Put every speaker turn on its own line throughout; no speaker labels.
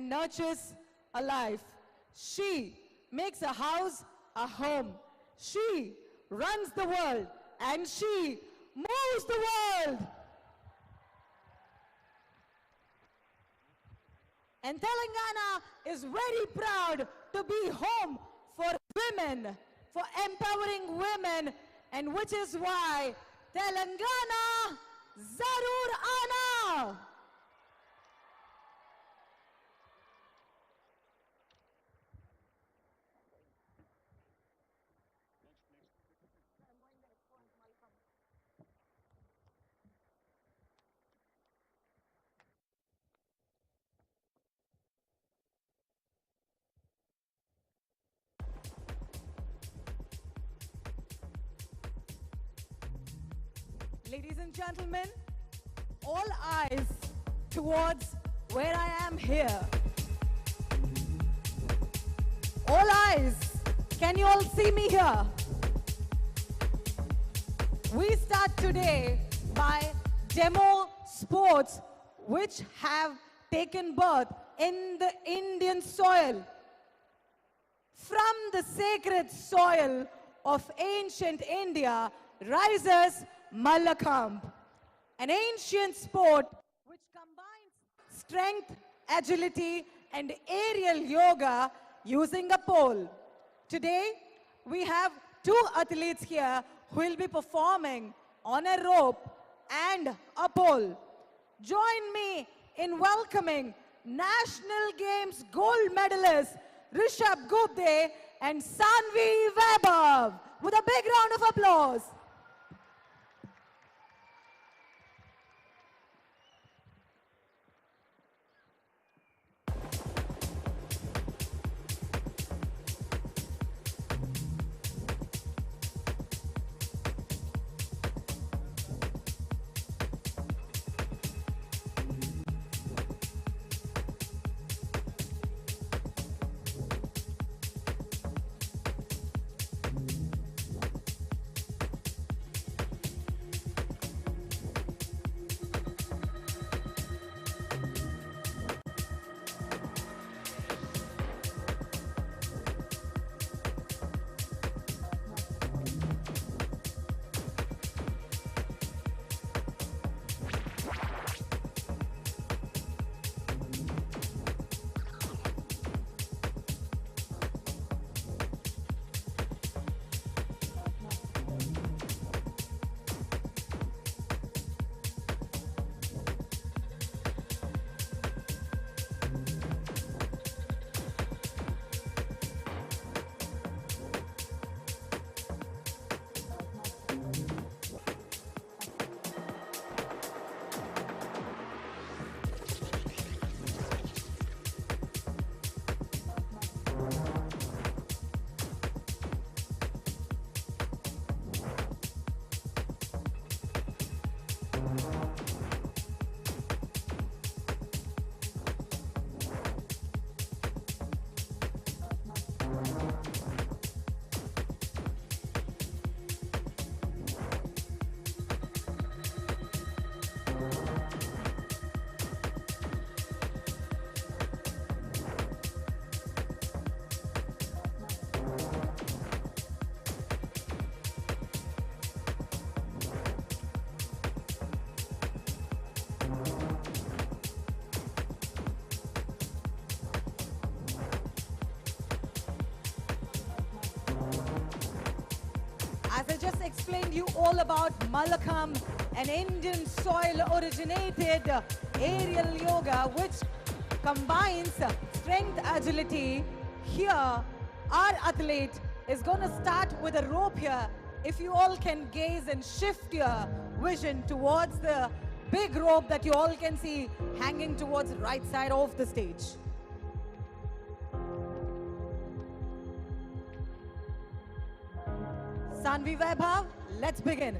and nurtures a life. She makes a house a home. She runs the world and she moves the world. And Telangana is very proud to be home for women, for empowering women, and which is why Telangana Zarur Ana. Ladies and gentlemen, all eyes towards where I am here. All eyes, can you all see me here? We start today by demo sports which have taken birth in the Indian soil. From the sacred soil of ancient India rises Mallakhamb, an ancient sport which combines strength, agility, and aerial yoga using a pole. Today, we have two athletes here who will be performing on a rope and a pole. Join me in welcoming National Games gold medalists Rishabh Gupte and Sanvi Vaibhav with a big round of applause. As I just explained you all about Mallakhamb, an Indian soil originated aerial yoga which combines strength, agility. Here, our athlete is going to start with a rope here. If you all can gaze and shift your vision towards the big rope that you all can see hanging towards the right side of the stage. Sanvi Vaibhav, let's begin.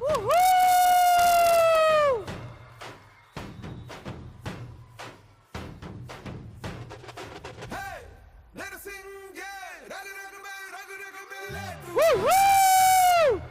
Woohoo! Woo-hoo!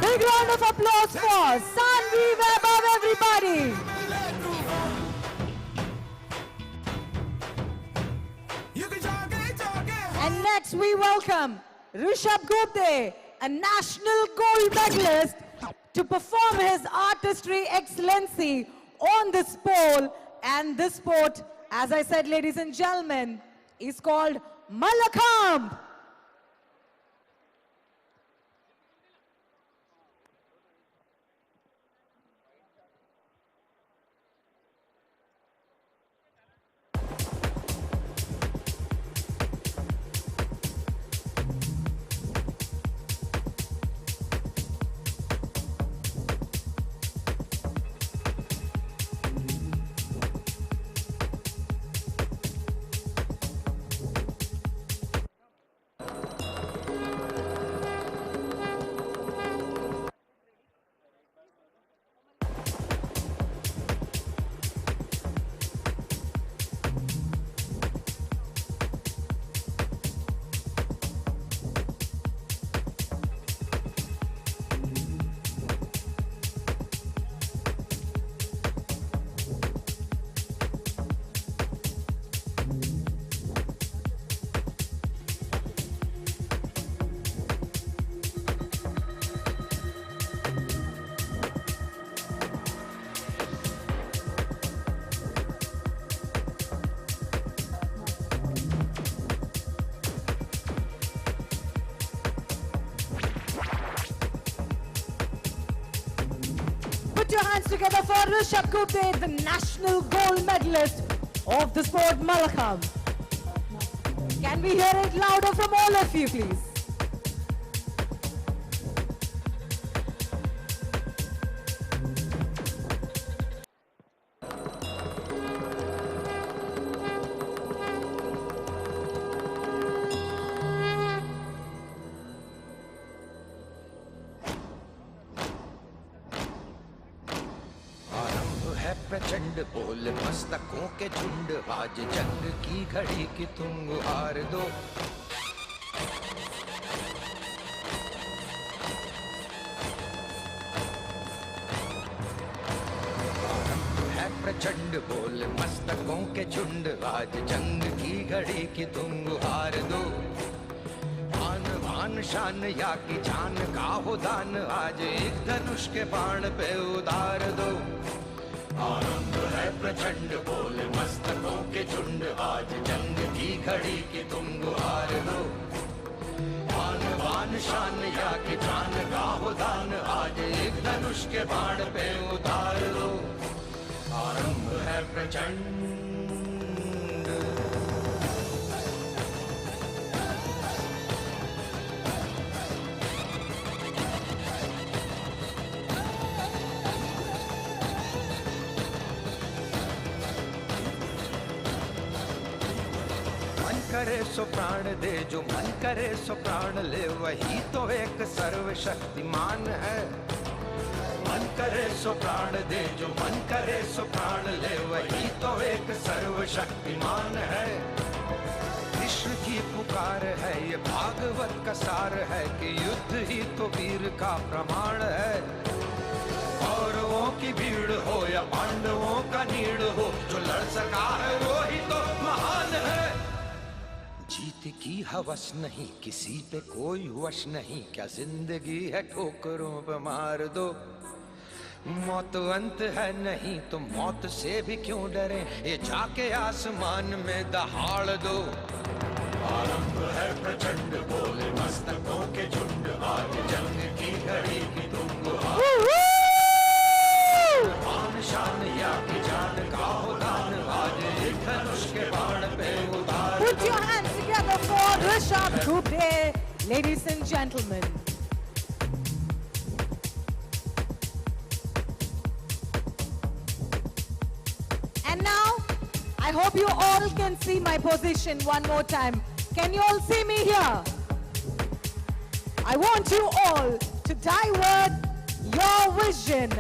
Big round of applause for Sanvi Vaibhav, everybody. And next we welcome Rishabh Gupte, a national gold medalist, to perform his artistry excellency on this pole. And this sport, as I said, ladies and gentlemen, is called Malakhamb. Put your hands together for Rishabh Gupte, the national gold medalist of the sport Malakhamb. Can we hear it louder from all of you, please?
प्रचंड बोल मस्तकों के झुंड आज जंग की घड़ी की तुम हार दो है प्रचंड बोल मस्तकों के झुंड आज जंग की घड़ी की तुम हार दो आन बान शान या की जान का हो दान आज एक धनुष के बाण पे उतार दो आनंद है प्रचंड बोल मस्तकों के झुंड आज जंग की घड़ी की तुम गुहार दो आन बान शान या कि जान का हो दान आज एक धनुष के बाण पे उतार दो आनंद है प्रचंड। मन करे सो प्राण दे, जो मन करे सो प्राण ले, वही तो एक सर्वशक्तिमान है। मन करे सो प्राण दे, जो मन करे सो प्राण ले, वही तो एक सर्वशक्तिमान है। कृष्ण की पुकार है, ये भागवत का सार है कि युद्ध ही तो वीर का प्रमाण है। कौरवों की भीड़ हो या पांडवों का नीड़ हो, जो लड़ सका है वो ही तो महान है। जीत की हवस नहीं, किसी पे कोई वश नहीं, क्या जिंदगी है ठोकरों पे मार दो। मौत अंत है नहीं तो मौत से भी क्यों डरे, ये जाके आसमान में दहाड़ दो। आरंभ है प्रचंड, बोले मस्तकों के झुंड, आज जंग की घड़ी की तुम गुहार। आन शान या की जान का हो दान, आज एक धनुष के बाण पे उतार।
Put your hands together for Rishabh Gupte, ladies and gentlemen. And now, I hope you all can see my position one more time. Can you all see me here? I want you all to divert your vision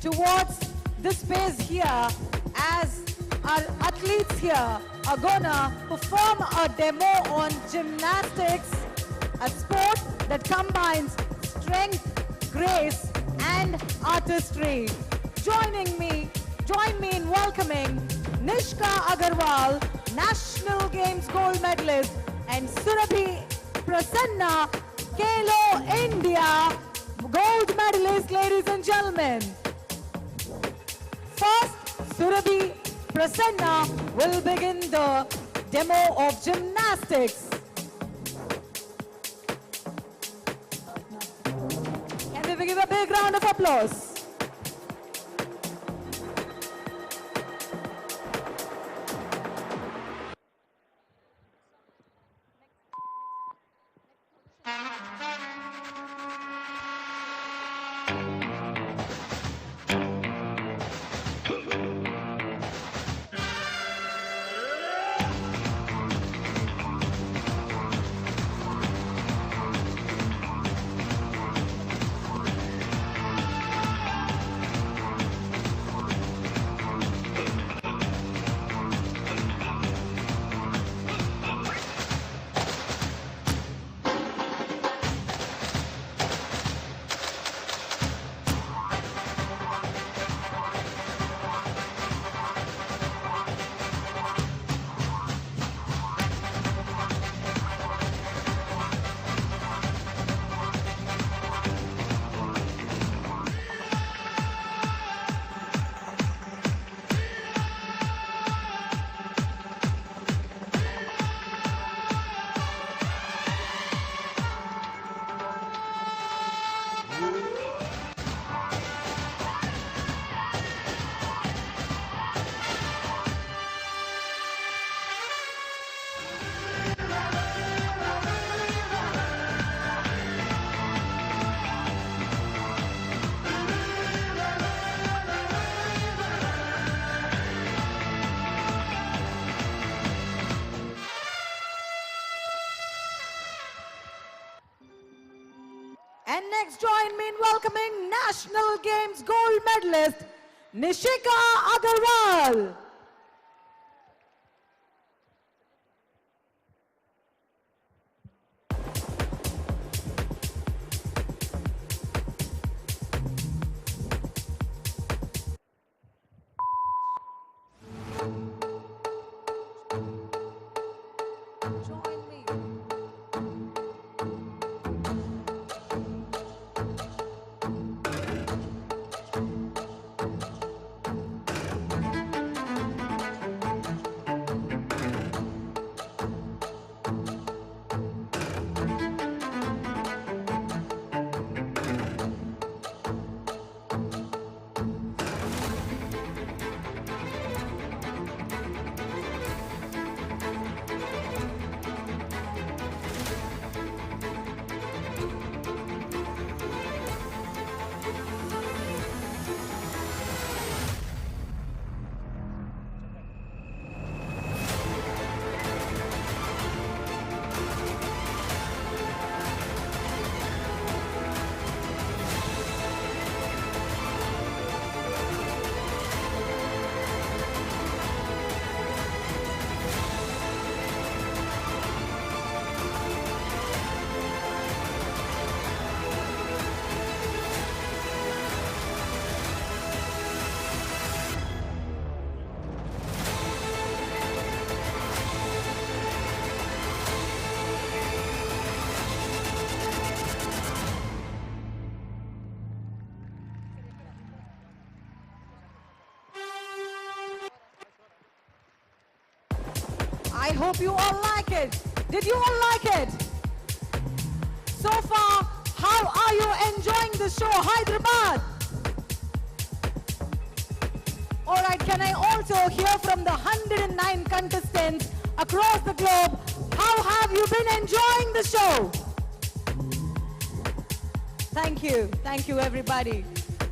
towards this space here, as our athletes here are gonna perform a demo on gymnastics, a sport that combines strength, grace, and artistry. Join me in welcoming Nishka Agarwal, National Games gold medalist, and Surabhi Prasanna, Khelo India gold medalist, ladies and gentlemen. First, Surabhi Prasanna will begin the demo of gymnastics. Can we give a big round of applause? And next, join me in welcoming National Games gold medalist, Nishika Agarwal. Join me. I hope you all like it. Did you all like it? So far, how are you enjoying the show, Hyderabad? All right, can I also hear from the 109 contestants across the globe, how have you been enjoying the show? Thank you everybody.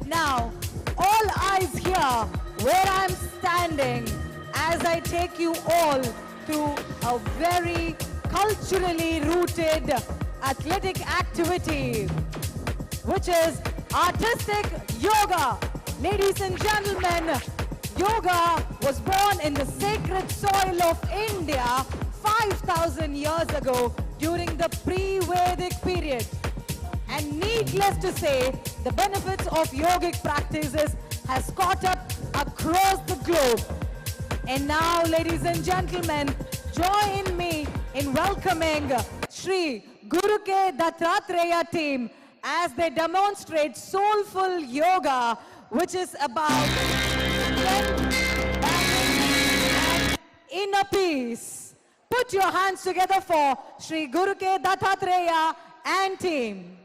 Now, all eyes here where I'm standing as I take you all through a very culturally rooted athletic activity, which is artistic yoga. Ladies and gentlemen, yoga was born in the sacred soil of India 5,000 years ago during the pre-Vedic period. And needless to say, the benefits of yogic practices has caught up across the globe. And now, ladies and gentlemen, join me in welcoming Shri Guru Ke Dattatreya team as they demonstrate soulful yoga, which is about strength, balance, and inner peace. Put your hands together for Shri Guru Ke Dattatreya and team.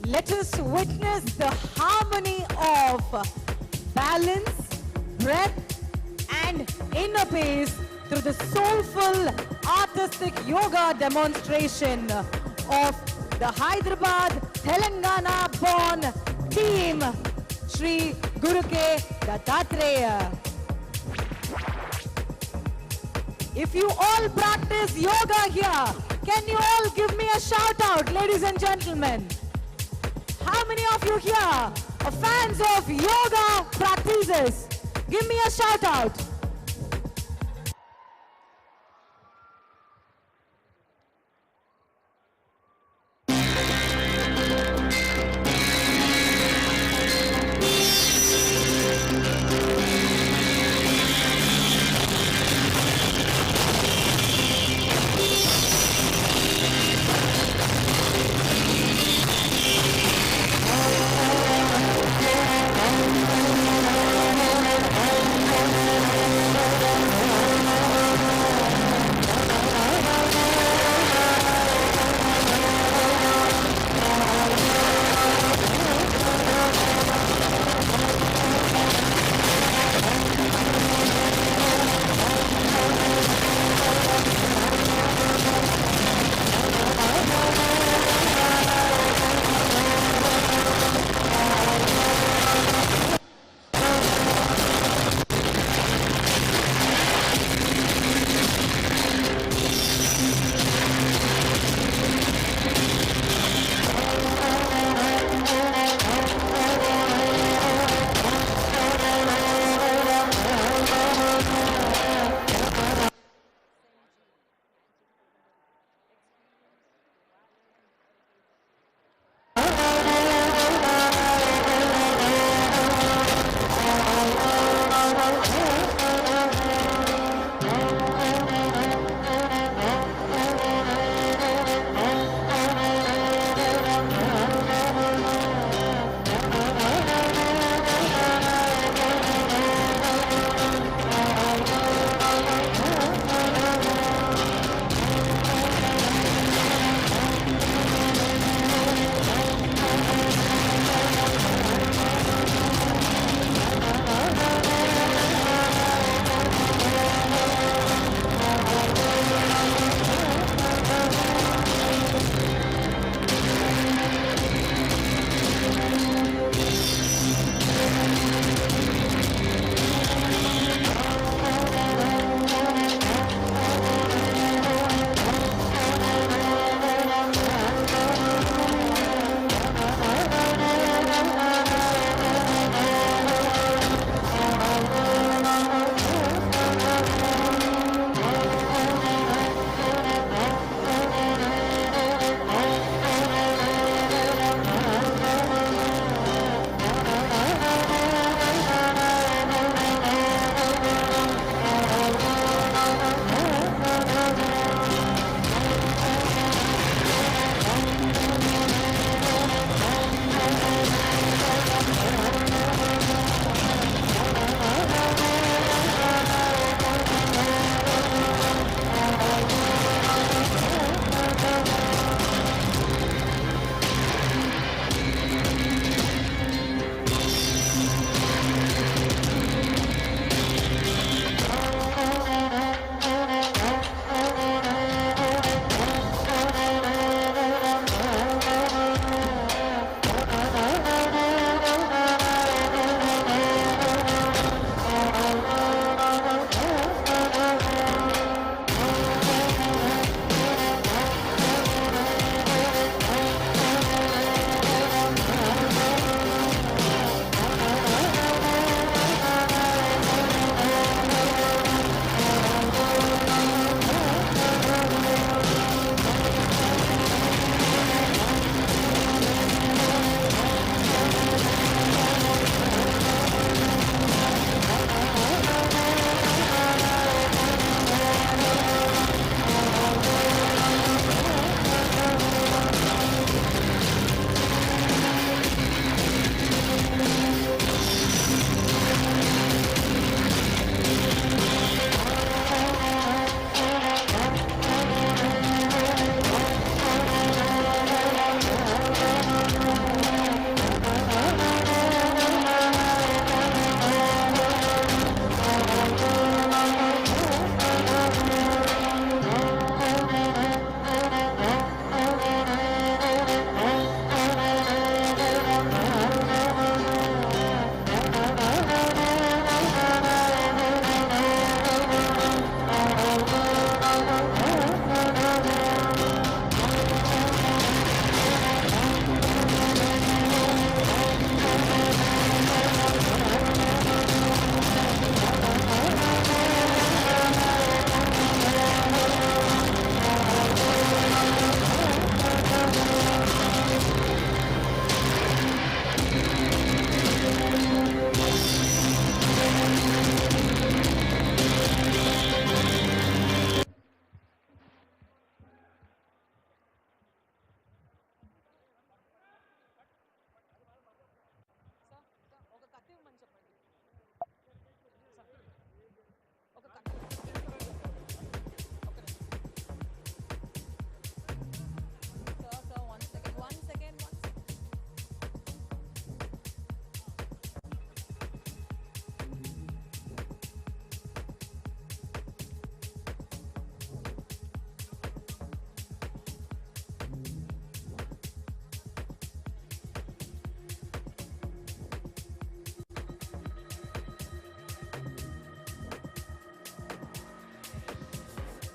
Let us witness the harmony of balance, breath, and inner peace through the soulful artistic yoga demonstration of the Hyderabad, Telangana born team, Shri Guru Ke Dattatreya. If you all practice yoga here, can you all give me a shout out, ladies and gentlemen? How many of you here are fans of yoga practices? Give me a shout out.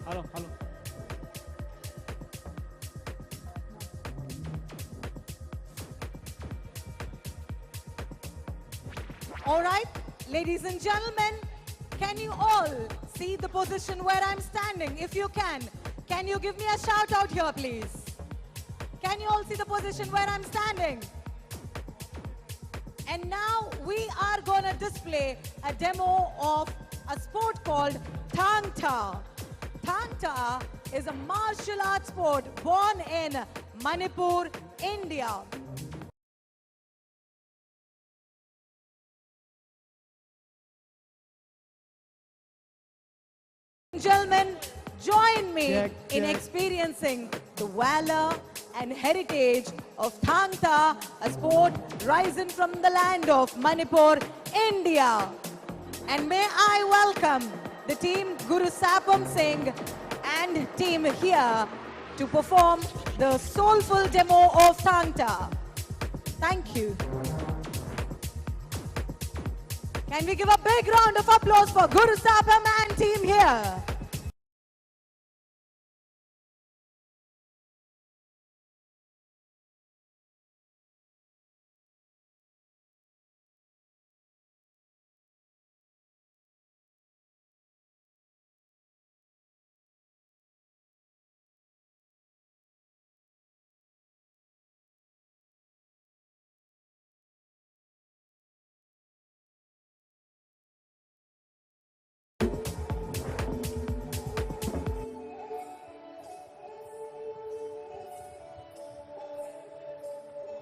Hello, hello.
All right, ladies and gentlemen, can you all see the position where I'm standing? If you can you give me a shout out here, please? Can you all see the position where I'm standing? And now we are going to display a demo of a sport called Thang Ta. Thang Ta is a martial arts sport born in Manipur, India. Gentlemen, join me in experiencing the valor and heritage of Thang Ta, a sport rising from the land of Manipur, India. And may I welcome the team Guru Sapam Singh and team here to perform the soulful demo of Thang Ta. Thank you. Can we give a big round of applause for Guru Sapam and team here?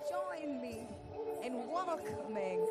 Join me in welcoming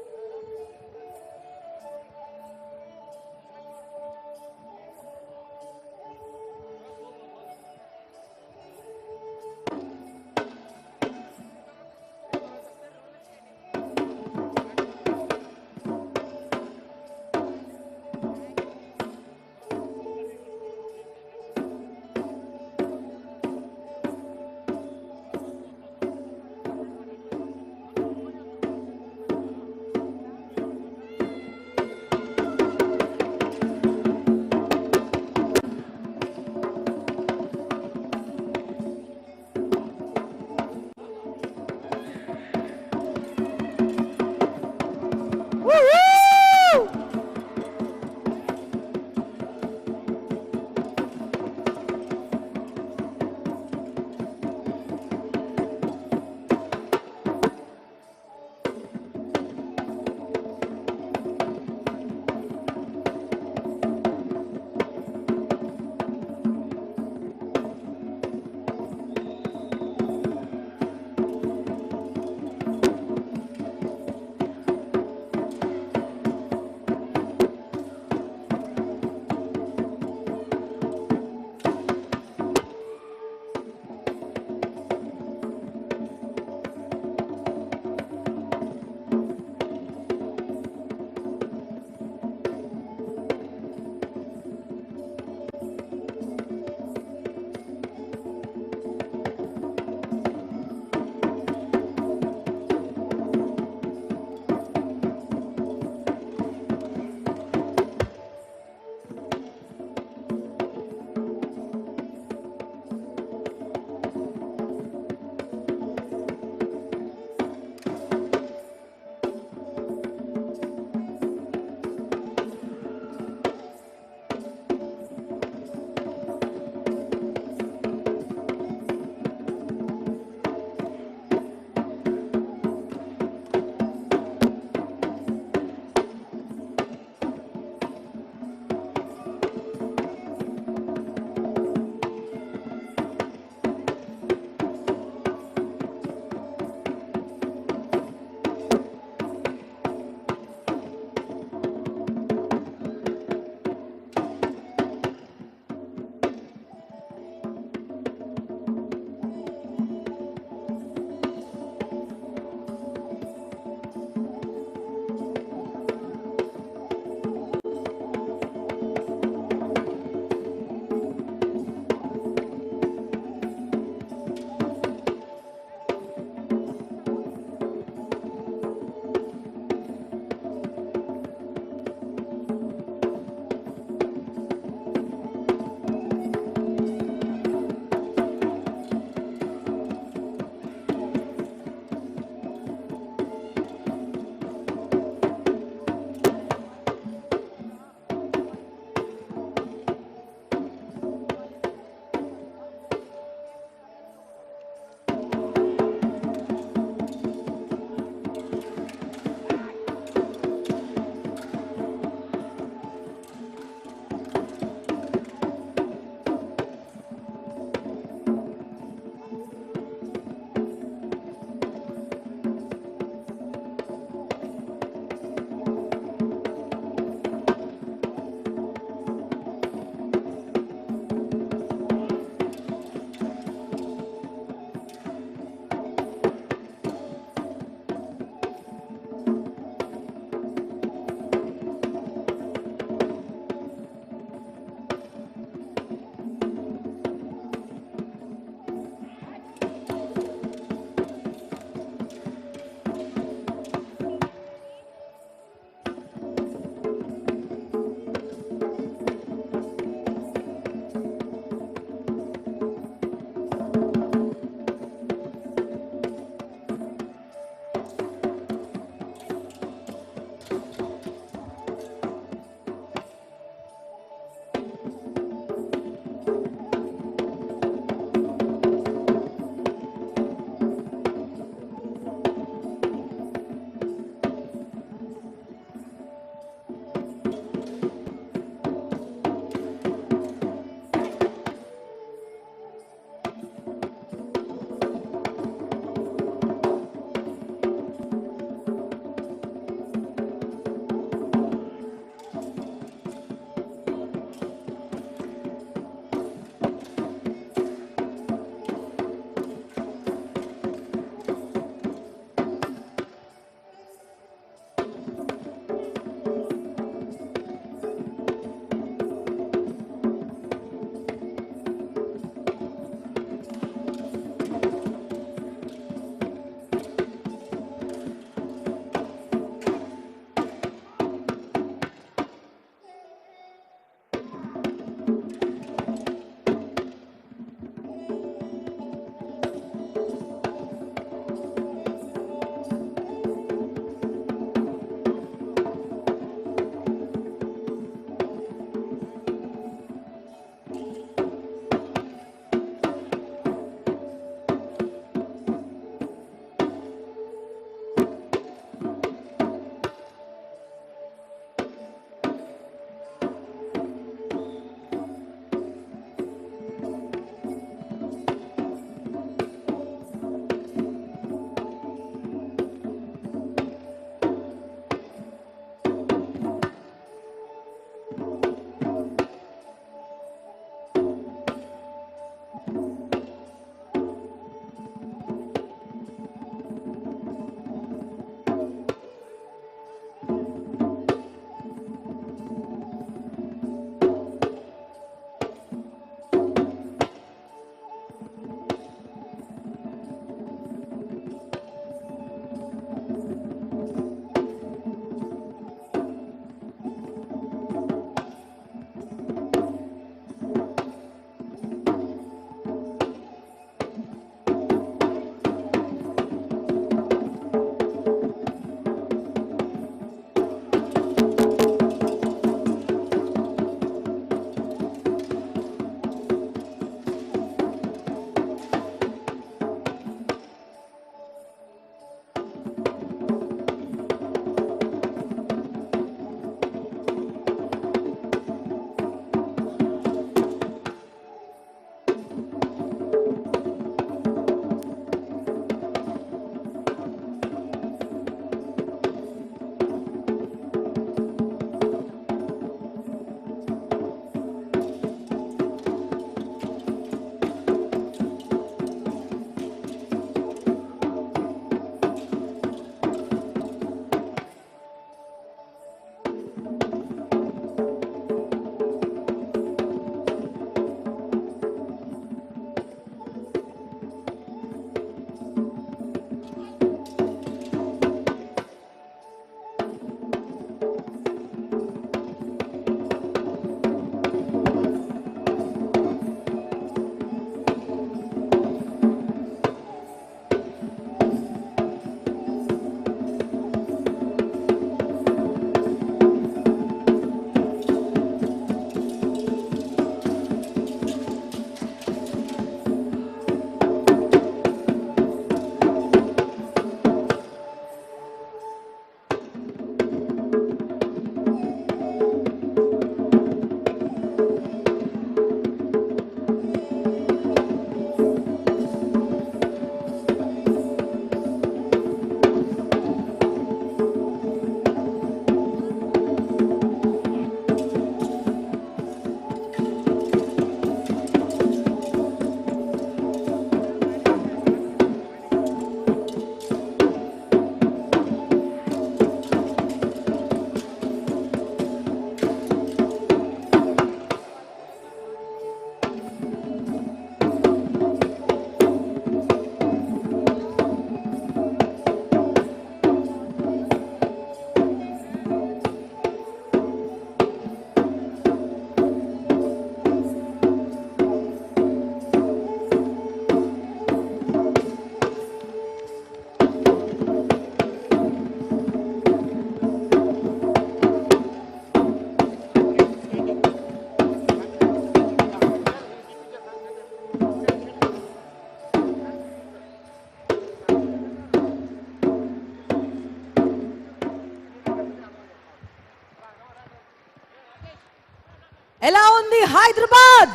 ఎలా ఉంది హైదరాబాద్?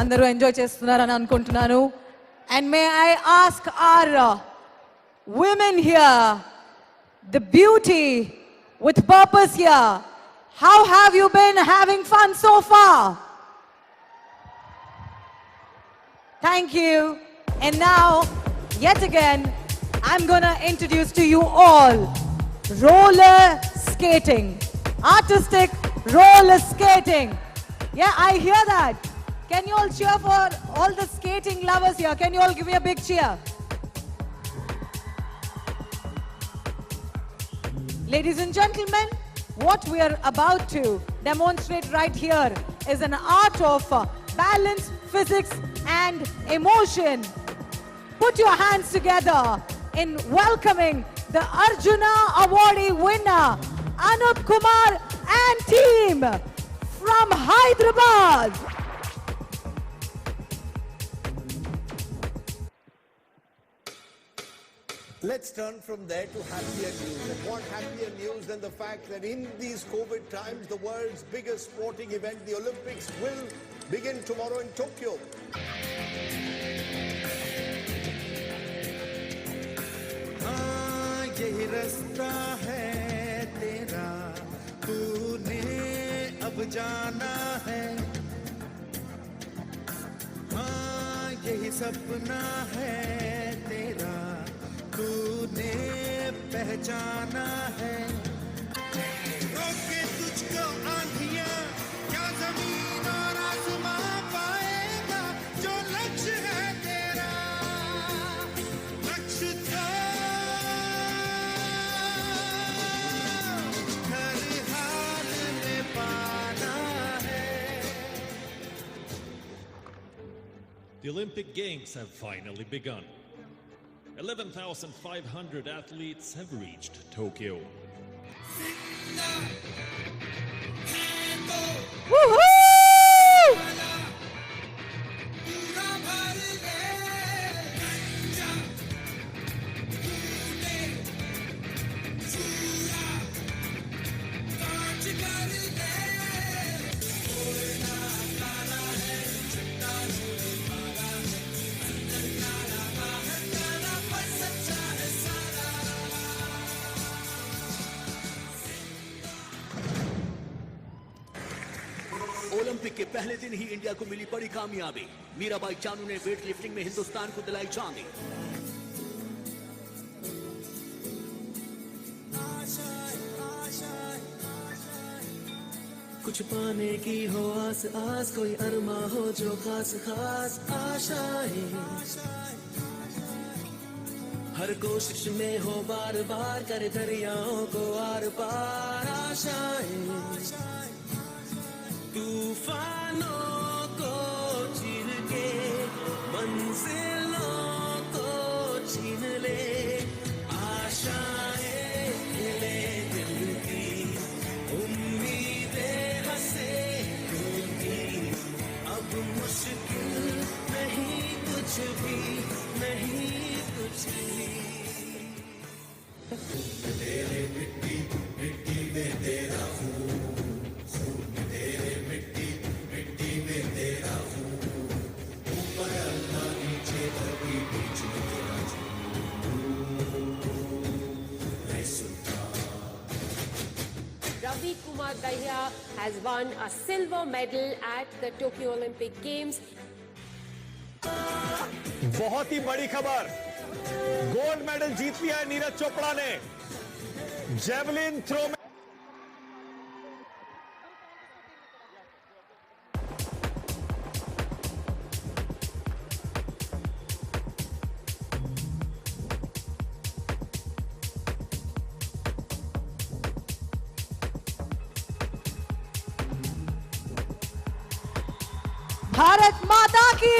అందరూ enjoy చేస్తున్నారని అనుకుంటున్నాను. And may I ask our women here, the beauty with purpose here, how have you been having fun so far? Thank you. And now, yet again, I'm gonna introduce to you all roller skating. Artistic roller skating. Yeah, I hear that. Can you all cheer for all the skating lovers here? Can you all give me a big cheer? Ladies and gentlemen, what we are about to demonstrate right here is an art of balance, physics and emotion. Put your hands together in welcoming the Arjuna Awardee winner, Anup Kumar and team from Hyderabad.
Let's turn from there to happier news. And what happier news than the fact that in these COVID times, the world's biggest sporting event, the Olympics, will begin tomorrow in Tokyo.
यही रास्ता है तेरा, तूने अब जाना है। हाँ यही सपना है तेरा, तूने पहचाना है। रोके तुझको आंधियां, क्या जमीन और आसमां पाएगा, जो लक्ष्य है तेरा, लक्ष्य तो हर हाल में पाना है।
The Olympic Games have finally begun. 11,500 athletes have reached Tokyo.
Woohoo!
Olympic के पहले दिन ही इंडिया को मिली बड़ी कामयाबी। मीराबाई चानू ने वेट लिफ्टिंग में हिंदुस्तान को दिलाई चांदी। कुछ पाने की हो आस आस, कोई अरमा हो जो खास खास आशाएं, हर कोशिश में हो बार बार, कर दरियाओं को आर पार आशाएं। तूफानों को चीर के मंजिलों को छीन ले, आशाएं खिले दिल की, उम्मीदें हंसे दिल की। अब मुश्किल नहीं कुछ भी, नहीं कुछ भी। तेरे मिट्टी मिट्टी में तेरा हूँ,
Ravi Kumar Dahiya has won a silver medal at the Tokyo Olympic Games.
बहुत ही बड़ी खबर, गोल्ड मेडल जीत लिया है नीरज चोपड़ा ने जेवलिन थ्रो में।
भारत माता की।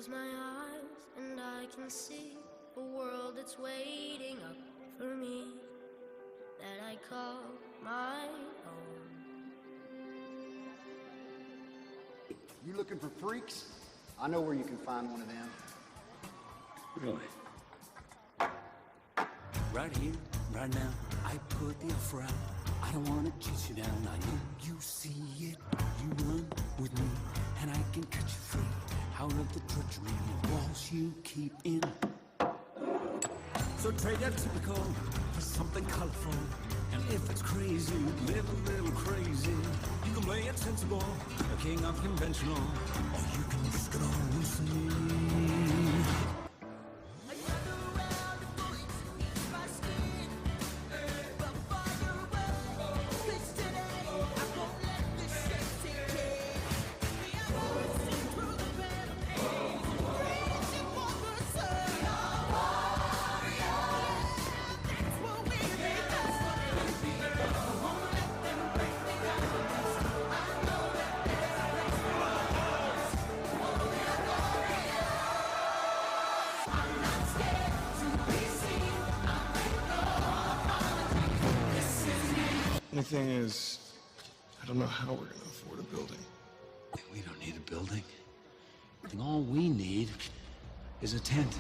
close my eyes and I can see a world that's waiting up for me that I call my own.
You looking for freaks? I know where you can find one of them.
Really? Right here, right now, I put the offer out. I don't want to chase you down. I know you see it. You run with me, and I can cut you free out of the drudgery of walls you keep in. So trade that typical for something colorful. And if it's crazy, live a little crazy. You can play it sensible, a king of conventional, or you can risk it all with me.
The thing is, I don't know how we're gonna afford a building.
We don't need a building. All we need is a tent.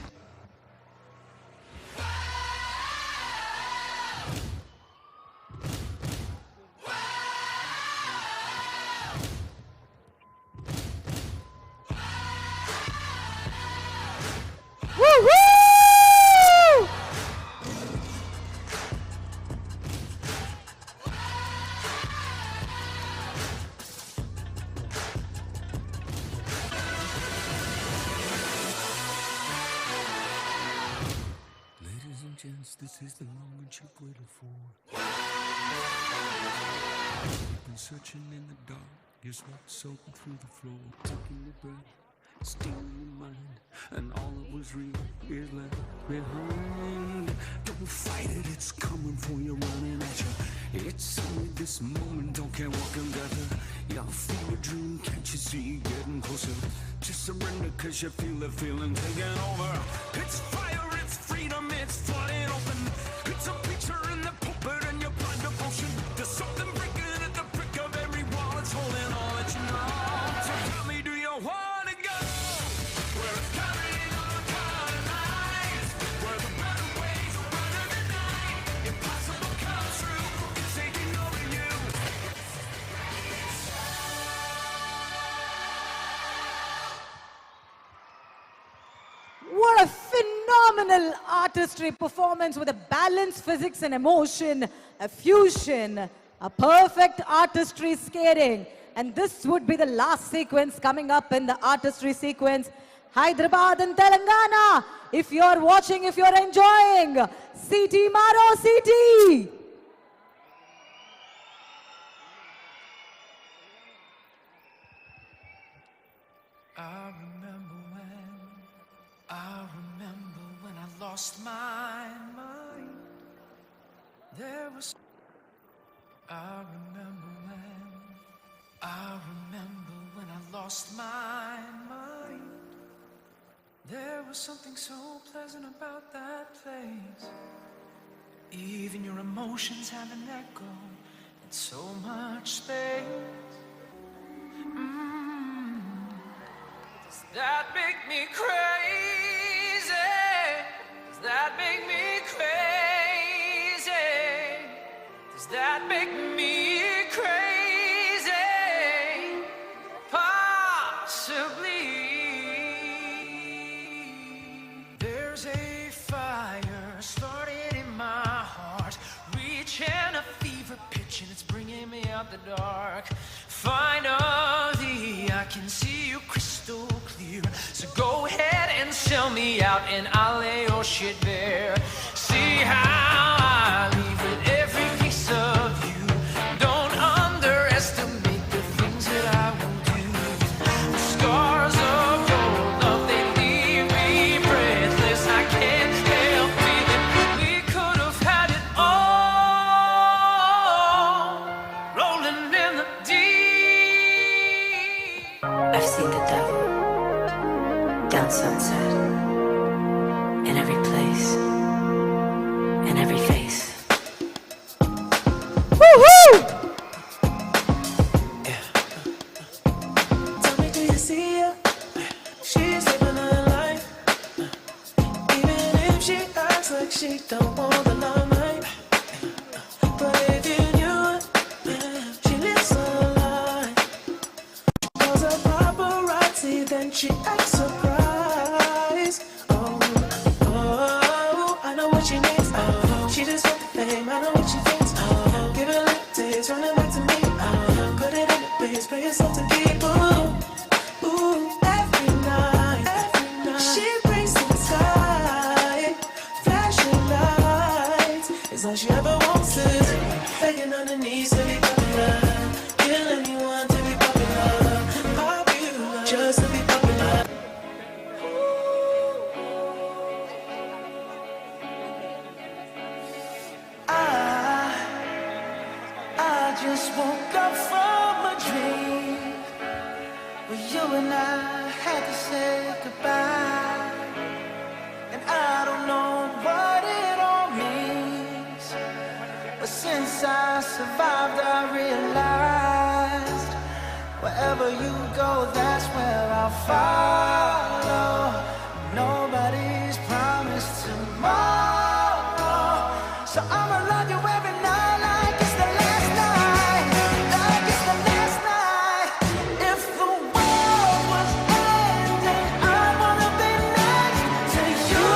This is the moment you've waited for. You've been searching in the dark, your sweat soaking through the floor, taking your breath, stealing your mind, and all that was real is left behind. Don't fight it, it's coming for you, running at you. It's only this moment, don't care what can gather. You feel a dream, can't you see getting closer? Just surrender, cause you feel the feeling taking over. It's fire, it's freedom, it's flooding open. It's a picture in the pulpit and your blind devotion. There's something breaking at the brick of every wall. It's holding all that you know. So tell me, do you want to go? Where it's carrying on cloud lines, where the better ways are running the night. Impossible comes true, it's taking over you.
What a phenomenal artistry performance with a balanced physics and emotion, a fusion, a perfect artistry skating. And this would be the last sequence coming up in the artistry sequence. Hyderabad and Telangana, if you're watching, if you're enjoying, CT Maro CT.
I remember when I lost my mind. There was. I remember when I lost my mind. There was something so pleasant about that place. Even your emotions have an echo in so much space. Does that make me crazy? Does that make me crazy? Does that make me crazy? Possibly. There's a fire starting in my heart, reaching a fever pitch, and it's bringing me out the dark. Finally, I can see you crystal clear. So go ahead and sell me out, and I'll lay your shit bare. See how I leave with every piece of you. Don't underestimate the things that I will do. The scars of your love, they leave me breathless. I can't help feeling we could have had it all, rolling in the deep.
I've seen the devil dance
She acts like she don't want the limelight, but if you knew it, she lives a lie. Calls a paparazzi, then she acts surprised. Oh, oh, I know what she needs. Oh, she just want the fame. I know what she thinks. Oh, give it a little taste, running back to me. Oh, put it in the base, play yourself to people. Ooh, every night, she brings to the sky, flashing lights. It's all she ever wants is begging on her knees to be popular, kill anyone to be popular, popular, just to be popular. I just woke up from a dream where you and I had to say goodbye, and I don't know what it all means, but since I survived I realized wherever you go, that's where I'll follow. Nobody's promised tomorrow, so I'ma love you every night like it's the last night, like it's the last night. If the world was ending, I wanna be next to you.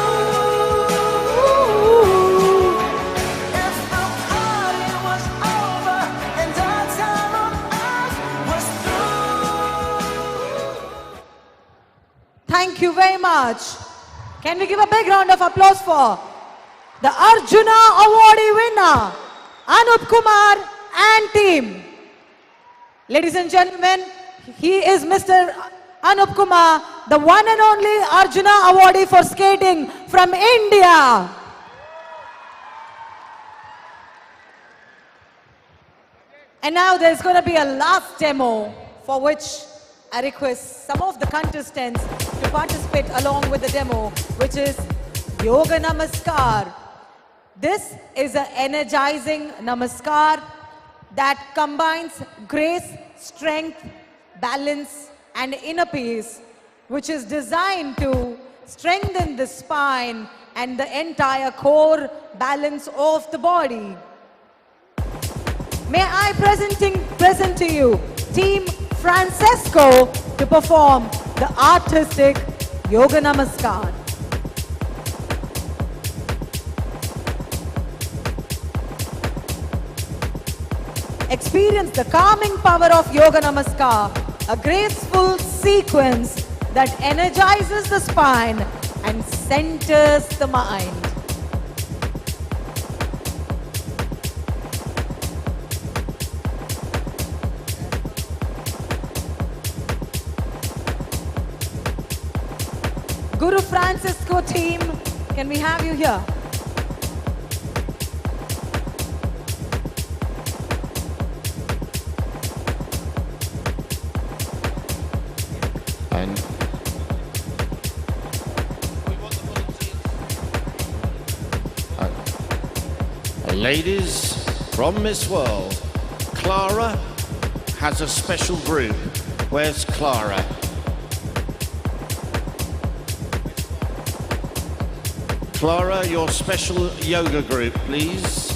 If the party was over and our time on earth was through.
Thank you very much. Can we give a big round of applause for the Arjuna Awardee winner, Anup Kumar and team. Ladies and gentlemen, he is Mr. Anup Kumar, the one and only Arjuna Awardee for skating from India. And now there's going to be a last demo for which I request some of the contestants to participate along with the demo, which is Yoga Namaskar. This is an energizing namaskar that combines grace, strength, balance and inner peace, which is designed to strengthen the spine and the entire core balance of the body. May I present to you Team Francesco to perform the artistic Yoga Namaskar. Experience the calming power of Yoga Namaskar, a graceful sequence that energizes the spine and centers the mind. Guru Francisco team, can we have you here?
And ladies from Miss World, Clara has a special group. Where's Clara? Clara, your special yoga group, please.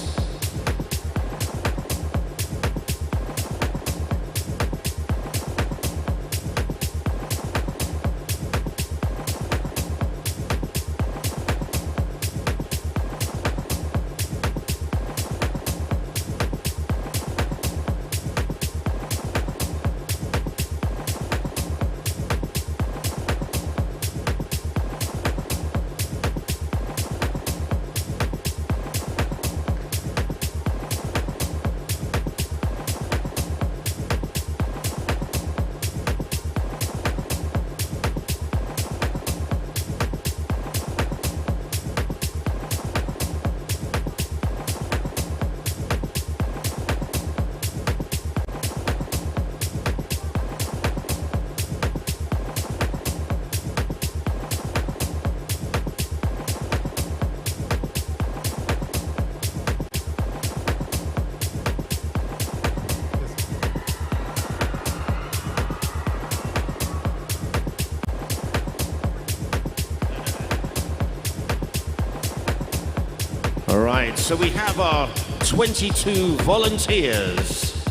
All right, so we have our 22 volunteers,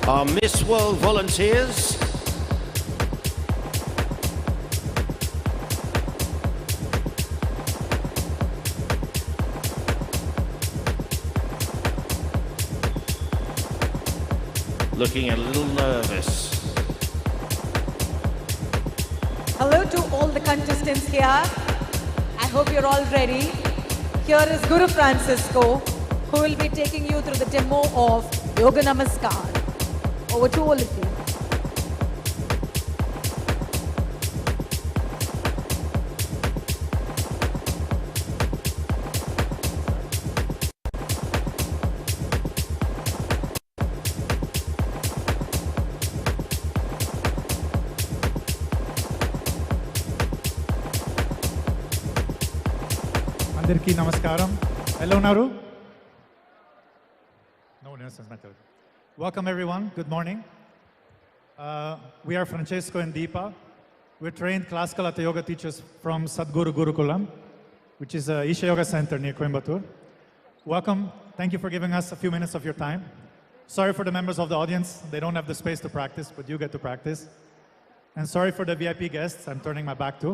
our Miss World volunteers. Looking a little nervous.
Hello to all the contestants here. I hope you're all ready. Here is Guru Francisco, who will be taking you through the demo of Yoga Namaskar. Over to all of you.
అందరికీ నమస్కారం. ఎలా ఉన్నారు? No, that's not good. Welcome everyone. Good morning. We are Francesco and Deepa. We're trained classical Hatha yoga teachers from Sadhguru Gurukulam, which is a Isha Yoga Center near Coimbatore. Welcome. Thank you for giving us a few minutes of your time. Sorry for the members of the audience. They don't have the space to practice, but you get to practice. And sorry for the VIP guests I'm turning my back to.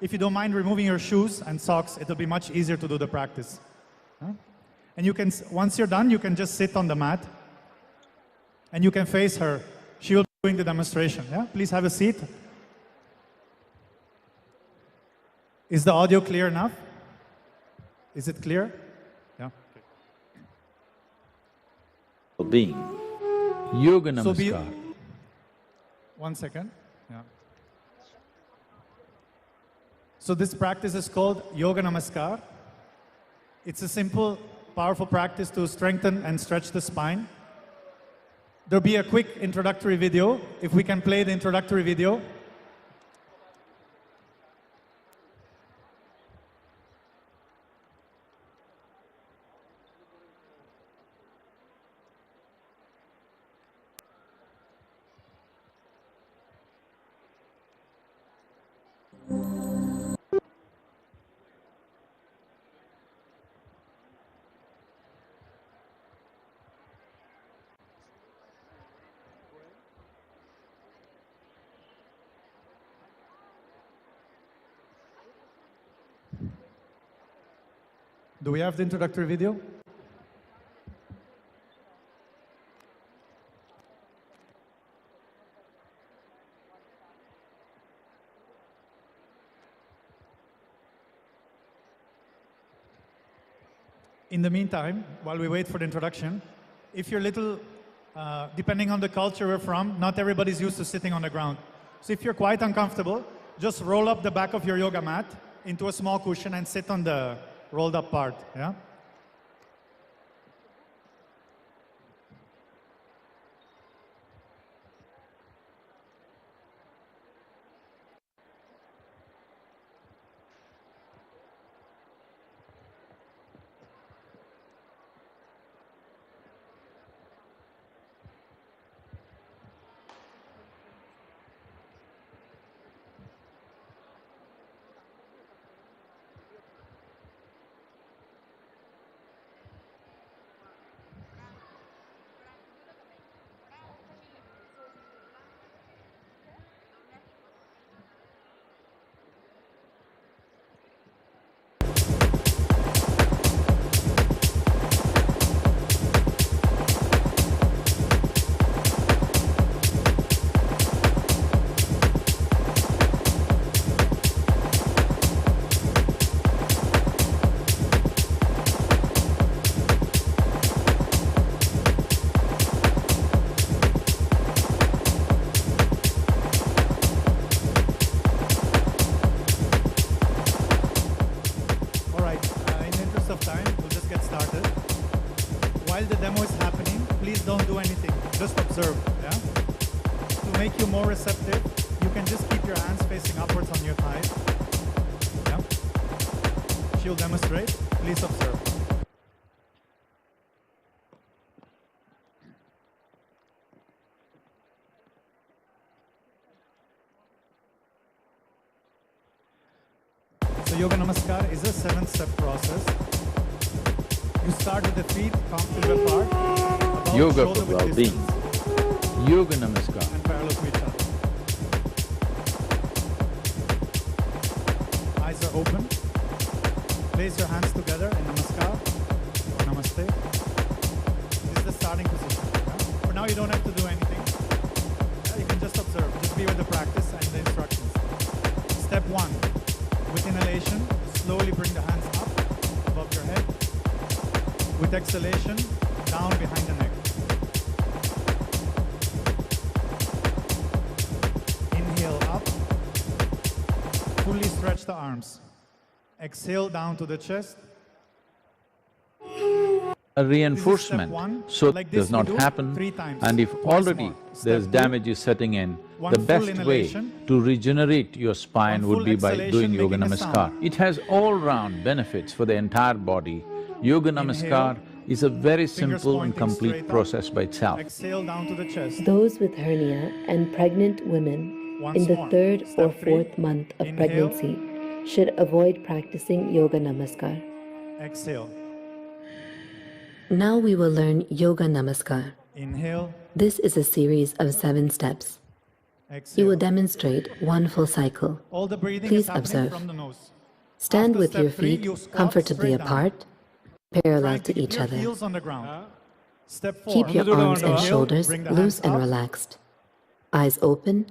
If you don't mind removing your shoes and socks, it'll be much easier to do the practice. And you can, once you're done, you can just sit on the mat and you can face her. She will be doing the demonstration. Yeah? Please have a seat. Is the audio clear enough? Is it clear? Yeah.
Being Yoga Namaskar.
One second. Yeah. So this practice is called Yoga Namaskar. It's a simple, powerful practice to strengthen and stretch the spine. There'll be a quick introductory video. If we can play the introductory video. Do we have the introductory video? In the meantime, while we wait for the introduction, if you're little, depending on the culture we're from, not everybody's used to sitting on the ground. So if you're quite uncomfortable, just roll up the back of your yoga mat into a small cushion and sit on the rolled up part, yeah? So Yoga Namaskar is a 7-step process. You start with the feet comfortably apart. Above
Yoga
shoulder
for
width
well-being.
distance,
Yoga Namaskar.
and parallel to each other. Eyes are open. Place your hands together in Namaskar or Namaste. This is the starting position. Yeah? For now, you don't have to do anything. Yeah, you can just observe. Just be with the practice and the instructions. Step 1. With inhalation, slowly bring the hands up above your head. With exhalation, down behind the neck. Inhale up. Fully stretch the arms. Exhale down to the chest.
A reinforcement
one.
so
Like
does
this
not
we do
happen,
3 times.
and if
Twice
already
more.
there's
Step 2.
damage is setting in,
One
the
full
best way
inhalation.
to regenerate your spine
One
would
full
be by
exhalation,
doing Yoga
making a
Namaskar.
sound.
It has all-round benefits for the entire body. Yoga Namaskar is a very
Fingers
simple and
pointing
complete
straight up.
process by itself.
Exhale down to the chest.
Those with hernia and pregnant women
Once
in the
more.
3rd or
Step 3.
4th month of
Inhale.
pregnancy should avoid practicing Yoga Namaskar.
Exhale.
Now we will learn Yoga Namaskar.
Inhale.
This is a series of 7 steps.
Exhale.
You will demonstrate one full cycle.
All the breathing
Please
is happening
observe.
from the nose.
Stand
After
with
step
your
3,
feet
you squat
comfortably
straight down.
apart, parallel
Trying
to
keep
each
your
other.
heels on the ground. Step 4.
Keep your arms and
Inhale,
shoulders
bring the
loose
hands
and
up.
relaxed. Eyes open.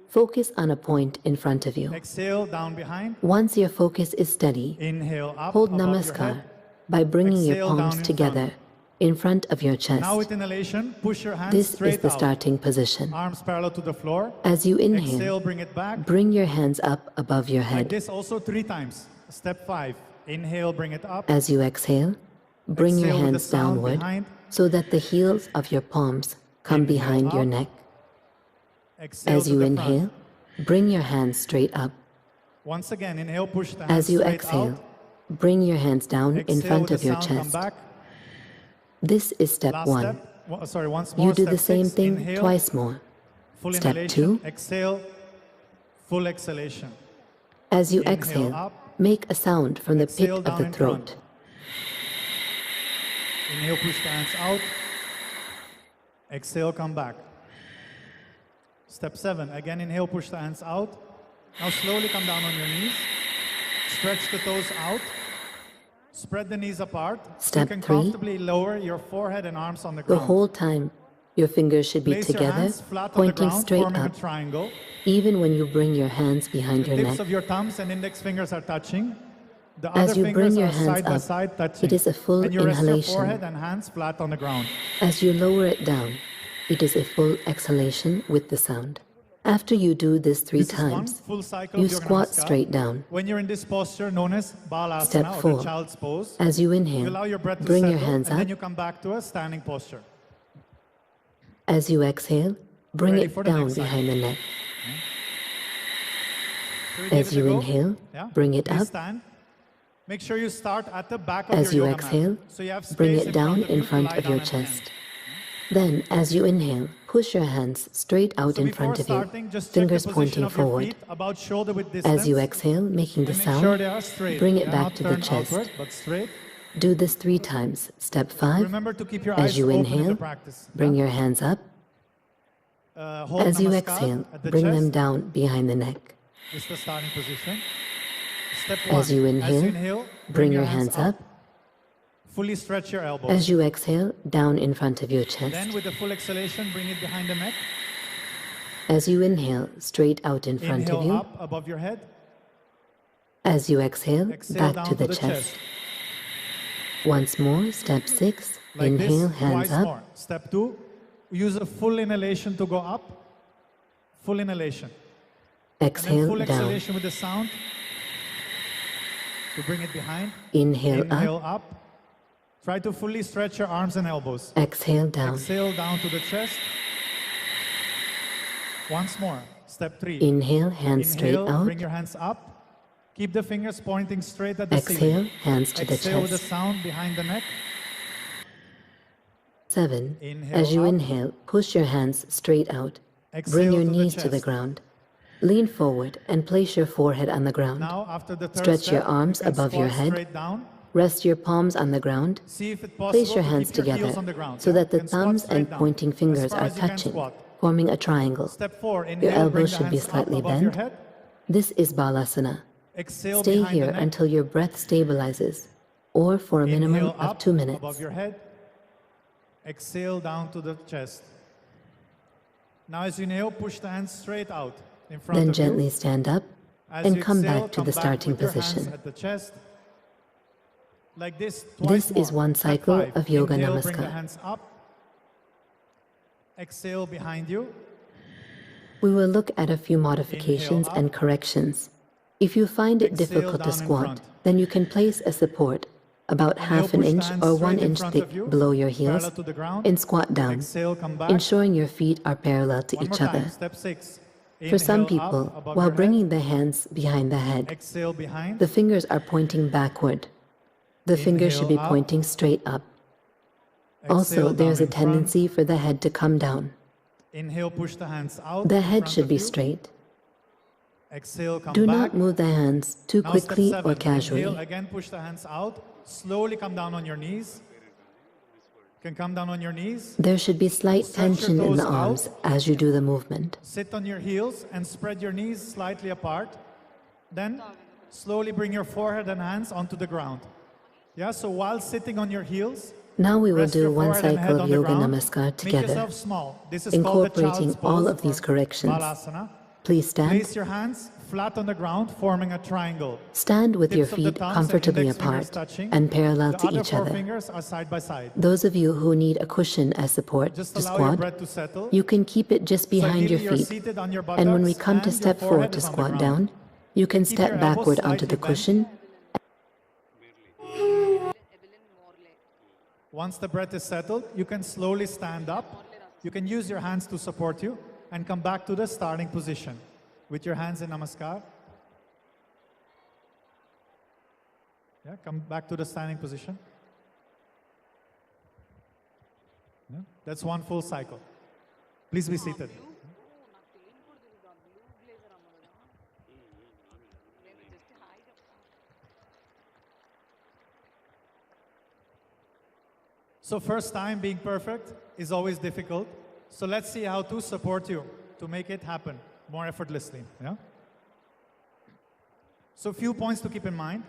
Focus on a point in front of you.
Exhale down behind.
Once your focus is steady,
Inhale up.
hold
above your
Namaskar
head.
by bringing your
Exhale down
palms
in
together in front of your chest.
Now with inhalation, push your hands
This
straight
is the
out.
starting position.
Arms parallel to the floor.
As you
Exhale,
inhale,
bring it back.
bring your hands up above your
Like
head.
this also 3 times. Step 5. Inhale, bring it up.
As you exhale, bring your
Exhale with the
hands
sound
downward
behind.
so that the heels of your palms come
Inhale
behind your
up.
neck.
Exhale
As
to
you
the
inhale,
front.
bring your hands straight up.
Once again, inhale, push the hands
As you
straight
exhale,
out.
bring your hands down in
Exhale
front
with
of
the
your
sound, come
chest.
back.
This is step
Last
1.
step. Sorry, once more.
You do
Step
the same
6.
thing
Inhale,
twice more.
Full
Step
inhalation.
2.
Exhale. Full exhalation.
As you
Inhale
exhale,
up.
make a sound from the pit
Exhale
of
down
the
in
throat.
front. Inhale, push the hands out. Exhale, come back. Step 7. Again, inhale, push the hands out. Now slowly come down on your knees. Stretch the toes out. Spread the knees apart.
Step
you can
3.
comfortably lower your forehead and arms on the
The
ground.
whole time, your fingers should be
Place your
together,
hands flat on the
pointing
ground,
straight
forming
up,
a triangle.
even when you bring your hands behind
The
your
tips
neck.
of your thumbs and index fingers are touching. The
As
other
you
fingers
bring your
are
hands
side by
up,
side touching.
it is a full
and you rest your
inhalation.
forehead and hands flat on the ground.
As you lower it down, it is a full exhalation with the sound. After you do this 3
This is one
times,
full cycle
you
of Yoga
squat
Namaskar.
straight down.
When you're in this posture known as Balasana
Step
or
4.
the child's pose,
As you
you
inhale,
allow your breath to
bring
settle
your hands
and then
up.
you come back to a standing posture.
As you exhale, bring
Ready
it
for the
down
next cycle.
behind the neck.
So we give
As
it a
you
go.
inhale,
Yeah?
bring it
Please
up.
stand. Make sure you start at the back of
As
your
you
yoga
exhale,
mat. So you have
bring
space
it down in
you to
front
lie
of
down
your
at the end.
chest. Then, as you inhale, push your hands straight out
So
in
before
front of
starting,
you,
just check
fingers
the position
pointing
of your
forward.
feet about shoulder width distance.
As you exhale, making the
and make sure they
sound,
are straight.
bring
They
it
are
back
not
to the
turned
chest.
outward, but straight.
Do this 3 times. Step 5.
Remember to keep your
As
eyes
you
open in the
inhale,
practice.
bring your hands up.
Hold
As you
Namaskar
exhale,
at the
bring
chest.
them down behind the neck.
This is the starting position. Step 1.
As you inhale, bring your hands up.
Fully stretch your elbows.
As you exhale, down in front of your chest.
Then with the full exhalation, bring it behind the neck.
As you inhale, straight out in front
Inhale
of you.
up above your head.
As you exhale,
Exhale
back
down
to the chest.
chest.
Once more, step 6.
Like
Inhale,
this,
hands
twice
up.
more. Step 2. Use a full inhalation to go up. Full inhalation. And then
Exhale
full
down.
exhalation with the sound to bring it behind.
Inhale
Inhale
up.
up. Try to fully stretch your arms and elbows.
Exhale down.
Exhale down to the chest. Once more. Step 3.
Inhale, hands straight
Inhale,
out.
bring your hands up. Keep the fingers pointing straight at the
Exhale,
ceiling.
hands to the
Exhale with the
chest.
sound behind the neck.
7.
Inhale
As you
up.
inhale, push your hands straight out.
Exhale
Bring your
to the
knees to the
chest.
ground. Lean forward and place your forehead on the ground.
Now, after the third
Stretch your
step,
arms
you can
above your
squat
head.
straight down.
Rest your palms on the ground.
See if it's possible
Place your
to
hands
keep your
together
heels on the ground,
so
yeah?
that the
You can squat
thumbs
straight
and
down,
pointing
as
fingers
far
are
as you can
touching,
squat.
forming a triangle.
Step 4,
Your
inhale, bring
elbows
the
should be
hands up
slightly
above your
bent.
head.
This is Balasana.
Exhale
Stay
behind the
here
neck.
until your breath stabilizes, or for a minimum
Inhale
of
up
2 minutes.
above your head. Exhale down to the chest. Now as you inhale, push the hands straight out in front
Then
of
gently
you.
stand up
As
and
you
come
exhale,
back to the starting
with your hands
position.
at the chest. Like this, twice
This is
more.
one
Step
cycle
5.
of Yoga
Inhale, bring the
Namaskar.
hands up. Exhale behind you.
We will look at a few modifications
up.
and corrections. If you find it
Exhale
difficult to
down in
squat,
front.
then you can place a support about
Inhale,
half an
push the
inch
hands
or
straight
1
in
inch
front
thick
of you,
below your heels
parallel to the ground.
and squat down,
Exhale, come back.
ensuring your feet are parallel to
One more
each
time.
other.
Step 6.
For some
Inhale
people,
up above
while
your head.
bringing the hands behind the head,
Exhale behind.
the fingers are pointing backward. The fingers should be
Inhale up.
pointing straight up. Also,
Exhale
there's
down
a
in front.
tendency for the head to come down.
Inhale, push the hands out.
The
in
head
front
should
of
be
you.
straight.
Exhale, come
Do
back.
not move the hands too
Now step
quickly
7.
or casually.
Inhale, again push the hands out. Slowly come down on your knees. You can come down on your knees.
There should be slight
Stretch your
tension in the
toes
arms
out.
as you do the movement.
Sit on your heels and spread your knees slightly apart. Then slowly bring your forehead and hands onto the ground. Yeah, so while sitting on your heels,
Now we will
rest your
do one
forehead and head
cycle
on
of
the
Yoga
ground.
Namaskar
Make
together,
yourself small. This is called the
incorporating
child's
all
pose
of these
or
corrections.
Balasana.
Please stand.
Place your hands flat on the ground, forming a triangle.
Stand with your
Tips of the
feet
thumbs and
comfortably
index fingers
apart
touching.
and parallel
The
to
other
each
4
other.
fingers are side by side.
Those of you who need a cushion as support
Just
to
allow your
squat,
breath to settle.
you can keep it just
So
behind your
ideally you're
feet.
seated on your
And when we
buttocks
come to
and your
step 4
forehead
to
is on the
squat
ground.
down, you can
Keep your
step
elbows
backward onto
slightly
the
bent.
cushion.
Once the breath is settled, you can slowly stand up. You can use your hands to support you and come back to the starting position with your hands in Namaskar. Yeah, come back to the standing position. Yeah, that's one full cycle. Please be seated. So first time being perfect is always difficult. So let's see how to support you to make it happen more effortlessly. Yeah? So few points to keep in mind.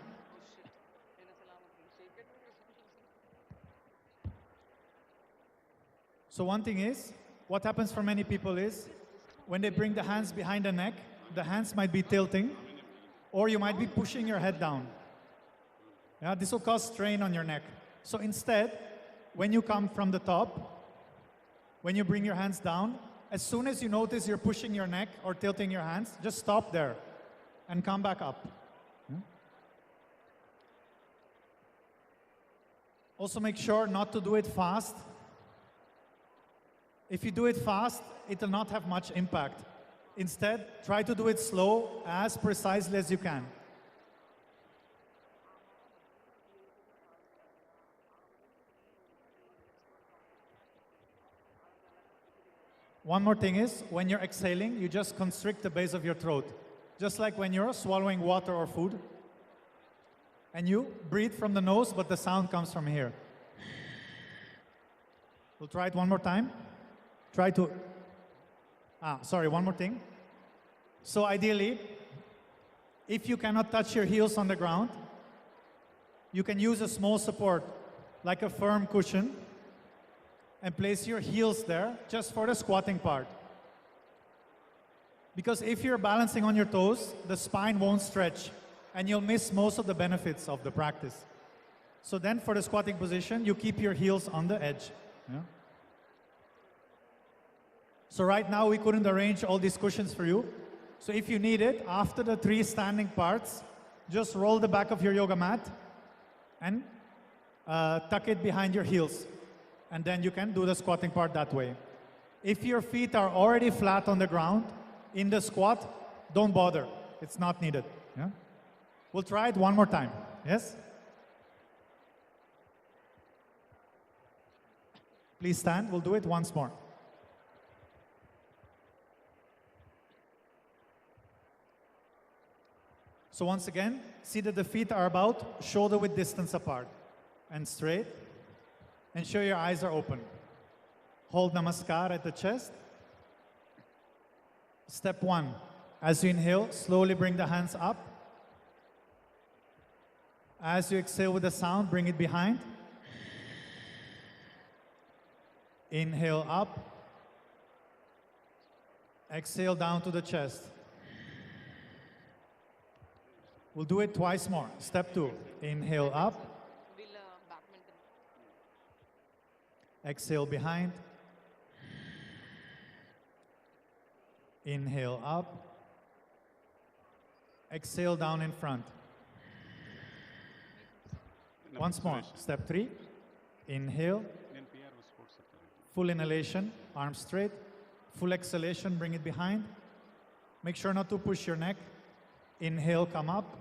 So one thing is, what happens for many people is, when they bring the hands behind the neck, the hands might be tilting, or you might be pushing your head down. Yeah, this will cause strain on your neck. So instead, when you come from the top, when you bring your hands down, as soon as you notice you're pushing your neck or tilting your hands, just stop there and come back up. Also make sure not to do it fast. If you do it fast, it will not have much impact. Instead, try to do it slow, as precisely as you can. One more thing is, when you're exhaling, you just constrict the base of your throat. Just like when you're swallowing water or food. And you breathe from the nose, but the sound comes from here. We'll try it one more time. Try to... one more thing. So ideally, if you cannot touch your heels on the ground, you can use a small support, like a firm cushion, and place your heels there just for the squatting part. Because if you're balancing on your toes, the spine won't stretch, and you'll miss most of the benefits of the practice. So then for the squatting position, you keep your heels on the edge. Yeah? So right now, we couldn't arrange all these cushions for you. So if you need it, after the 3 standing parts, just roll the back of your yoga mat and tuck it behind your heels. And then you can do the squatting part that way. If your feet are already flat on the ground, in the squat, don't bother. It's not needed. Yeah? We'll try it one more time. Yes? Please stand. We'll do it once more. So So once again, see that the feet are about shoulder width distance apart and straight. Ensure your eyes are open. Hold Namaskar at the chest. Step 1. As you inhale, slowly bring the hands up. As you exhale with the sound, bring it behind. Inhale up. Exhale down to the chest. We'll do it twice more. Step 2. Inhale up. Exhale behind. Inhale up. Exhale down in front. Once more. Step 3. Inhale. Full inhalation, arms straight. Full exhalation, bring it behind. Make sure not to push your neck. Inhale, come up.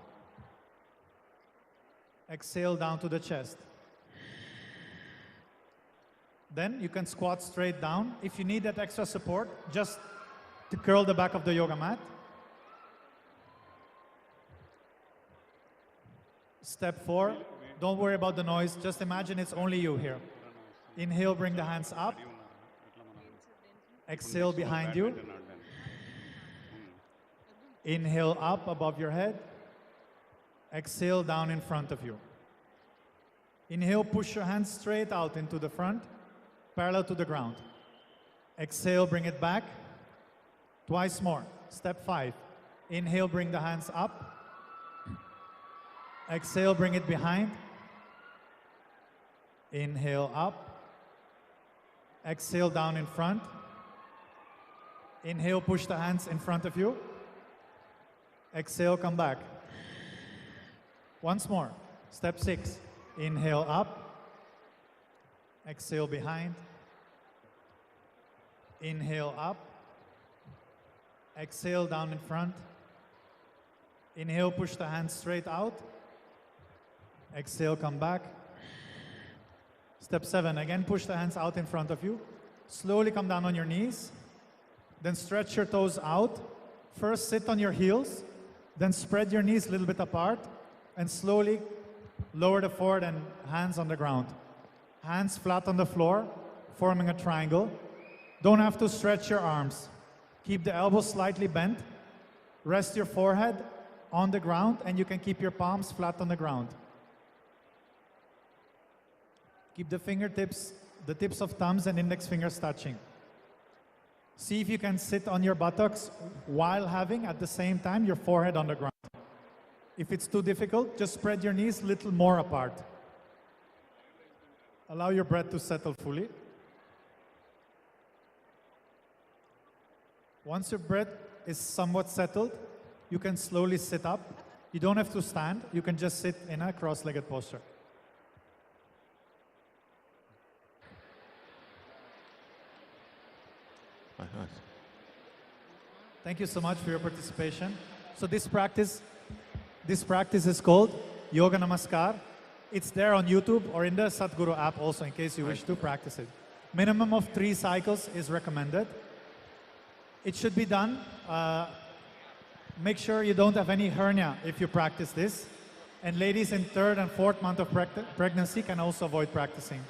Exhale down to the chest. Then you can squat straight down. If you need that extra support, just to curl the back of the yoga mat. Step 4, don't worry about the noise. Just imagine it's only you here. Inhale, bring the hands up. Exhale behind you. Inhale up above your head. Exhale down in front of you. Inhale, push your hands straight out into the front, parallel to the ground. Exhale, bring it back. Twice more. Step 5. Inhale, bring the hands up. Exhale, bring it behind. Inhale up. Exhale down in front. Inhale, push the hands in front of you. Exhale, come back. Once more. Step 6. Inhale up. Exhale behind. Inhale up. Exhale down in front. Inhale, push the hands straight out. Exhale, come back. Step 7, again push the hands out in front of you. Slowly come down on your knees. Then stretch your toes out. First sit on your heels. Then spread your knees a little bit apart. And slowly lower the forehead and hands on the ground. Hands flat on the floor, forming a triangle. Don't have to stretch your arms. Keep the elbows slightly bent. Rest your forehead on the ground, and you can keep your palms flat on the ground. Keep the fingertips, the tips of thumbs and index fingers touching. See if you can sit on your buttocks while having, at the same time, your forehead on the ground. If it's too difficult, just spread your knees a little more apart. Allow your breath to settle fully. Once your breath is somewhat settled, you can slowly sit up. You don't have to stand. You can just sit in a cross-legged posture. Thank you so much for your participation. So this practice is called Yoga Namaskar. It's there on YouTube or in the Sadhguru app also, in case you wish to practice it. Minimum of 3 cycles is recommended. It should be done. Make sure you don't have any hernia if you practice this. And ladies in 3rd and 4th month of pregnancy can also avoid practicing.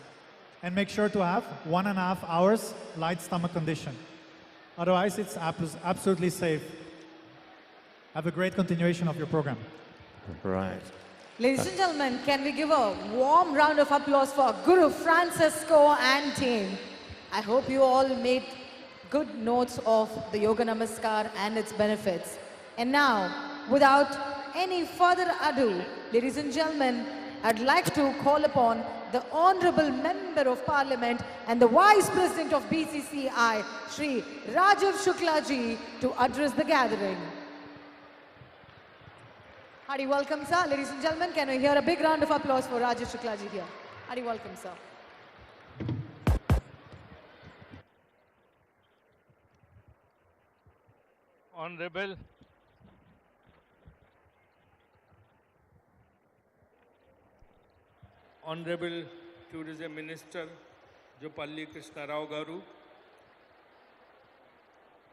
And make sure to have 1.5 hours light stomach condition. Otherwise, it's absolutely safe. Have a great continuation of your program.
Right.
Ladies and gentlemen, can we give a warm round of applause for Guru Francisco and team? I hope you all made good notes of the Yoga Namaskar and its benefits. And now, without any further ado, ladies and gentlemen, I'd like to call upon the Honorable Member of Parliament and the Vice President of BCCI, Shri Rajiv Shukla ji, to address the gathering. Hearty welcome, sir. Ladies and gentlemen, can we hear a big round of applause for Rajiv Shukla ji here? Hearty welcome, sir.
Honorable Tourism Minister Jopalli Krishna Rao Garu,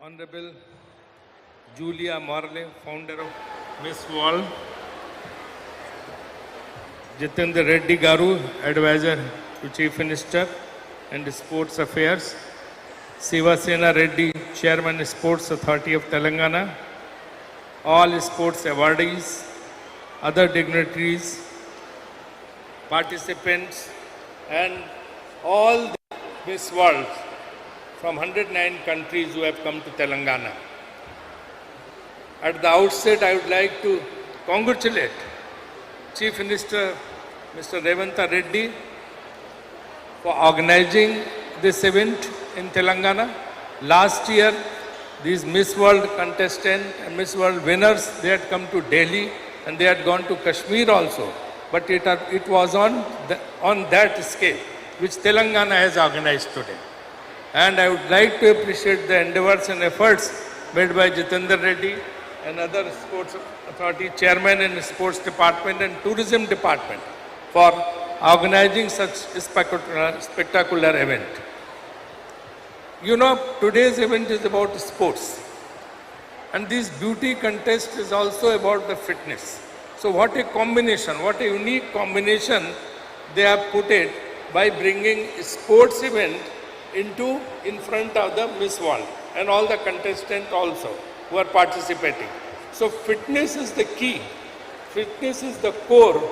Honorable Julia Morley, founder of Miss World, Jitendra Reddy Garu, Advisor to Chief Minister and Sports Affairs, Sivasena Reddy, Chairman Sports Authority of Telangana, all sports awardees, other dignitaries, participants, and all the Miss World from 109 countries who have come to Telangana. At the outset, I would like to congratulate Chief Minister Mr. Revanta Reddy for organizing this event in Telangana. Last year, these Miss World contestants and Miss World winners, they had come to Delhi and they had gone to Kashmir also. But it was on that scale, which Telangana has organized today. And I would like to appreciate the endeavors and efforts made by Jitendra Reddy and other sports authority chairman in sports department and tourism department for organizing such a spectacular event. You know, today's event is about sports. And this beauty contest is also about the fitness. So what a combination, what a unique combination they have put it by bringing a sports event in front of the Miss World and all the contestants also who are participating. So fitness is the key. Fitness is the core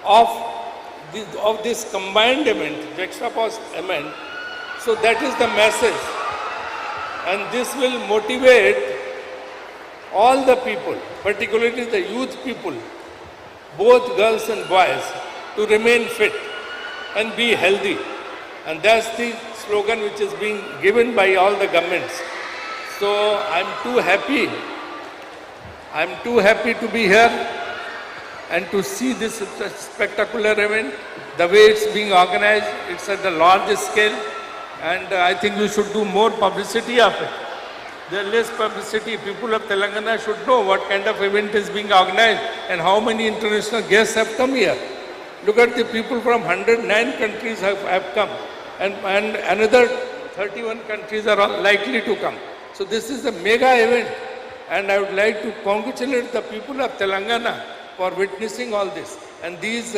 of this combined event, juxtaposed event. So that is the message. And this will motivate all the people, particularly the youth people, both girls and boys, to remain fit and be healthy. And that's the slogan which is being given by all the governments. So I'm too happy to be here and to see this spectacular event. The way it's being organized, it's at the large scale, and I think we should do more publicity of it. There is less publicity. People of Telangana should know what kind of event is being organized and how many international guests have come here. Look at the people from 109 countries have come, and another 31 countries are likely to come. So this is a mega event, and I would like to congratulate the people of Telangana for witnessing all this. And these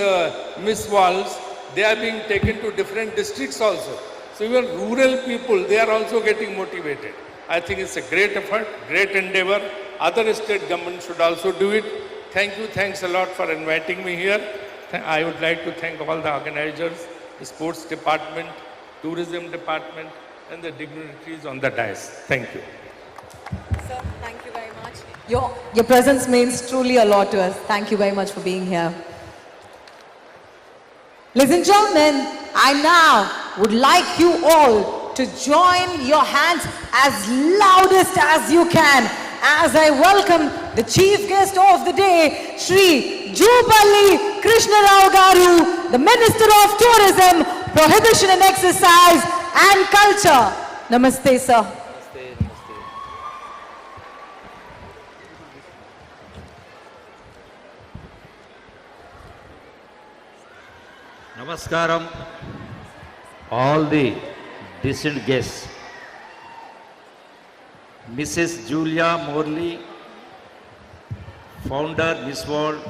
Miss Worlds, they are being taken to different districts also. So even rural people, they are also getting motivated. I think it's a great effort, great endeavor. Other state governments should also do it. Thank you, thanks a lot for inviting me here. I would like to thank all the organizers, the sports department, tourism department, and the dignitaries on the dais. Thank you.
Sir, thank you very much. Your presence means truly a lot to us. Thank you very much for being here. Ladies and gentlemen, I now would like you all to join your hands as loudest as you can as I welcome the chief guest of the day, Shri Jupalli Krishna Rao Garu, the Minister of Tourism, Prohibition and Exercise and Culture. Namaste, sir.
Namaskaram, all the distant guests. Mrs. Julia Morley, founder Miss World,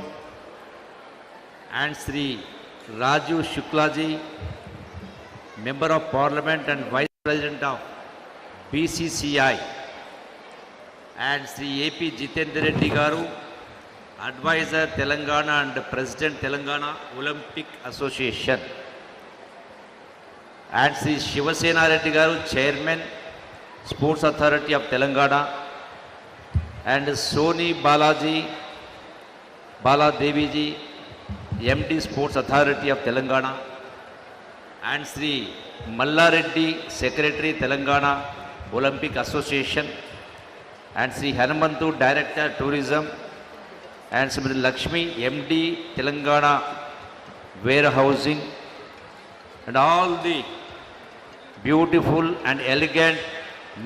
and Sri Raju Shuklaji, Member of Parliament and Vice President of BCCI, and Sri A.P. Jitendra Reddy Garu, Advisor Telangana and President Telangana Olympic Association, and Sri Shivasena Reddy Garu, Chairman Sports Authority of Telangana, and Soni Bala Devi ji, MD Sports Authority of Telangana, and Sri Malla Reddy, Secretary Telangana Olympic Association, and Sri Hanumantu, Director Tourism, and Sri Lakshmi, MD Telangana Warehousing, and all the beautiful and elegant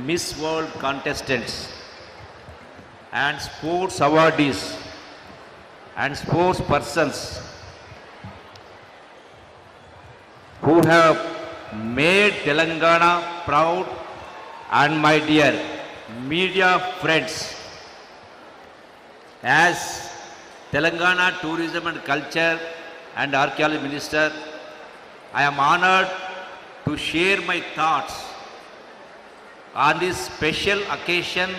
Miss World contestants and sports awardees and sports persons who have made Telangana proud, and my dear media friends. As Telangana Tourism and Culture and Archaeology Minister, I am honored to share my thoughts on this special occasion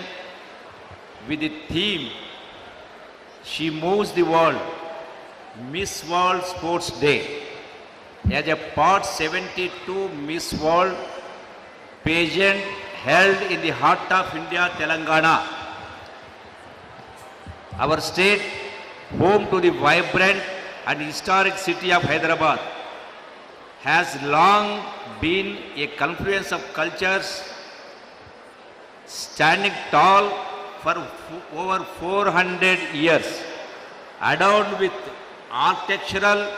with the theme, She Moves the World, Miss World Sports Day. As a Part 72 Miss World pageant held in the heart of India, Telangana, our state, home to the vibrant and historic city of Hyderabad, has long been a confluence of cultures standing tall for over 400 years, adorned with architectural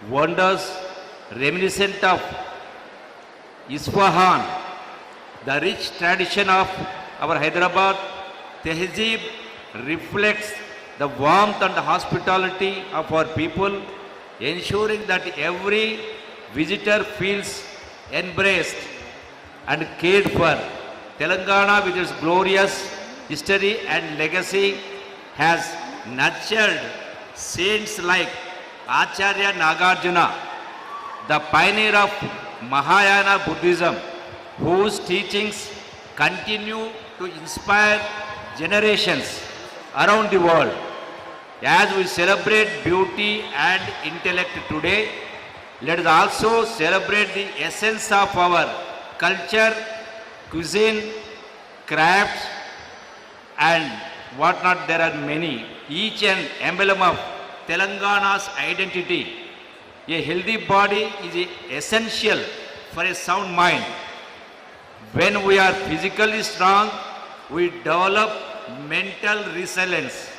wonders reminiscent of Isfahan. The rich tradition of our Hyderabad Tehzeeb reflects the warmth and hospitality of our people, ensuring that every visitor feels embraced and cared for. Telangana, with its glorious history and legacy, has nurtured saints like Acharya Nagarjuna, the pioneer of Mahayana Buddhism, whose teachings continue to inspire generations around the world. As we celebrate beauty and intellect today, let us also celebrate the essence of our culture, cuisine, crafts, and whatnot. There are many, each an emblem of Telangana's identity. A healthy body is essential for a sound mind. When we are physically strong, we develop mental resilience,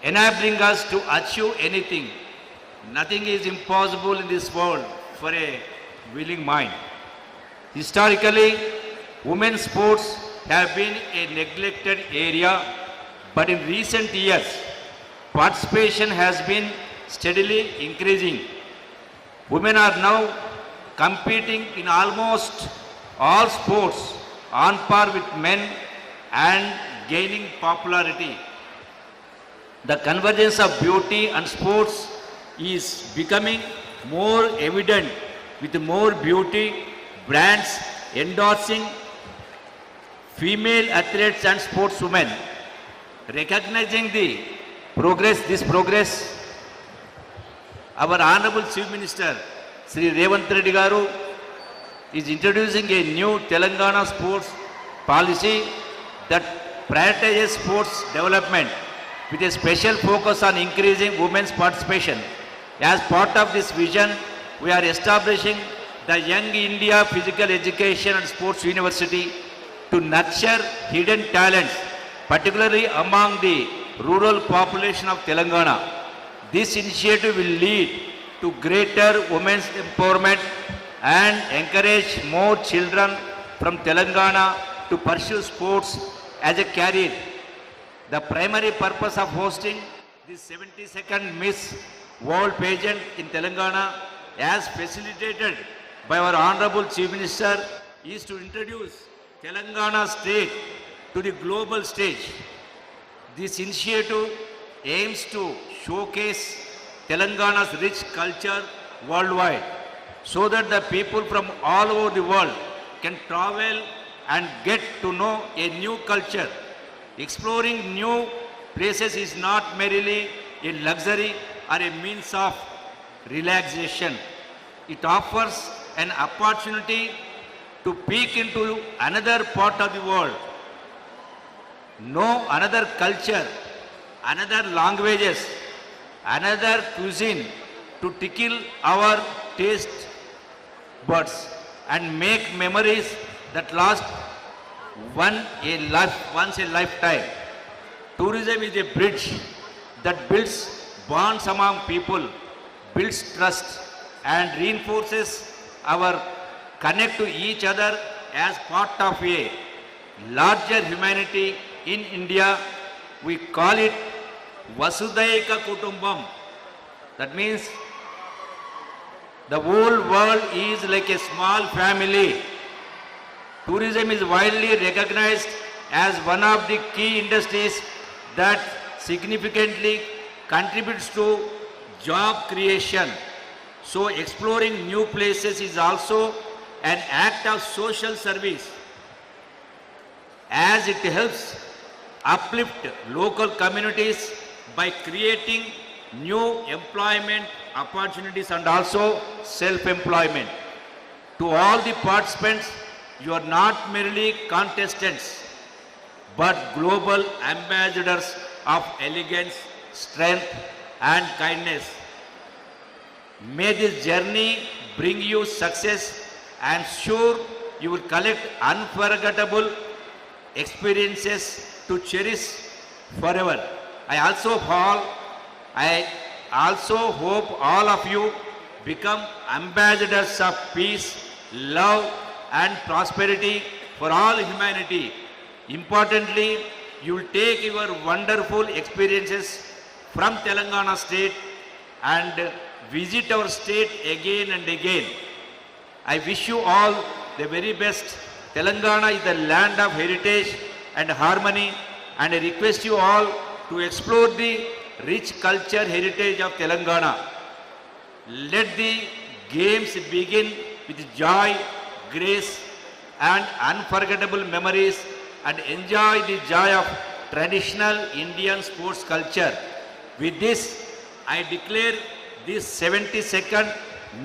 enabling us to achieve anything. Nothing is impossible in this world for a willing mind. Historically, women's sports have been a neglected area, but in recent years, participation has been steadily increasing. Women are now competing in almost all sports on par with men and gaining popularity. The convergence of beauty and sports is becoming more evident, with more beauty brands endorsing female athletes and sportswomen. Recognizing this progress, our Honorable Chief Minister, Sri Revanth Reddy Garu, is introducing a new Telangana sports policy that prioritizes sports development with a special focus on increasing women's participation. As part of this vision, we are establishing the Young India Physical Education and Sports University to nurture hidden talents, particularly among the rural population of Telangana. This initiative will lead to greater women's empowerment and encourage more children from Telangana to pursue sports as a career. The primary purpose of hosting this 72nd Miss World pageant in Telangana, as facilitated by our Honorable Chief Minister, is to introduce Telangana state to the global stage. This initiative aims to showcase Telangana's rich culture worldwide, so that the people from all over the world can travel and get to know a new culture. Exploring new places is not merely a luxury or a means of relaxation. It offers an opportunity to peek into another part of the world, know another culture, another languages, another cuisine, to tickle our taste buds and make memories that last once a lifetime. Tourism is a bridge that builds bonds among people, builds trust, and reinforces our connect to each other as part of a larger humanity. In India, we call it Vasudaika Kutumbam. That means the whole world is like a small family. Tourism is widely recognized as one of the key industries that significantly contributes to job creation. So exploring new places is also an act of social service, as it helps uplift local communities by creating new employment opportunities and also self-employment. To all the participants, you are not merely contestants, but global ambassadors of elegance, strength, and kindness. May this journey bring you success, and sure you will collect unforgettable experiences to cherish forever. I also hope all of you become ambassadors of peace, love, and prosperity for all humanity. Importantly, you will take your wonderful experiences from Telangana state and visit our state again and again. I wish you all the very best. Telangana is the land of heritage and harmony, and I request you all to explore the rich culture heritage of Telangana. Let the games begin with joy, grace, and unforgettable memories, and enjoy the joy of traditional Indian sports culture. With this, I declare this 72nd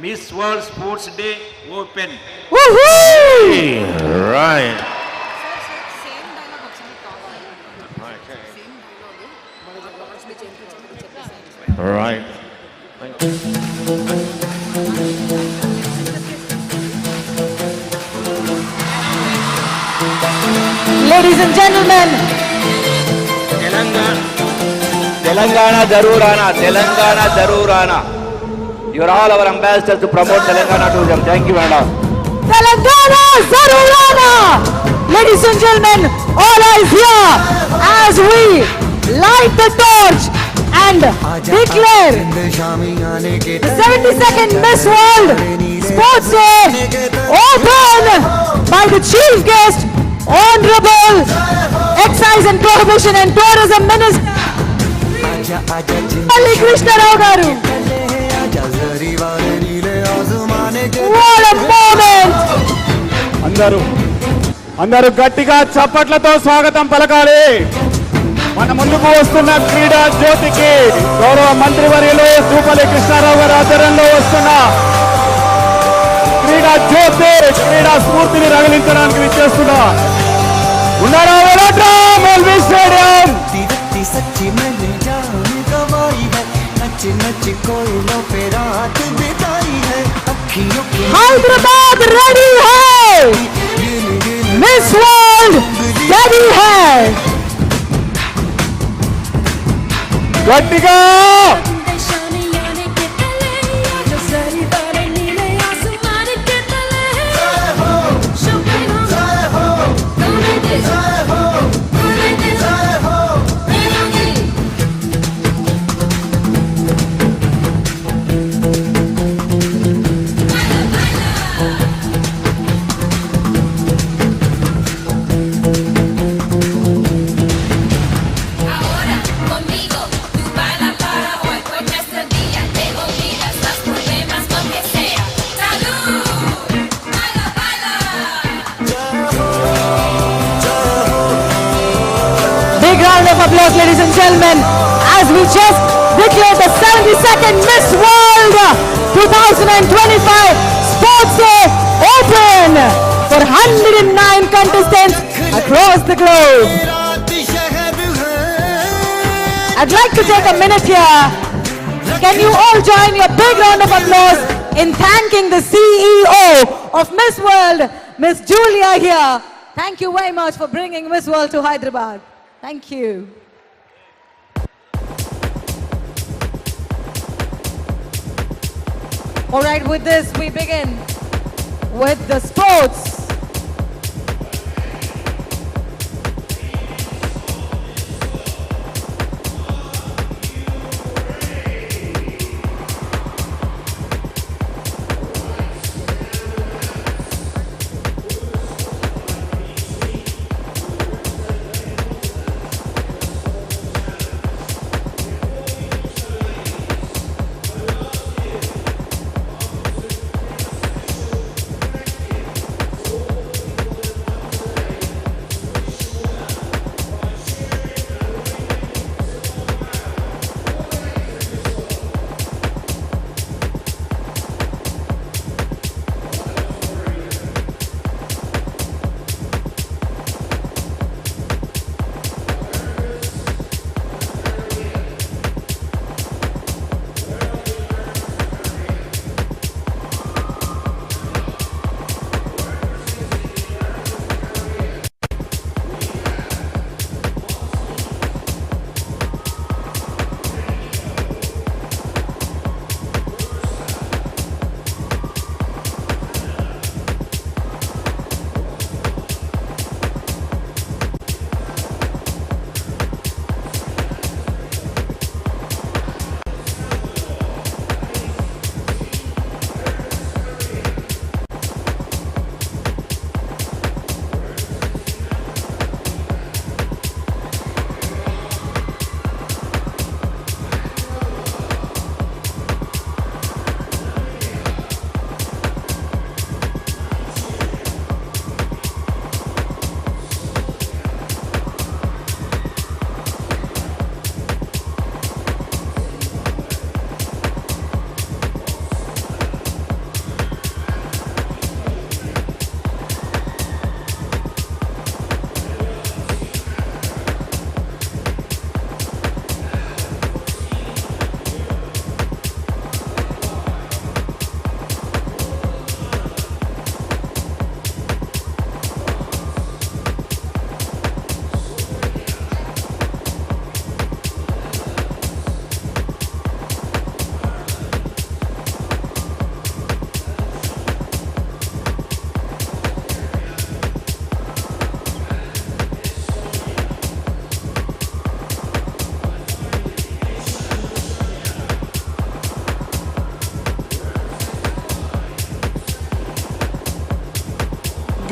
Miss World Sports Day open.
Woohoo! Right. Right.
Ladies and gentlemen,
Telangana Darur Aana. You are all our ambassadors to promote Telangana tourism. Thank you, madam.
Telangana Zarur Aana. Ladies and gentlemen, all eyes here as we light the torch and declare the 72nd Miss World Sports Day open by the Chief Guest, Honorable Excise and Prohibition and Tourism Minister Ali Krishna Rao garu. What a moment!
అందరూ గట్టిగా చప్పట్లతో స్వాగతం పలకాలి. మన ముందుకు వస్తున్న క్రీడా జ్యోతికి గౌరవ మంత్రివర్యులు జూపల్లి కృష్ణారావు గారి ఆధ్వర్యంలో వస్తున్న క్రీడా జ్యోతి క్రీడా స్ఫూర్తిని రగిలించడానికి విచ్చేస్తున్నా. ఉన్నారా వెళ్ళట్రా LB stadium.
Hyderabad ready hai. Miss World ready hai.
గట్టిగా
Applause, ladies and gentlemen, as we just declared the 72nd Miss World 2025 Sports Day open for 109 contestants across the globe. I'd like to take a minute here. Can you all join your big round of applause in thanking the CEO of Miss World, Miss Julia here. Thank you very much for bringing Miss World to Hyderabad. Thank you. All right, with this, we begin with the sports.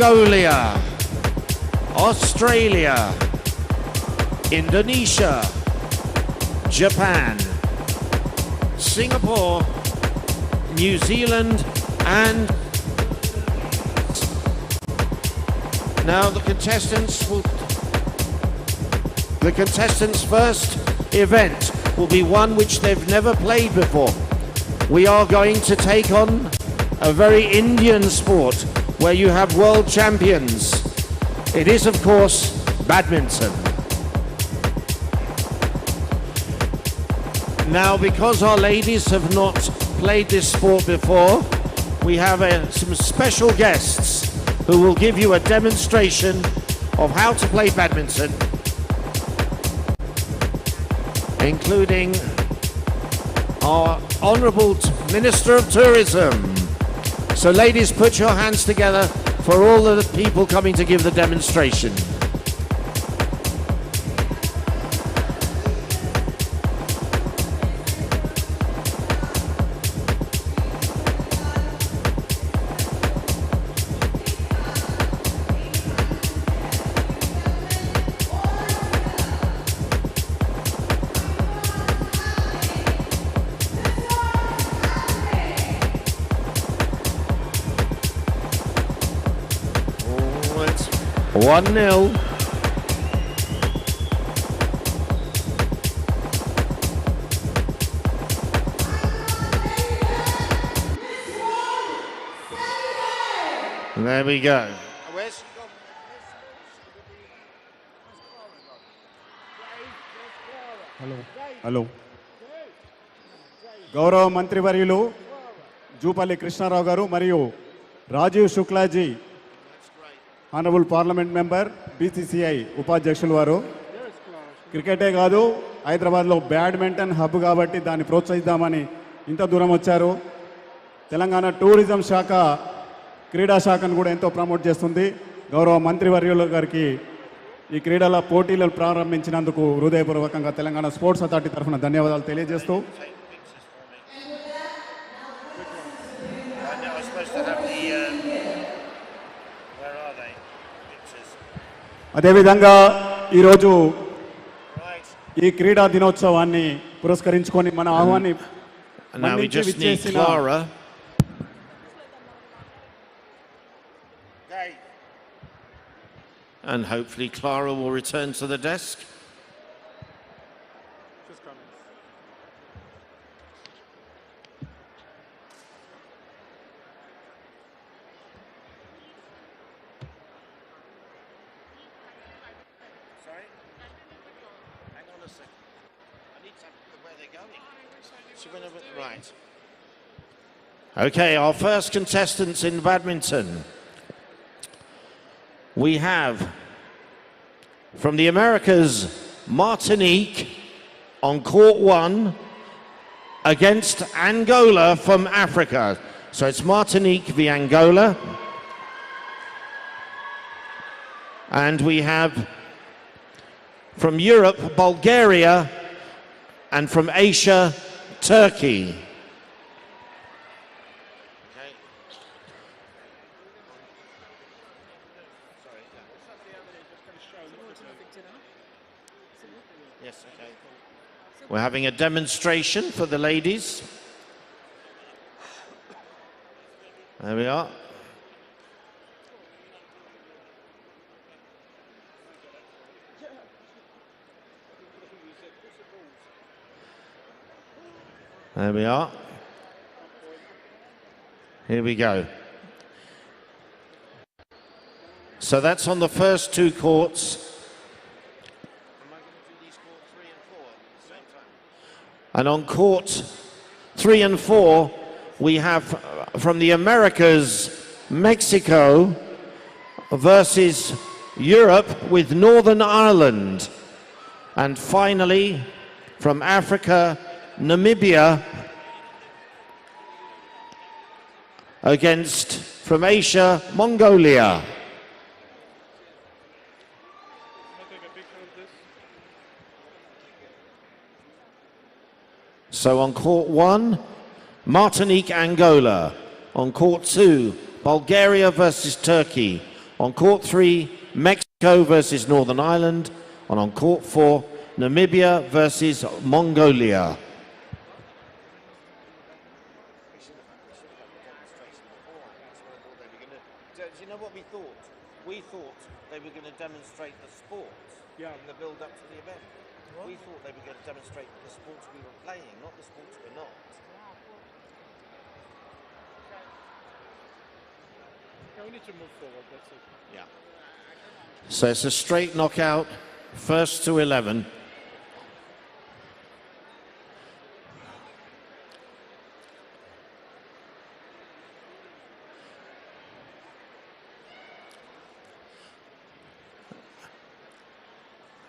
Mongolia, Australia, Indonesia, Japan, Singapore, New Zealand, and now the contestants' first event will be one which they've never played before. We are going to take on a very Indian sport where you have world champions. It is, of course, badminton. Now, because our ladies have not played this sport before, we have some special guests who will give you a demonstration of how to play badminton, including our Honourable Minister of Tourism. So ladies, put your hands together for all of the people coming to give the demonstration. It's 1-0. There we go.
Hello గౌరవ మంత్రివర్యులు జూపల్లి కృష్ణారావు గారు మరియు Rajiv Shukla ji honourable parliament member BCCI ఉపాధ్యక్షులు వారు క్రికెటే కాదు హైదరాబాద్లో badminton hub కాబట్టి దాన్ని ప్రోత్సహిద్దామని ఇంత దూరం వచ్చారు. తెలంగాణ టూరిజం శాఖ క్రీడా శాఖను కూడా ఎంతో ప్రమోట్ చేస్తుంది. గౌరవ మంత్రివర్యుల గారికి ఈ క్రీడల పోటీలను ప్రారంభించినందుకు హృదయపూర్వకంగా తెలంగాణ స్పోర్ట్స్ అథారిటీ తరఫున ధన్యవాదాలు తెలియజేస్తూ అదేవిధంగా ఈరోజు ఈ క్రీడా దినోత్సవాన్ని పురస్కరించుకొని మన ఆహ్వాన్ని
And hopefully Clara will return to the desk.
Sorry? Hang on a second. I need to know where they're going.
Right. Okay, our first contestants in badminton. We have from the Americas, Martinique on court 1 against Angola from Africa. So it's Martinique v Angola. And we have from Europe, Bulgaria, and from Asia, Turkey. Yes, okay. We're having a demonstration for the ladies. There we are. There we are. Here we go. So that's on the first two courts. And on court 3 and 4, we have from the Americas, Mexico versus Europe with Northern Ireland. And finally, from Africa, Namibia against, from Asia, Mongolia. So on court 1, Martinique, Angola. On court 2, Bulgaria versus Turkey. On court 3, Mexico versus Northern Ireland. And on court 4, Namibia versus Mongolia. Do you know what we thought? We thought they were going to demonstrate the sports in the build-up to the event. We thought they were going to demonstrate the sports we were playing, not the sports we're not.
We need to move forward, that's it.
Yeah. So it's a straight knockout, first to 11.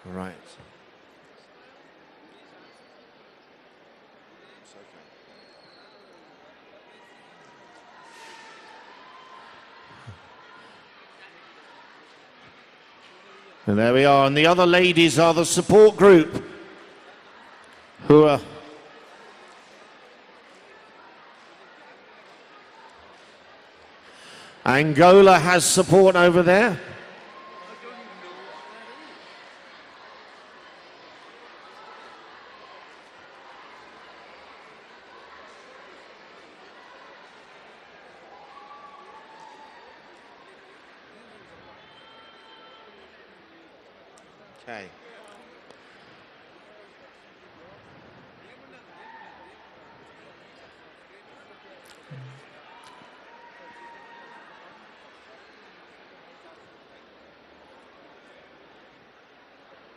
Right. It's okay. And there we are, and the other ladies are the support group who are Angola has support over there. Okay.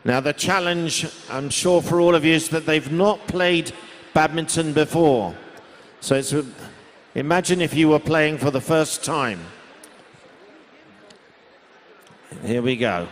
Now the challenge, I'm sure for all of you, is that they've not played badminton before. So it's imagine if you were playing for the first time. Here we go.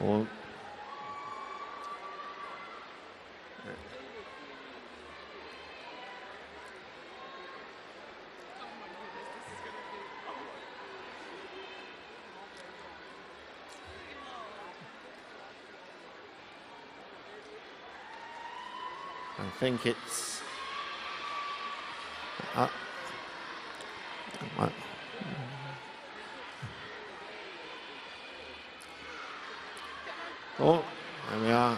Well, I think it's oh, there we are.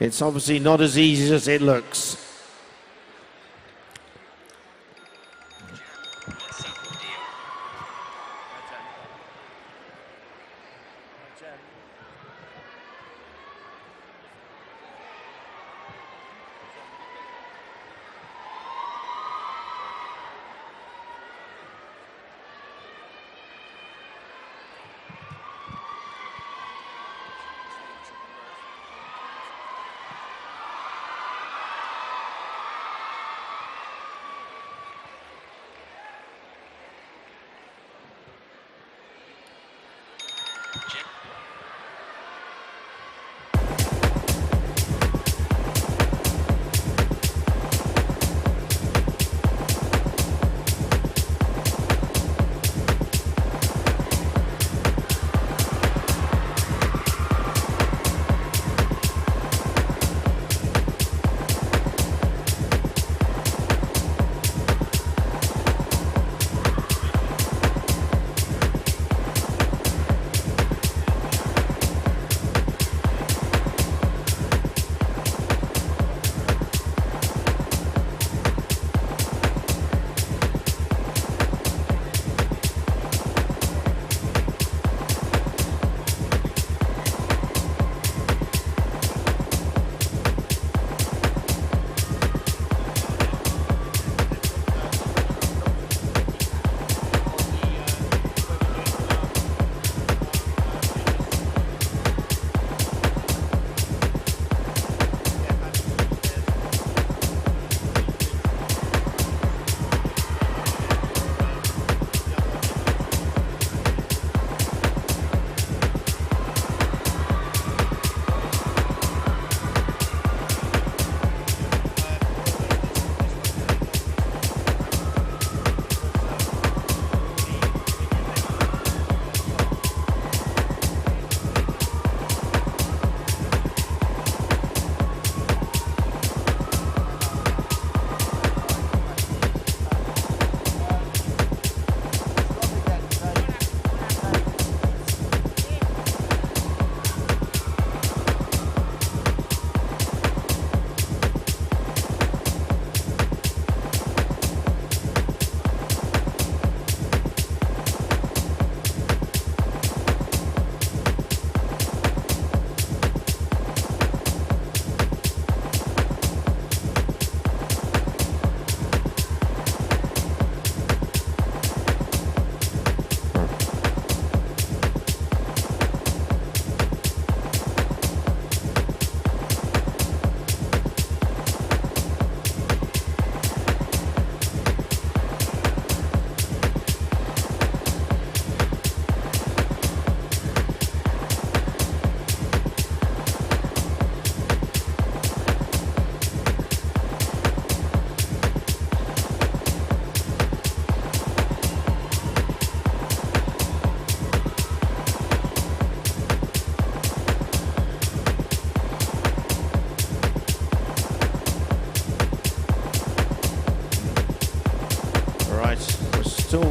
It's obviously not as easy as it looks.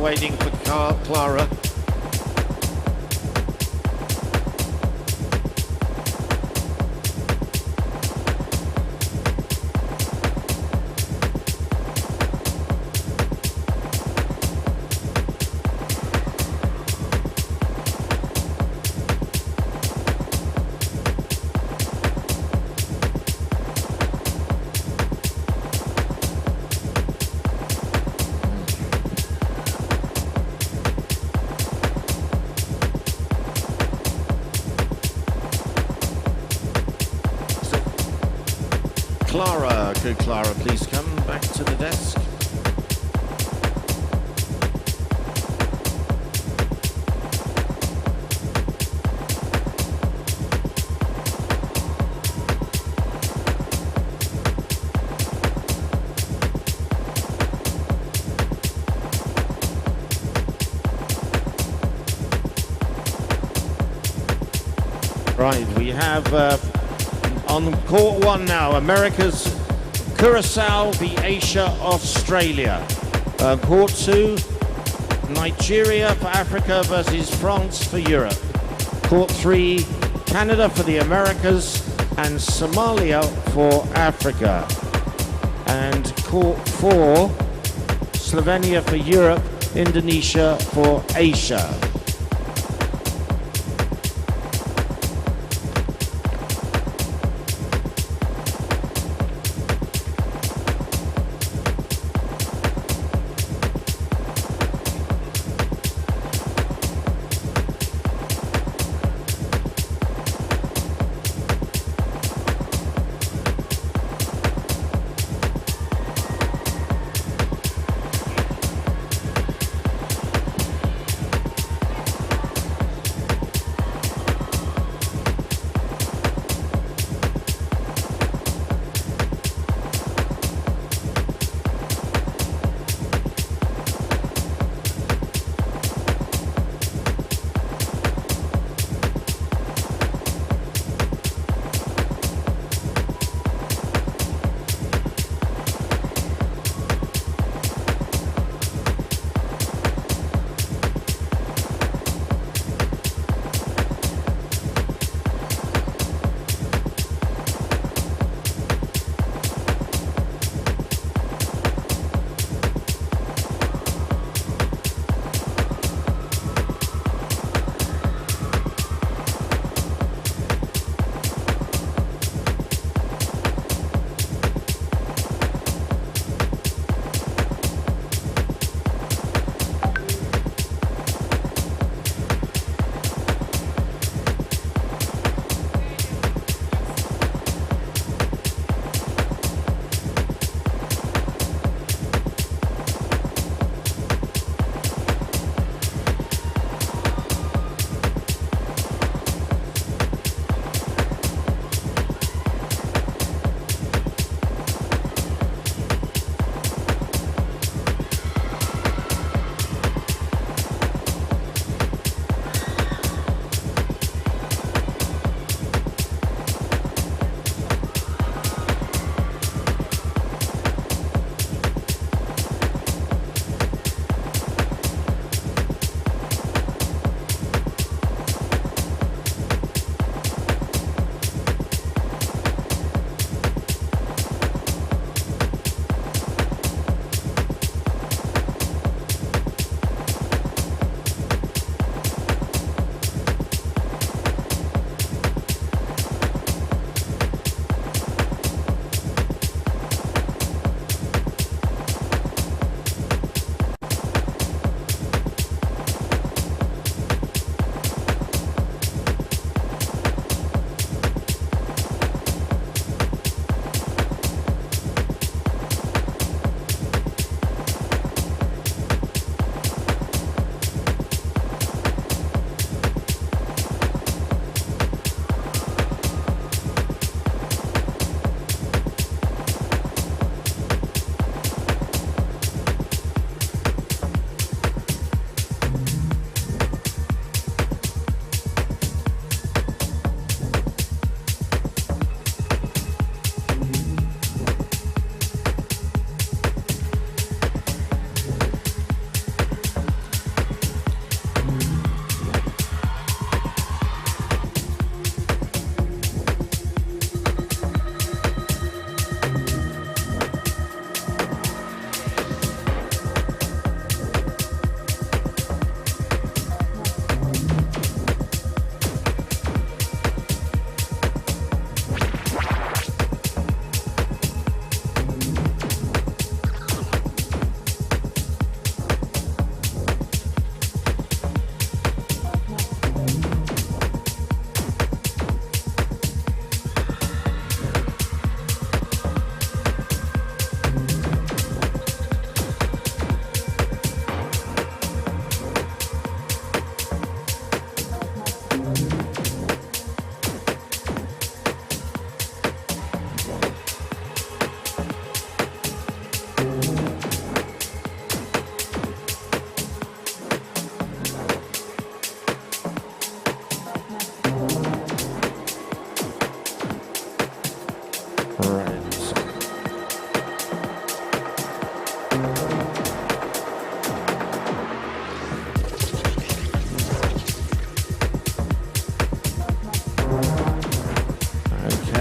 waiting for Clara. Clara, could Clara please come back to the desk? Right, we have on court one now, America's Curacao v Asia, Australia. Court two, Nigeria for Africa versus France for Europe. Court three, Canada for the Americas and Somalia for Africa. And court four, Slovenia for Europe, Indonesia for Asia.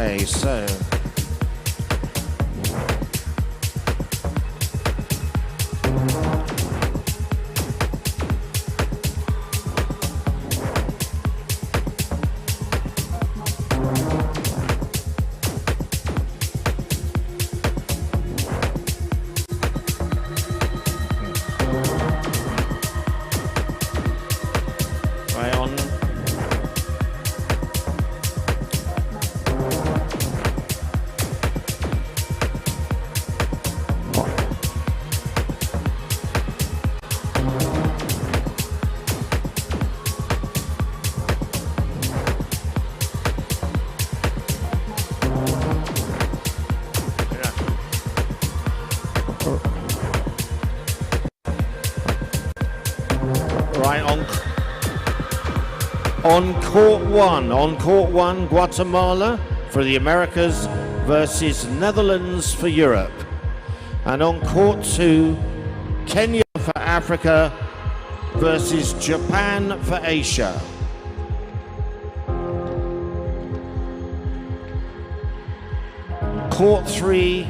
Okay, so right on. Right on court one, Guatemala for the Americas versus Netherlands for Europe. And on court 2, Kenya for Africa versus Japan for Asia. Court 3,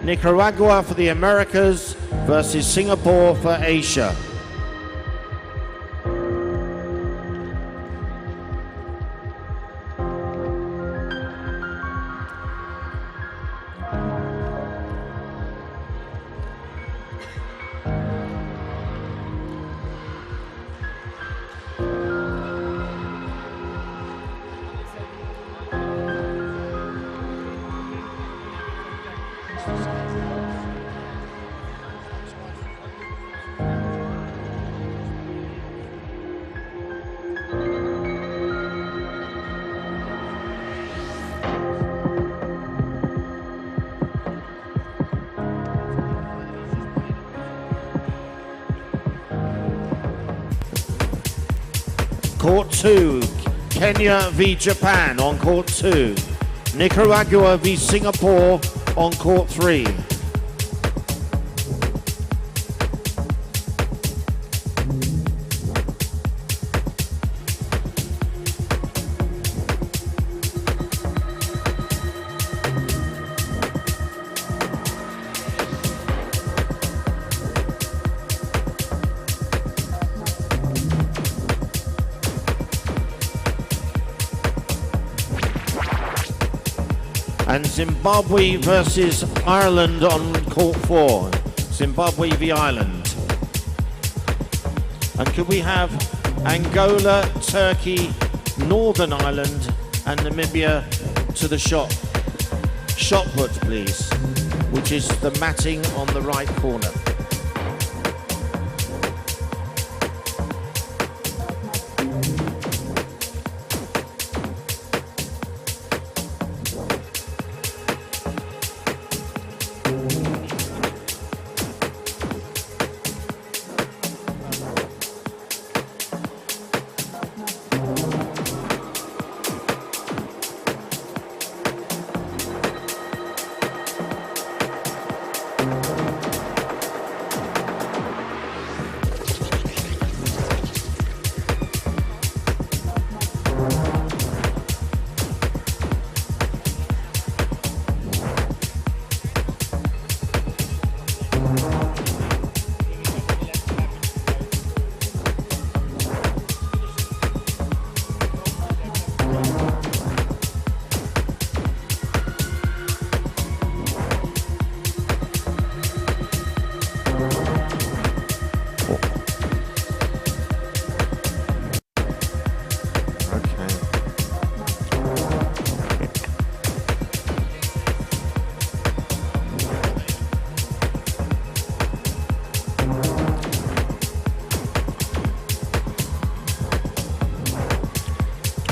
Nicaragua for the Americas versus Singapore for Asia. Court 2, Kenya v Japan on court 2. Nicaragua v Singapore on court 3. And Zimbabwe versus Ireland on court 4. Zimbabwe v Ireland. And could we have Angola, Turkey, Northern Ireland and Namibia to the shot put, please, which is the matting on the right corner.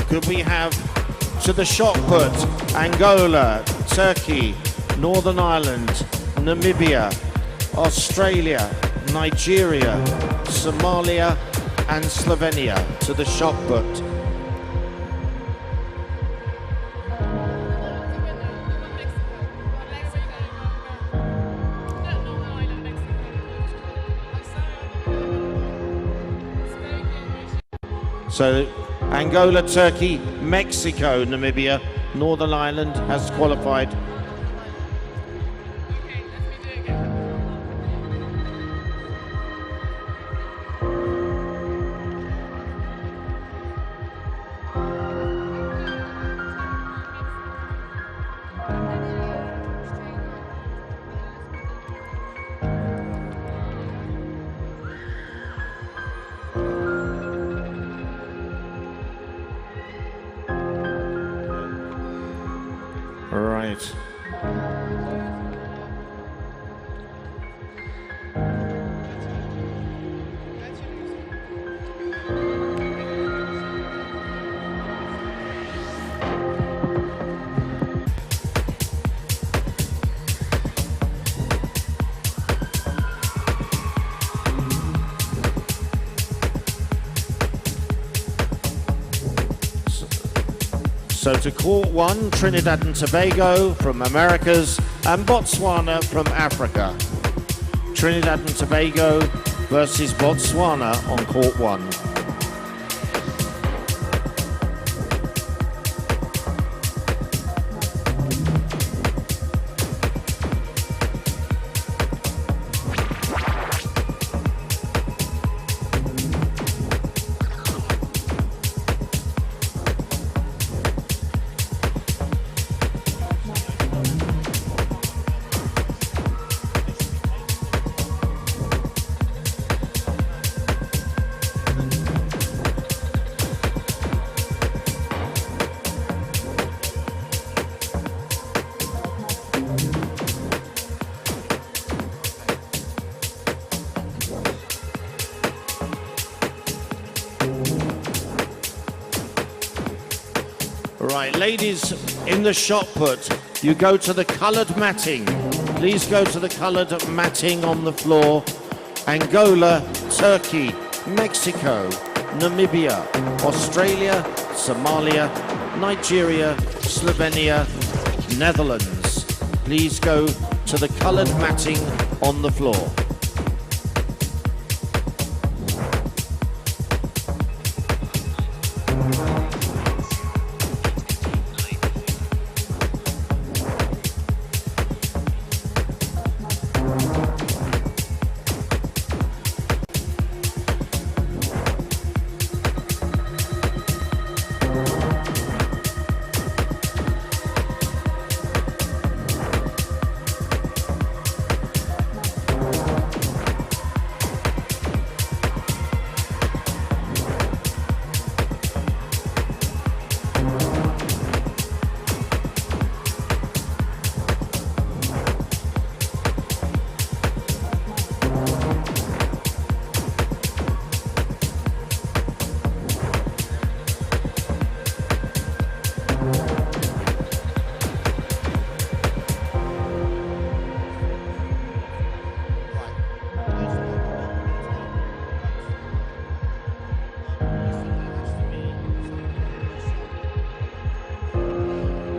Could we have to the shot put Angola, Turkey, Northern Ireland, Namibia, Australia, Nigeria, Somalia and Slovenia to the shot put. So Angola, Turkey, Mexico, Namibia Northern Ireland has qualified. Right. So to court one, Trinidad and Tobago from Americas and Botswana from Africa. Trinidad and Tobago versus Botswana on court one. Right, ladies in the shot put, you go to the coloured matting. Please go to the coloured matting on the floor. Angola, Turkey, Mexico, Namibia, Australia, Somalia, Nigeria, Slovenia, Netherlands. Please go to the coloured matting on the floor.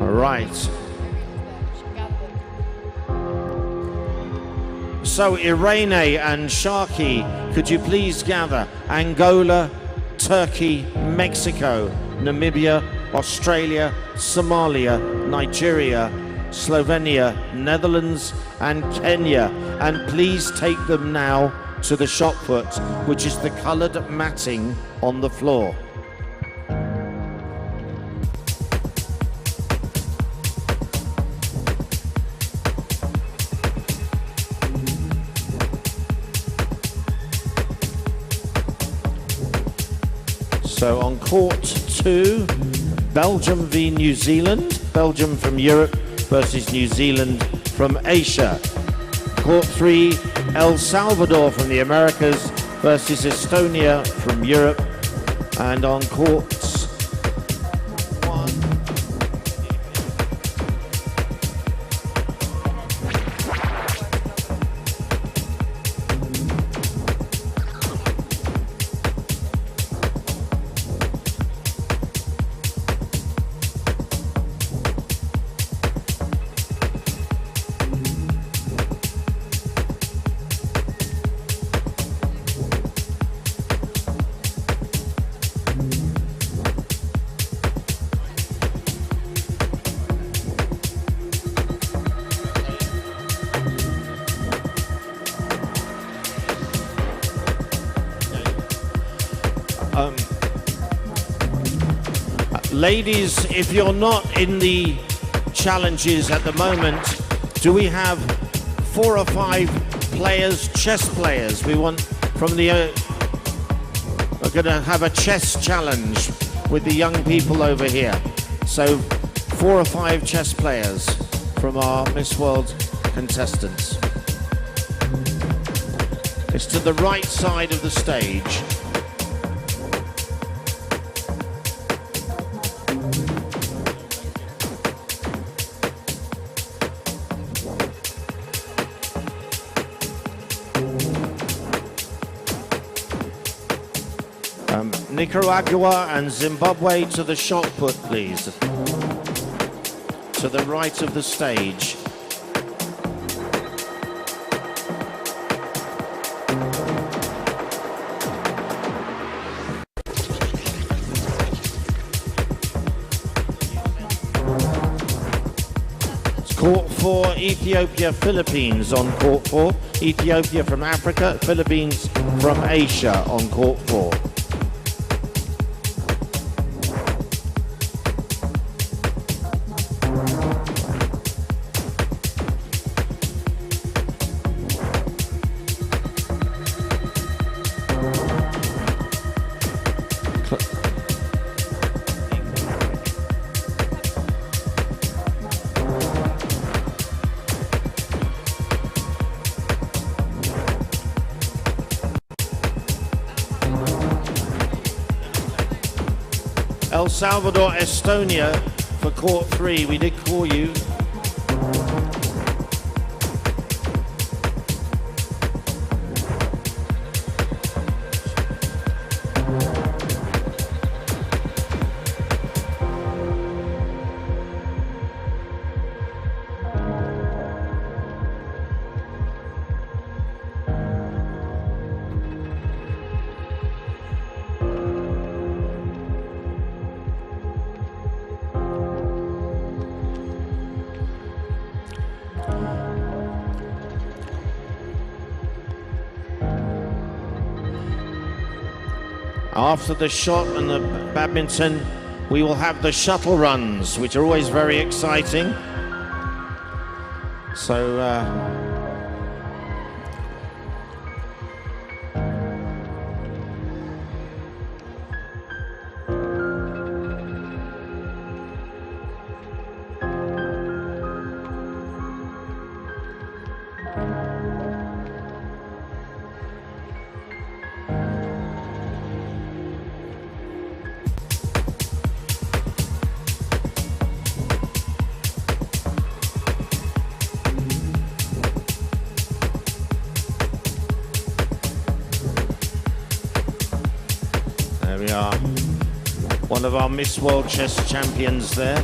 Right. So Irene and Sharky, could you please gather? Angola, Turkey, Mexico, Namibia, Australia, Somalia, Nigeria, Slovenia, Netherlands and Kenya. And please take them now to the shot put, which is the coloured matting on the floor. So on court 2, Belgium v New Zealand. Belgium from Europe versus New Zealand from Asia. Court 3, El Salvador from the Americas versus Estonia from Europe. And on courts 1, Ladies, if you're not in the challenges at the moment, do we have 4 or 5 players, chess players? We want from the... we're going to have a chess challenge with the young people over here. So 4 or 5 chess players from our Miss World contestants. It's to the right side of the stage. Nicaragua and Zimbabwe to the shot put, please. To the right of the stage. It's court 4, Ethiopia, Philippines on court 4. Ethiopia from Africa, Philippines from Asia on court 4. El Salvador, Estonia for court 3. We did call you. After the shot and the badminton, we will have the shuttle runs, which are always very exciting. So, there we are. One of our Miss World Chess champions there.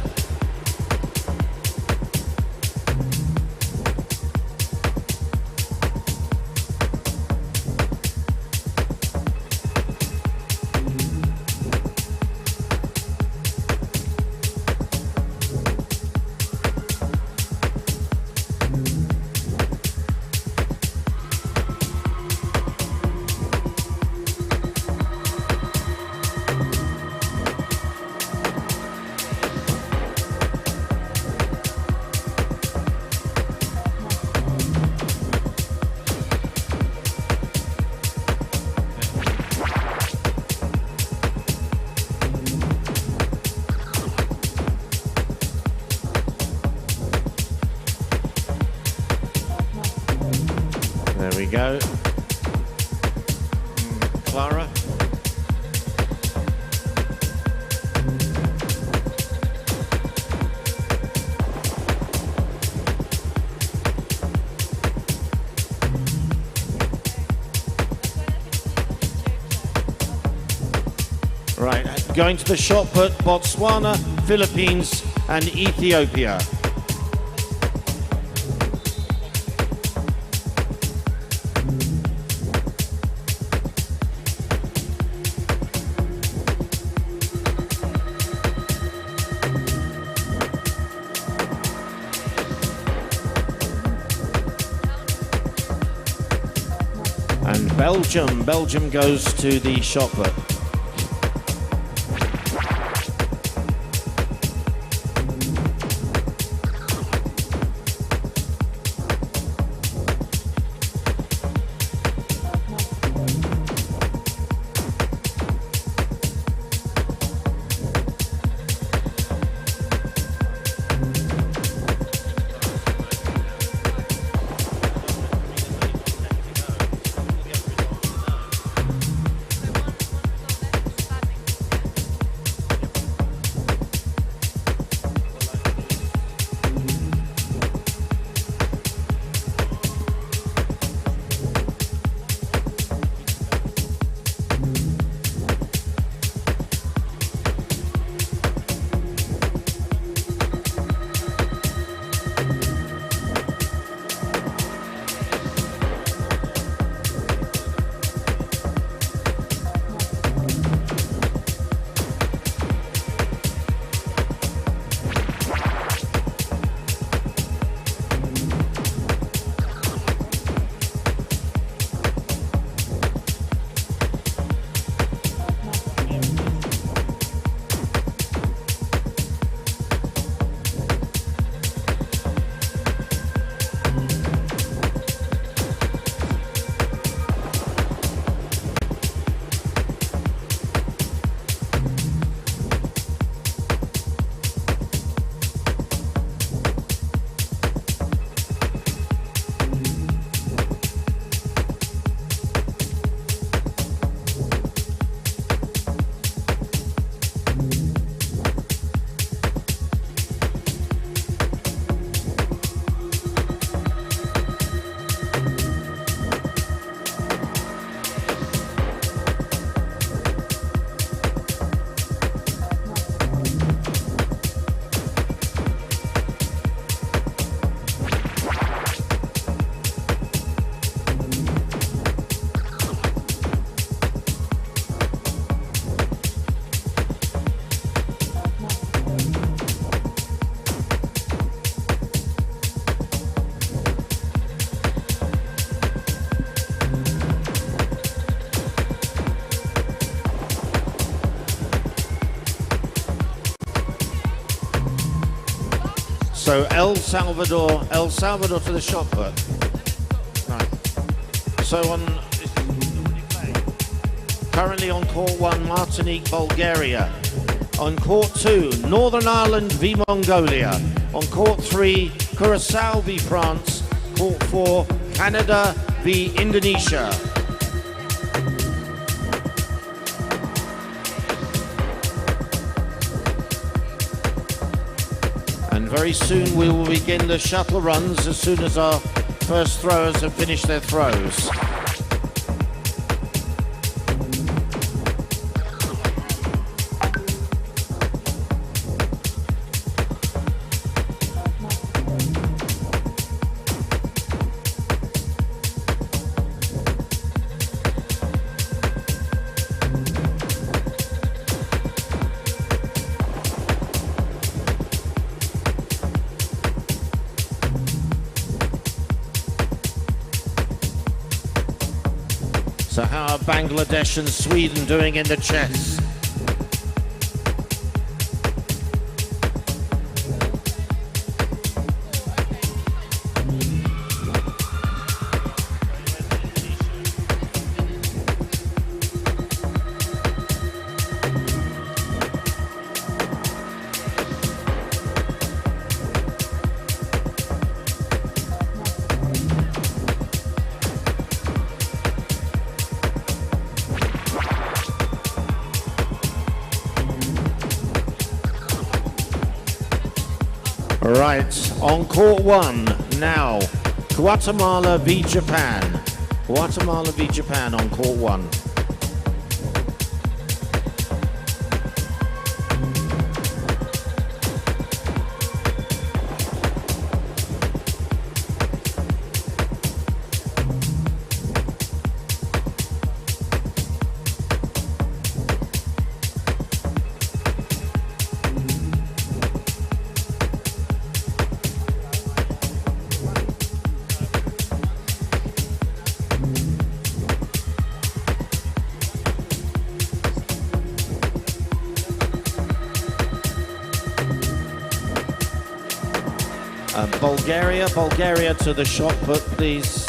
There we go. Clara. Right, going to the shot put, Botswana, Philippines and Ethiopia. And Belgium goes to the shot put. So El Salvador to the shot put. Right. So currently on court 1, Martinique, Bulgaria. On court 2, Northern Ireland v Mongolia. On court 3, Curacao v France. Court 4, Canada v Indonesia. And very soon we will begin the shuttle runs as soon as our first throwers have finished their throws. So how are Bangladesh and Sweden doing in the chess? Right, on court 1 now, Guatemala v Japan. Guatemala v Japan on court 1. Bulgaria to the shot put, please.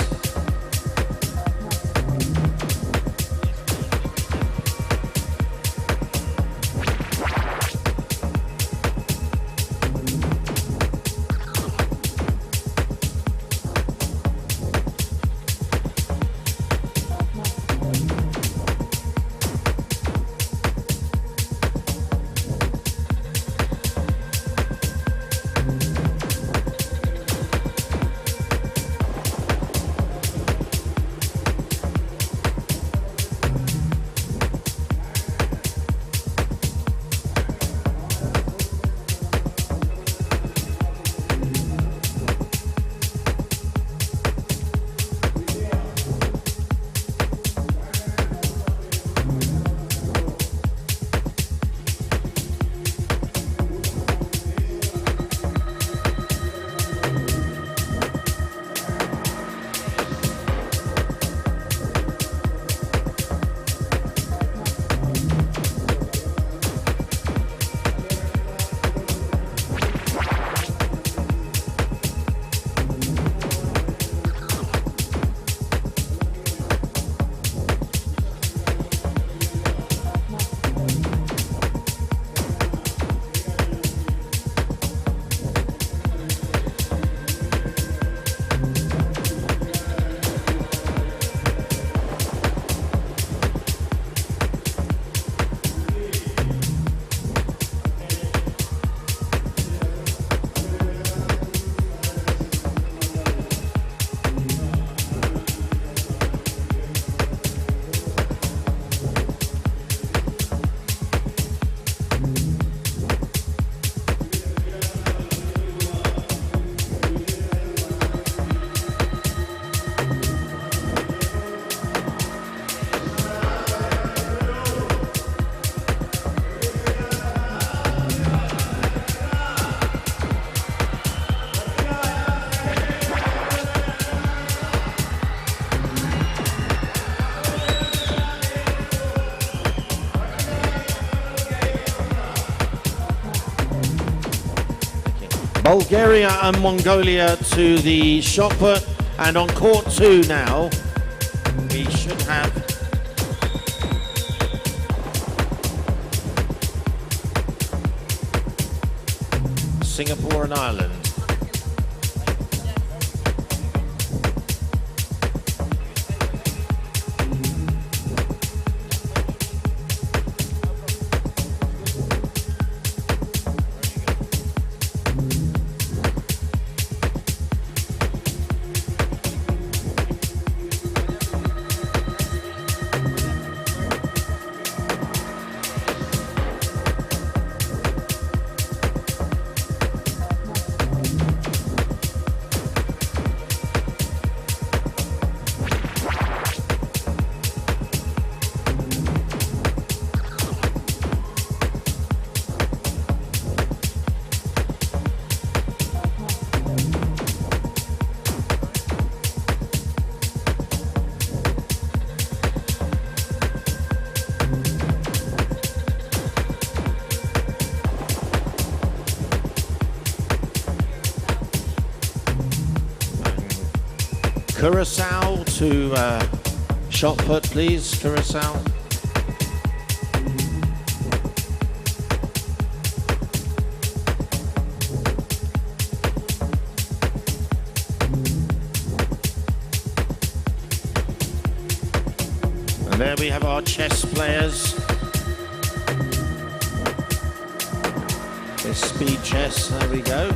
Bulgaria and Mongolia to the shot put, and on court 2 now, we should have Singapore and Ireland. Curacao to shot put, please, Curacao. And there we have our chess players. This speed chess, there we go.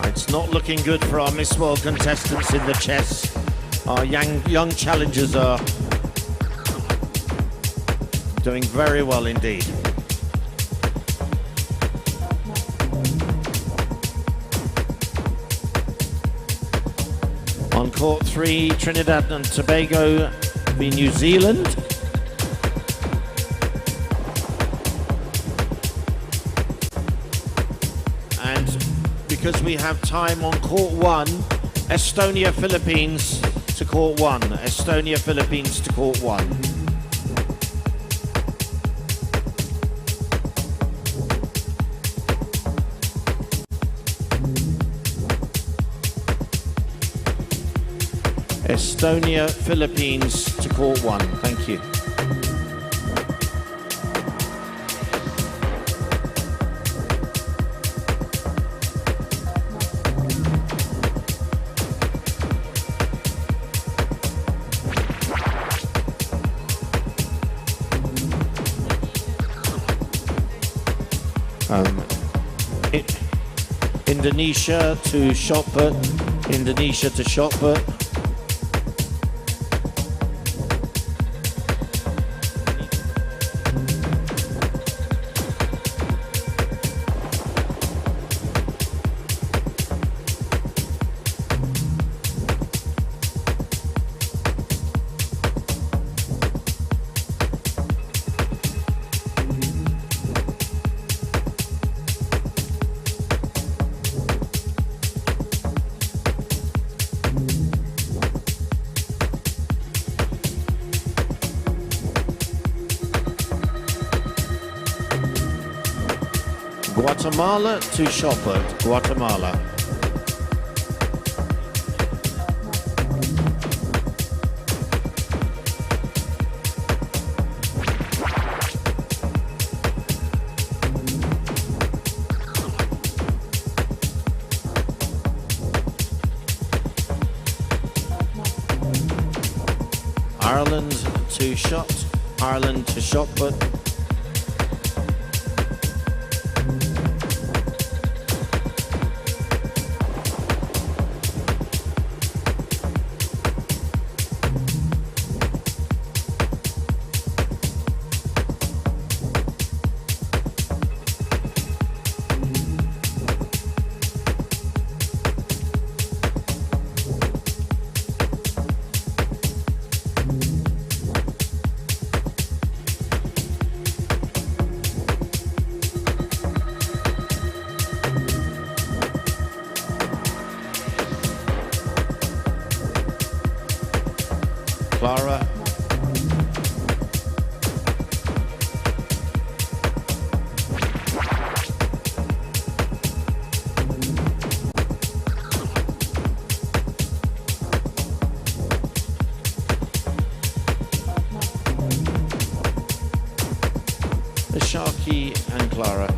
It's not looking good for our Miss World contestants in the chess. Our young challengers are doing very well indeed. On court 3, Trinidad and Tobago v New Zealand. Because we have time on court 1, Estonia, Philippines to court 1. Estonia, Philippines to court 1. Estonia, Philippines to court 1. Thank you. Indonesia to shot put. Indonesia to shot put. Guatemala to shot put. Guatemala. Ireland to shot. Ireland to shot put. Sharky and Clara.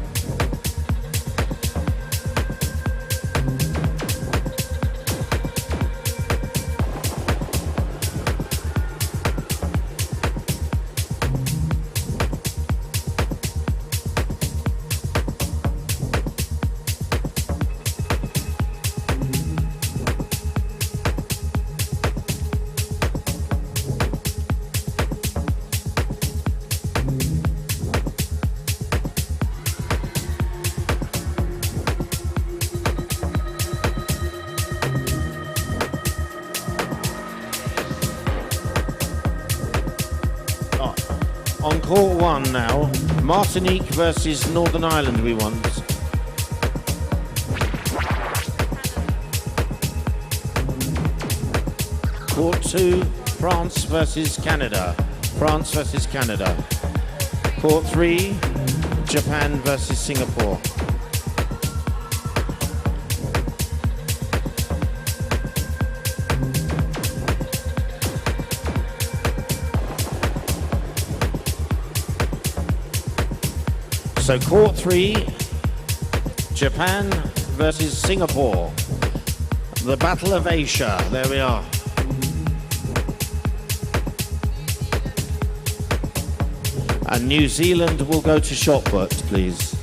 On court one now, Martinique versus Northern Ireland we want. Court two, France versus Canada. France versus Canada. Court three, Japan versus Singapore. So court three, Japan versus Singapore. The Battle of Asia, there we are. And New Zealand will go to shot put, please.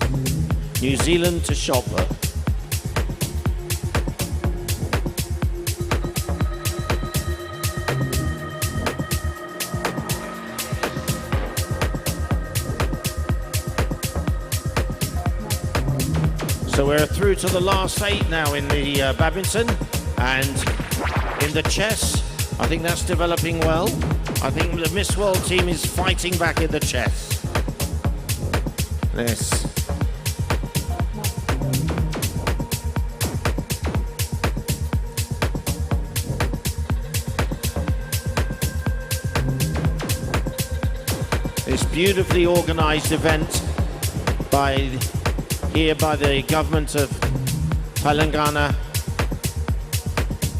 New Zealand to shot put. So we're through to the last 8 now in the badminton, and in the chess, I think that's developing well. I think the Miss World team is fighting back in the chess. This. This beautifully organised event by the government of Telangana,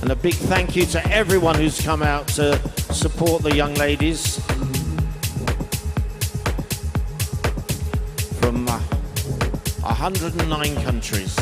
and a big thank you to everyone who's come out to support the young ladies from 109 countries.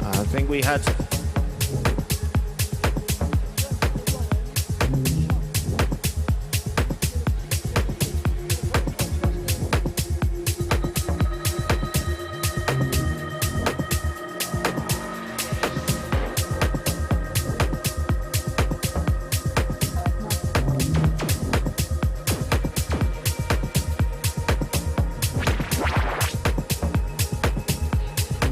I think we had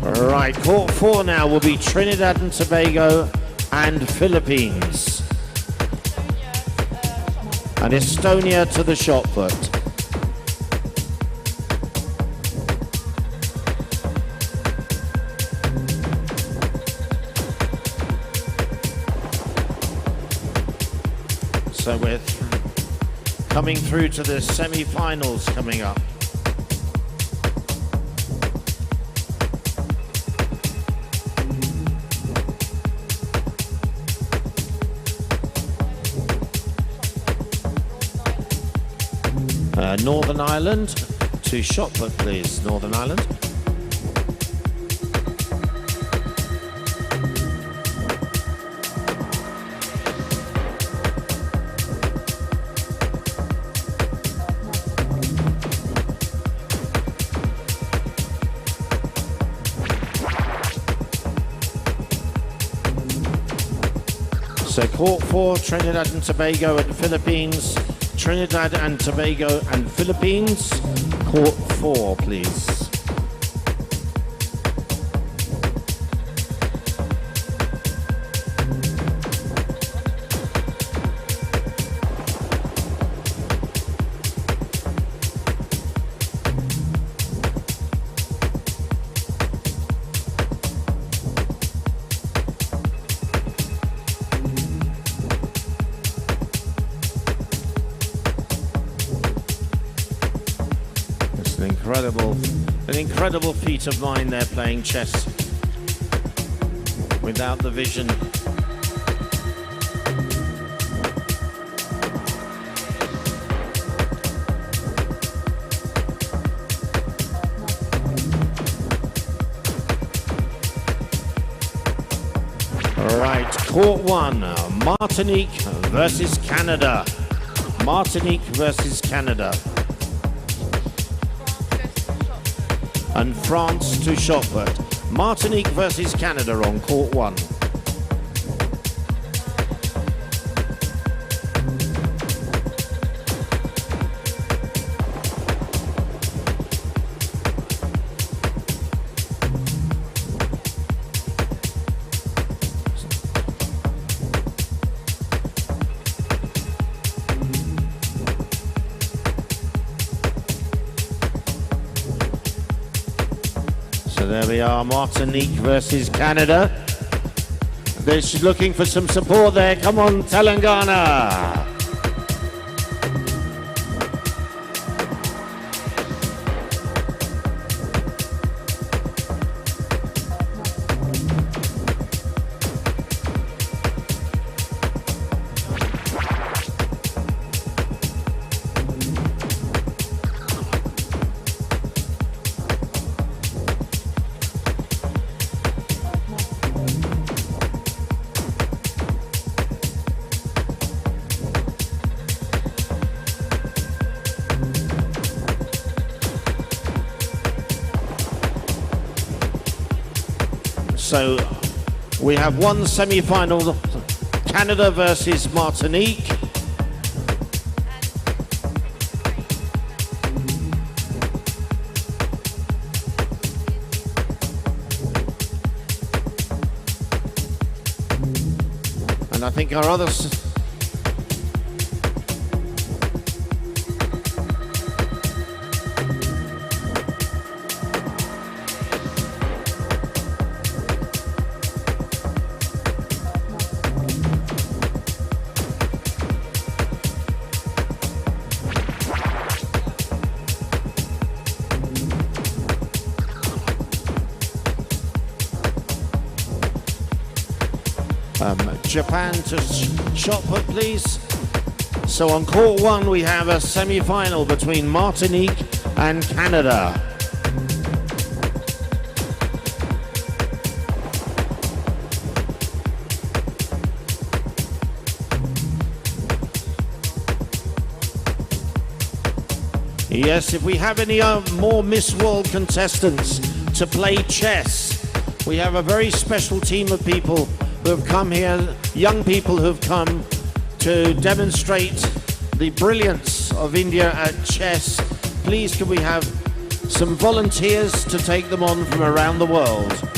Right, court 4 now will be Trinidad and Tobago and Philippines. And Estonia to the shot put. So we're coming through to the semi-finals coming up. Northern Ireland to shot put, please. Northern Ireland. So court 4, Trinidad and Tobago and Philippines. Trinidad and Tobago and Philippines. Court 4, please. An incredible feat of mind there, playing chess without the vision. All right, court 1, Martinique versus Canada. Martinique versus Canada. And France to Shotford. Martinique versus Canada on court 1. So there we are, Martinique versus Canada. They're looking for some support there. Come on, Telangana. So we have one semi-final, Canada versus Martinique. And I think our other Japan to shot put, please. So on court 1 we have a semi-final between Martinique and Canada. Yes, if we have any more Miss World contestants to play chess, we have a very special team of people who have come here, young people who have come to demonstrate the brilliance of India at chess. Please can we have some volunteers to take them on from around the world?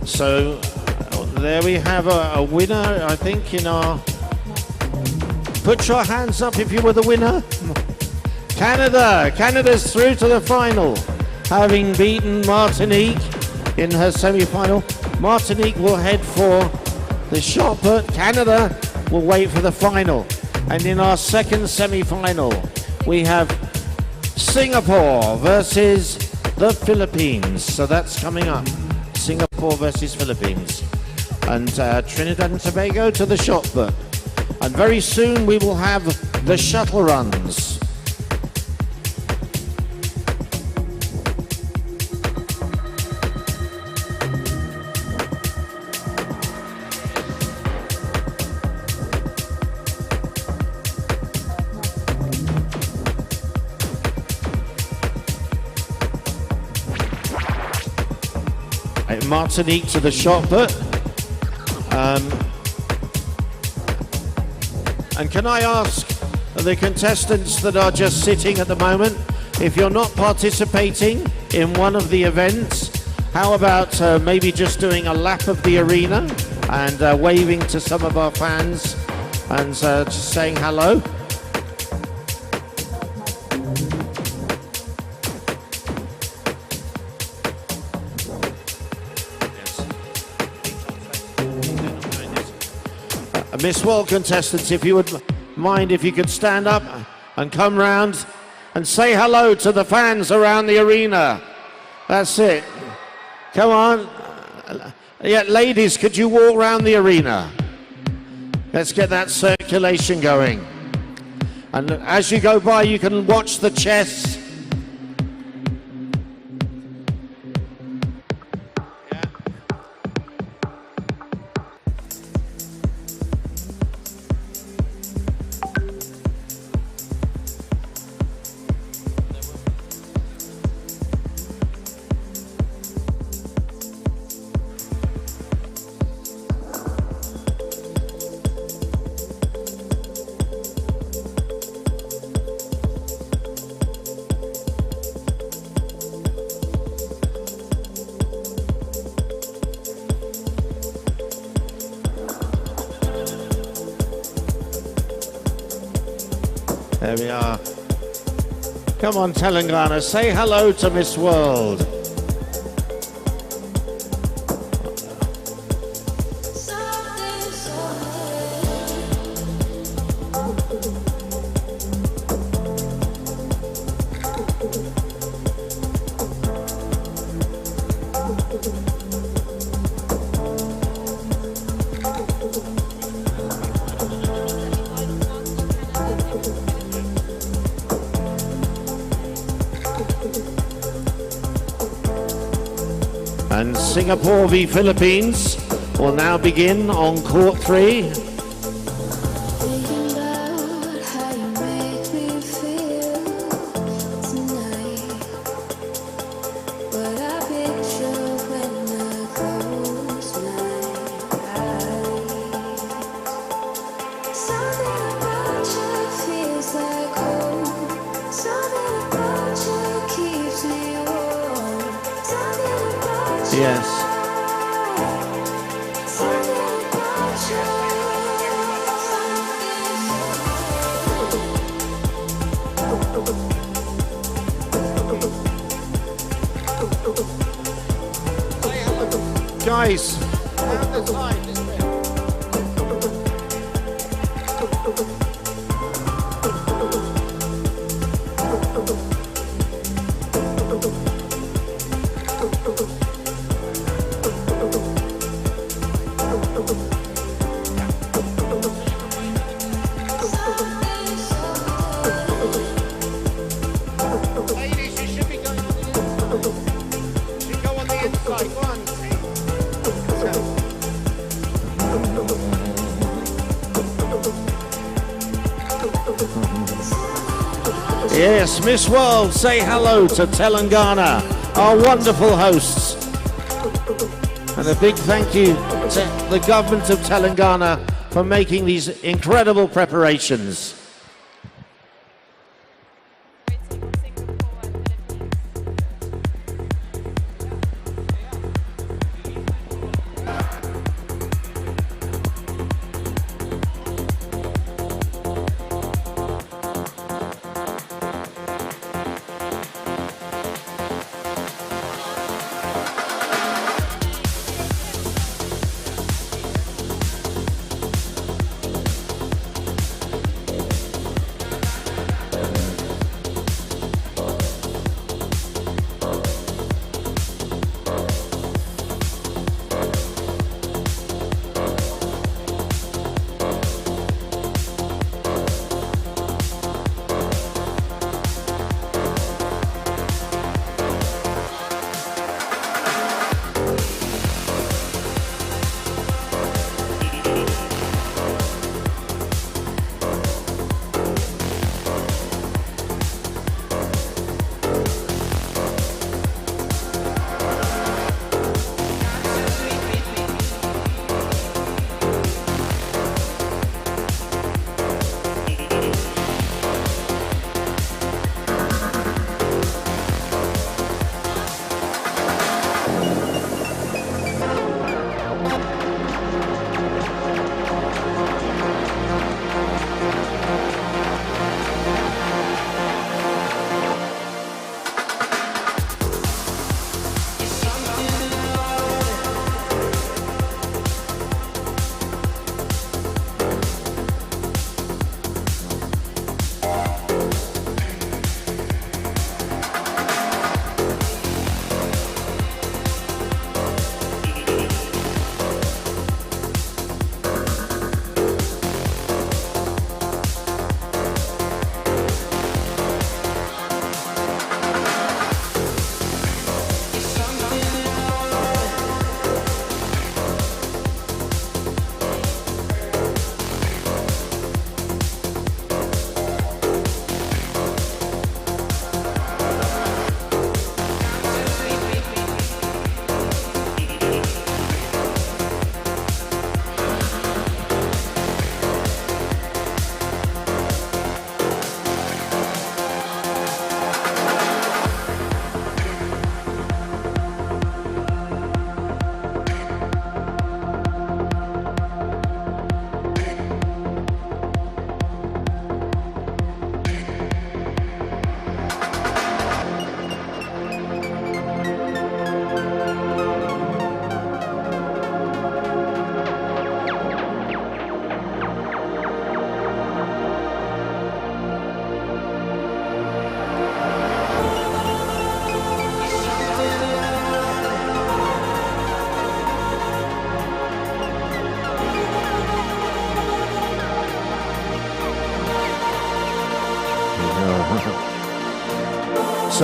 So there we have a winner, I think, in our... Put your hands up if you were the winner. Canada. Canada's through to the final, having beaten Martinique in her semi-final. Martinique will head for the shot put. Canada will wait for the final. And in our second semi-final, we have Singapore versus the Philippines. So that's coming up. Singapore versus Philippines. And Trinidad and Tobago to the shot put. And very soon we will have the shuttle runs. Martinique to the shot put. And can I ask the contestants that are just sitting at the moment, if you're not participating in one of the events, how about maybe just doing a lap of the arena and waving to some of our fans and just saying hello? Miss World contestants, if you would mind, if you could stand up and come round and say hello to the fans around the arena. That's it. Come on. Yeah, ladies, could you walk around the arena? Let's get that circulation going. And as you go by, you can watch the chess. There we are. Come on, Telangana, say hello to Miss World. And Singapore v Philippines will now begin on court 3. Yes. Guys, down the side. Ladies, you should be going on the inside. You should go on the inside. Go on. Yes, Miss World, say hello to Telangana, our wonderful hosts. And a big thank you to the government of Telangana for making these incredible preparations.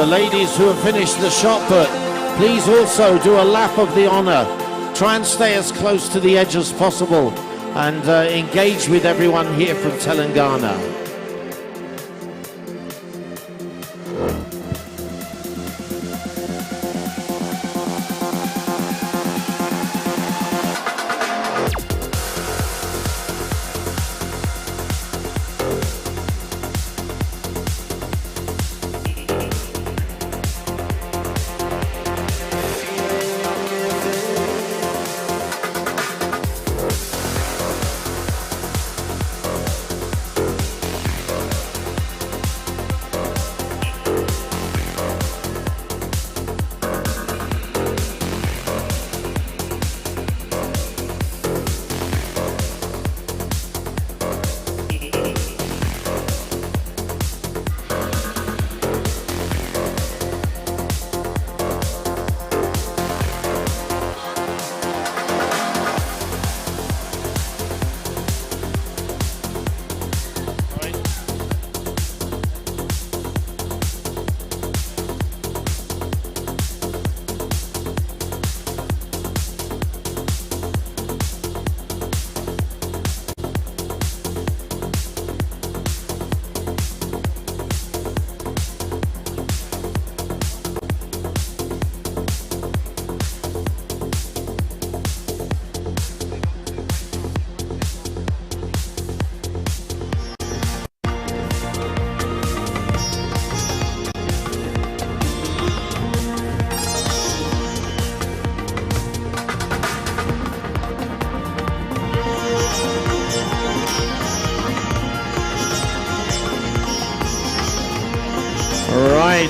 So ladies who have finished the shot put, please also do a lap of the honour. Try and stay as close to the edge as possible and engage with everyone here from Telangana.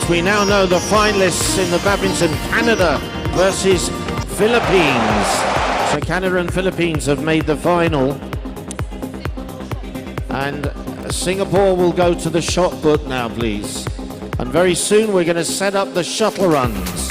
We now know the finalists in the badminton, Canada versus Philippines. So Canada and Philippines have made the final. And Singapore will go to the shot put now, please. And very soon we're going to set up the shuttle runs.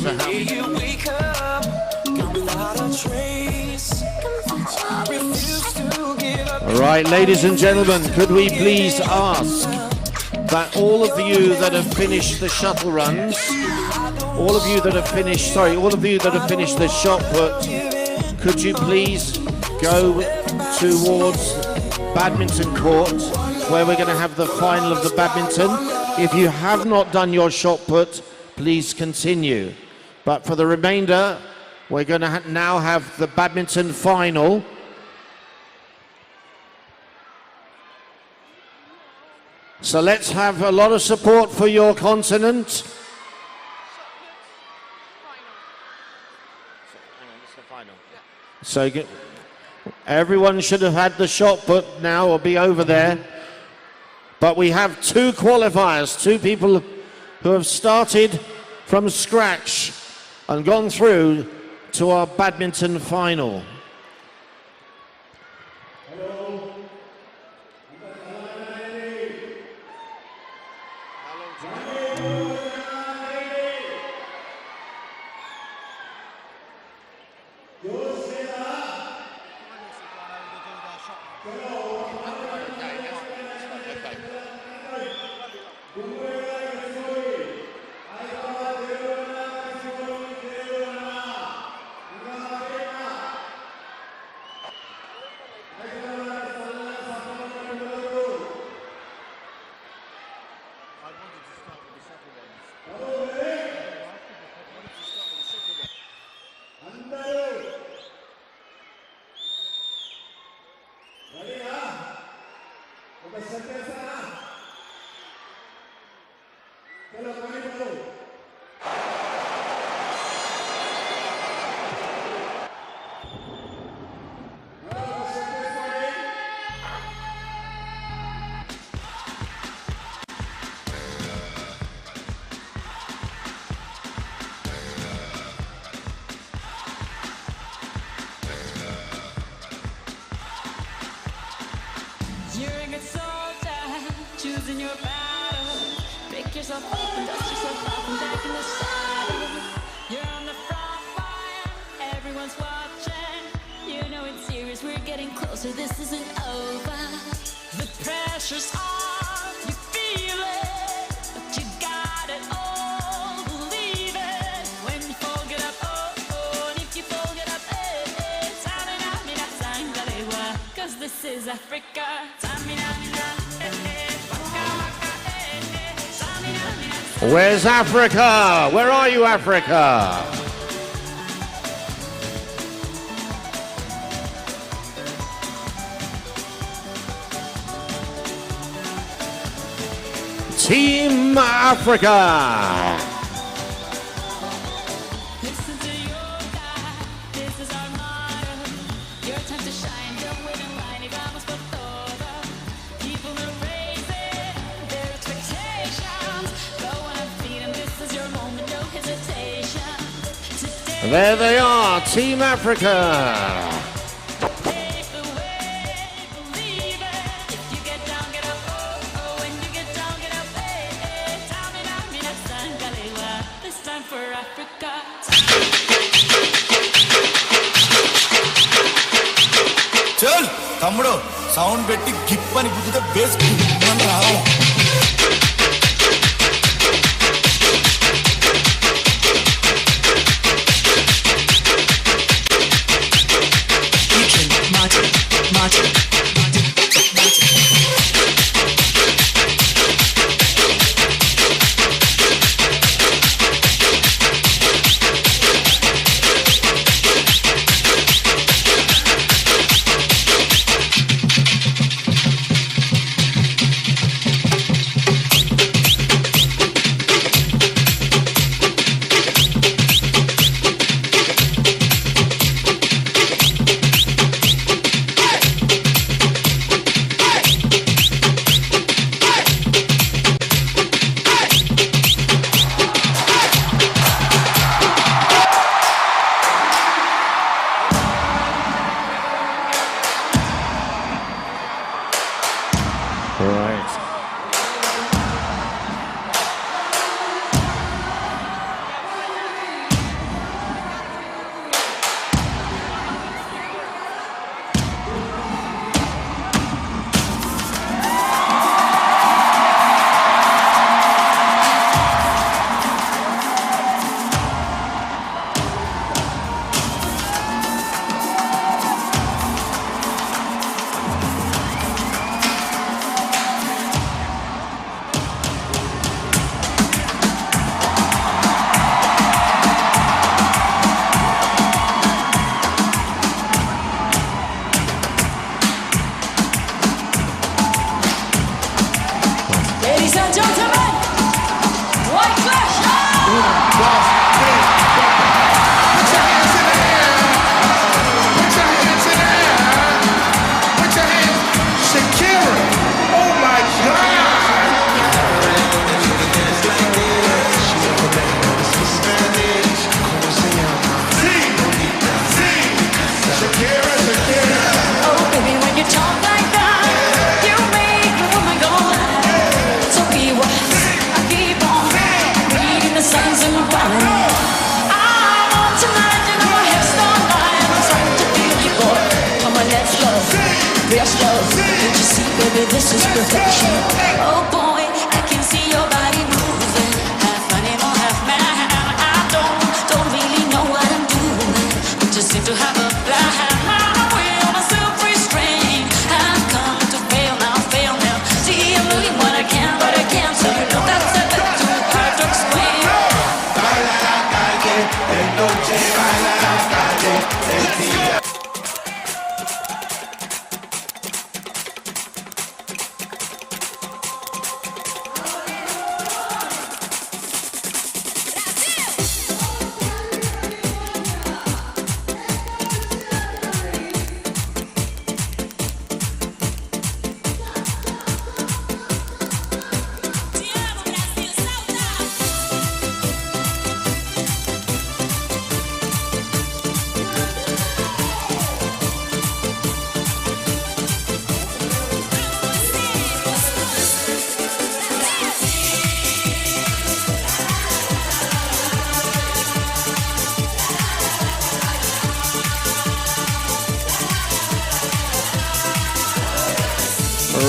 to happen.
You wake up, gone without a trace. I refuse to give up.
All right, ladies and gentlemen, could we please ask that all of you that have finished the shuttle runs, all of you that have finished the shot put, could you please go towards badminton court where we're going to have the final of the badminton. If you have not done your shot put, please continue. But for the remainder, we're going to now have the badminton final. So let's have a lot of support for your continent. So everyone should have had the shot put now or be over there. But we have two qualifiers, two people who have started from scratch and gone through to our badminton final.
You're a good soldier, choosing your battle. Pick yourself up and dust yourself off and back in the saddle. You're on the front line, everyone's watching. You know it's serious, we're getting closer, this isn't over. The pressure's on, you feel it, but you got it all, believe it. When you fall, get up, oh, oh, and if you fall, get up, eh, eh. Tamina, mina, sangalewa, 'cause this is Africa.
Where's Africa? Where are you, Africa? Team Africa. There they are, Team Africa.
This time for Africa.
చల్ తమ్ముడు sound పెట్టి గిప్ అని గుద్దితే bass రావు.
baby, this is perfection. Oh boy, I can see your body moving, half animal, half man. I don't really know what I'm doing, but just seem to have a plan. My will, my self-restraint. I've come to fail now. See, I'm doing what I can, but I can't. So you know that's a bit too hard to explain.
Baila la calle, de noche, baila la calle, de día.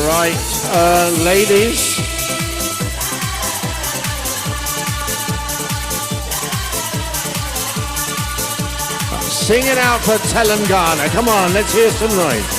Right, ladies. Sing it out for Telangana. Come on, let's hear some noise.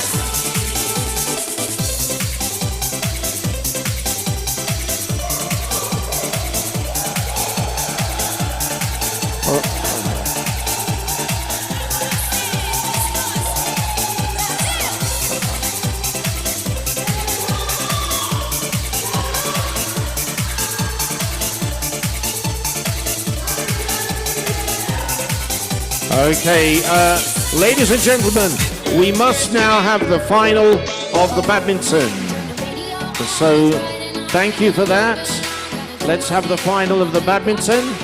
Okay, ladies and gentlemen, we must now have the final of the badminton. So, thank you for that. Let's have the final of the badminton.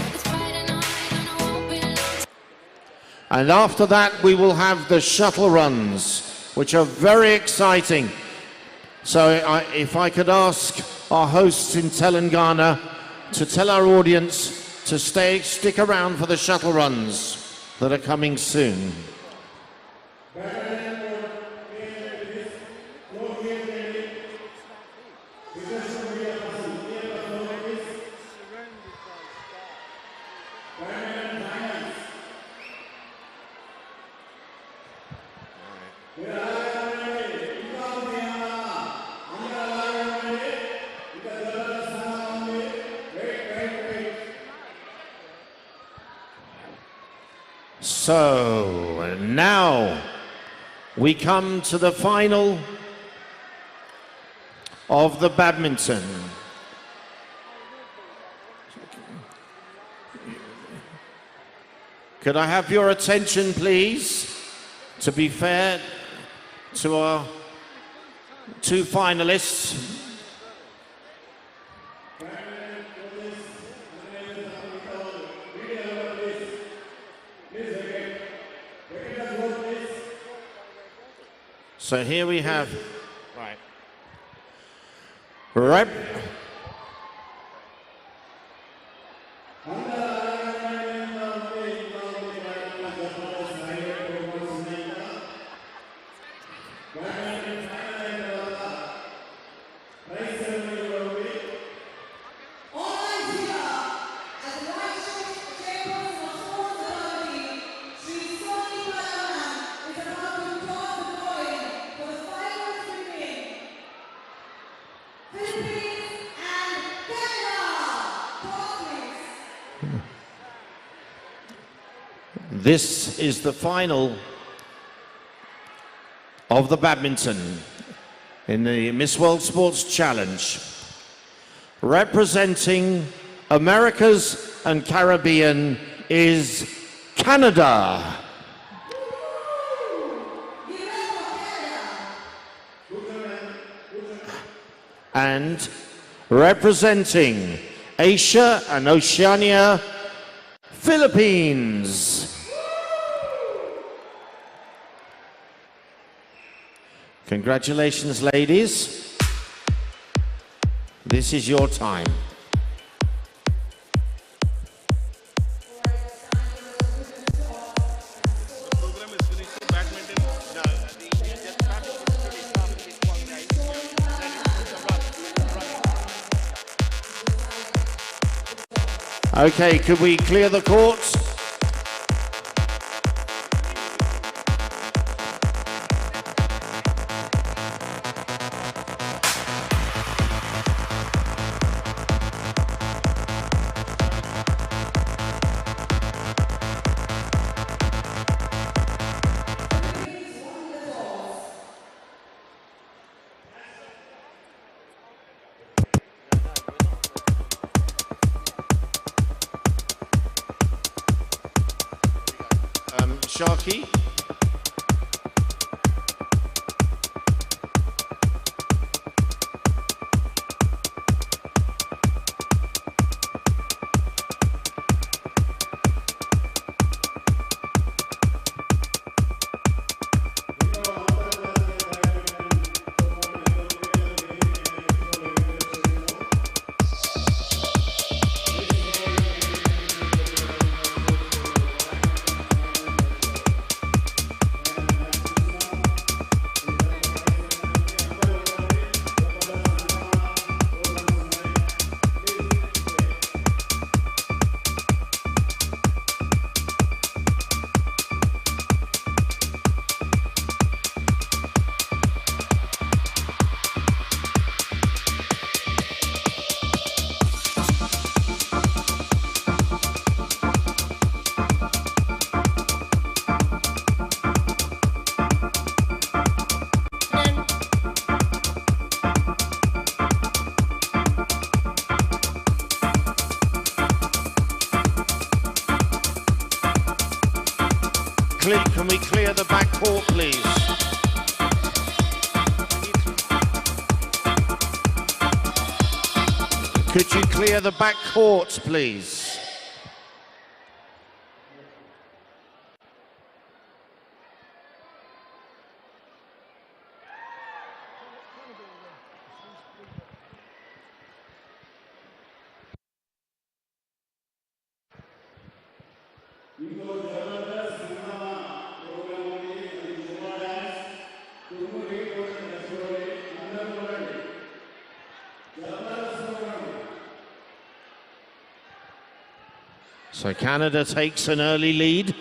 And after that, we will have the shuttle runs, which are very exciting. So, if I could ask our hosts in Telangana to tell our audience to stick around for the shuttle runs that are coming soon. So now we come to the final of the badminton. Could I have your attention, please, to be fair to our two finalists? So here we have Rep. This is the final of the badminton in the Miss World Sports Challenge. Representing Americas and Caribbean is Canada. And representing Asia and Oceania, Philippines. Congratulations, ladies. This is your time. Okay, could we clear the courts? Sharky? Can we clear the back court, please? Could you clear the back court, please? So Canada takes an early lead.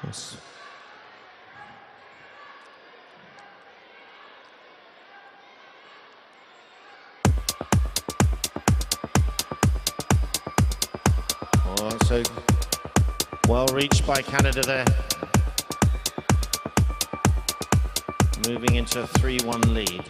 Yes. Oh, so well reached by Canada there. Moving into a 3-1 lead.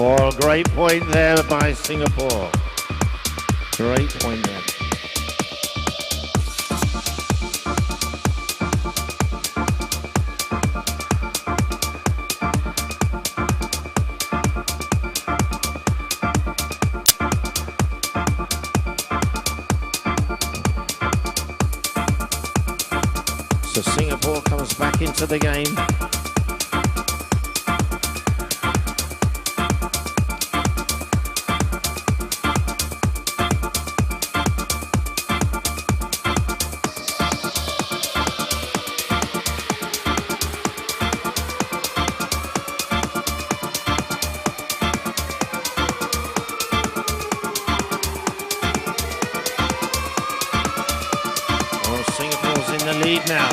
Oh, great point there by Singapore. Great point there. So Singapore comes back into the game. Singapore's in the lead now.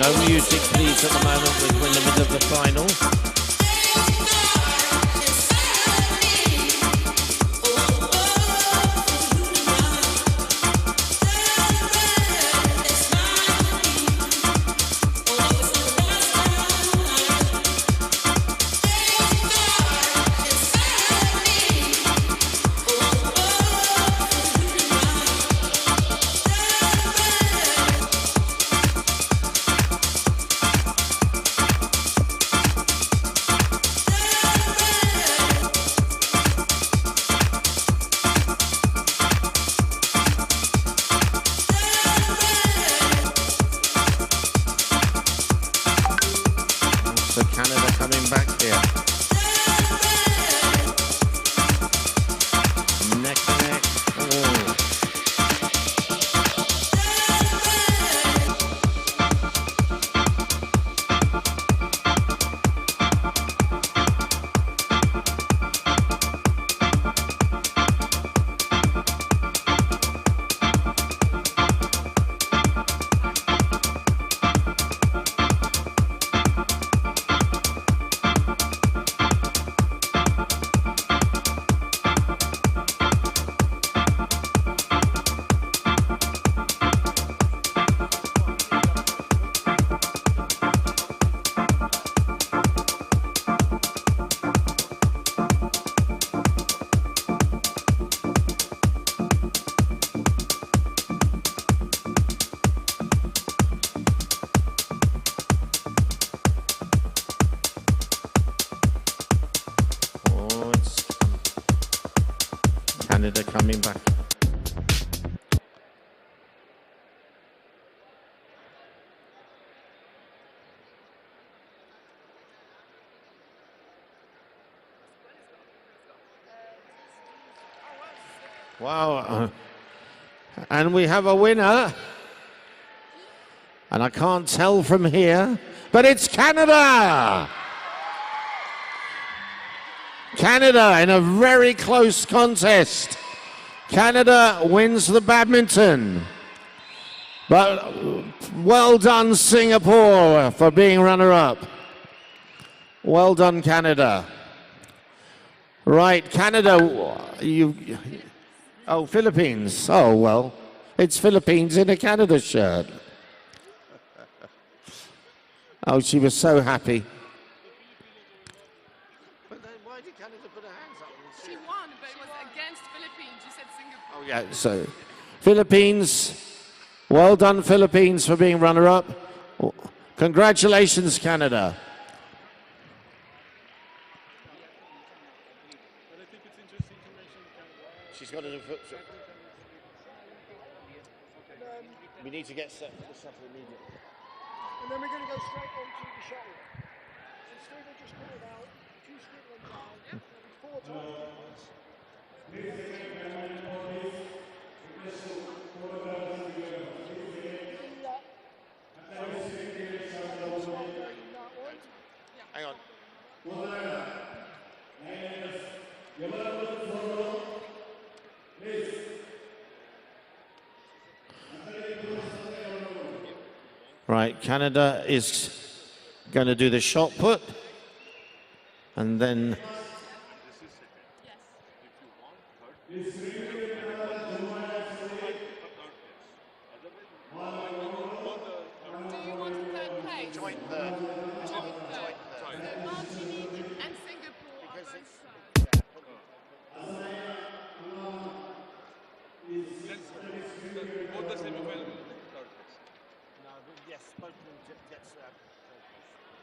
No music, please, at the moment. We're in the middle of the final. Canada coming back. Wow. And we have a winner. And I can't tell from here, but it's Canada! Canada in a very close contest. Canada wins the badminton. But well done, Singapore, for being runner-up. Well done, Canada. Right, Canada, oh, Philippines. Oh, well, it's Philippines in a Canada shirt. Oh, she was so happy. But then why did Canada put her hands up?
She won, but it was against Philippines. You said Singapore.
Oh, yeah, so Philippines. Well done, Philippines, for being runner-up. Congratulations, Canada. She's got a foot. We need to get set for the shuttle immediately.
And then we're going to go straight on to the shuttle. So Stephen just called out 2 Scotland down, 4 times.
Hang on. Right, Canada is going to do the shot put, and then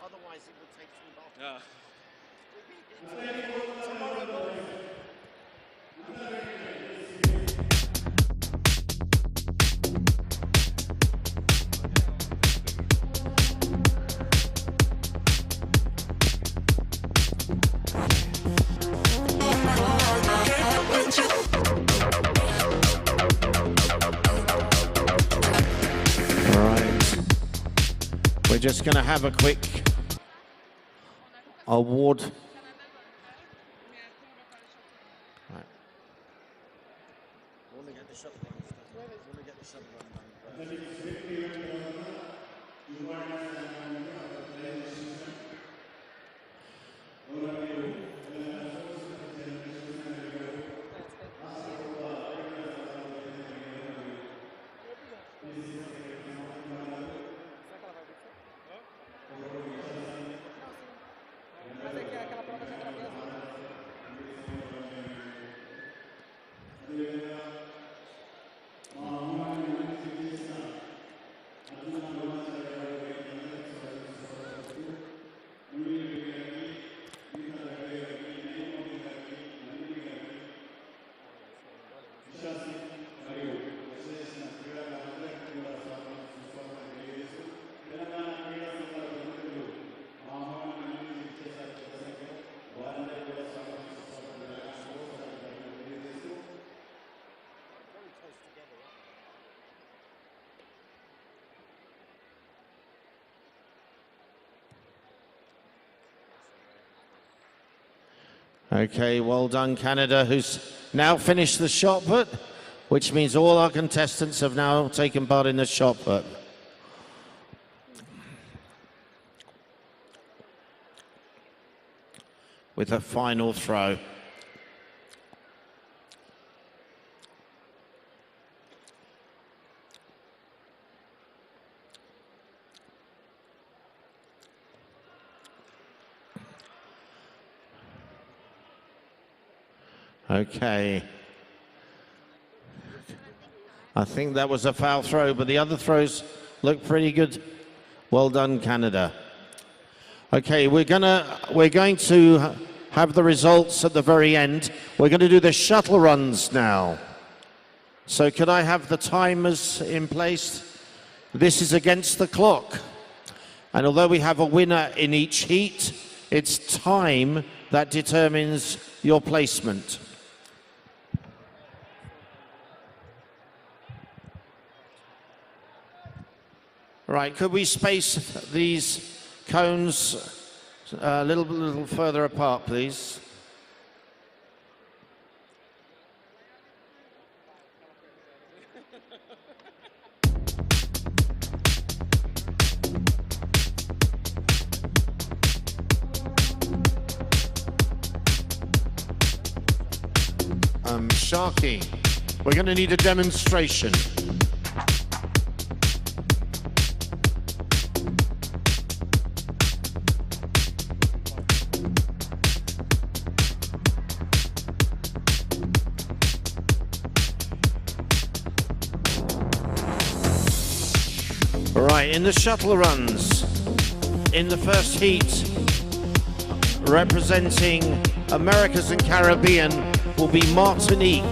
otherwise it will take too long. We're just going to have a quick award. Right. Okay, well done, Canada, who's now finished the shot put, which means all our contestants have now taken part in the shot put. With a final throw. Okay. I think that was a foul throw, but the other throws look pretty good. Well done, Canada. Okay, we're going to have the results at the very end. We're going to do the shuttle runs now. So could I have the timers in place? This is against the clock. And although we have a winner in each heat, it's time that determines your placement. Right, could we space these cones a little further apart, please? Sharky, we're going to need a demonstration. Right, in the shuttle runs, in the first heat, representing Americas and Caribbean will be Martinique.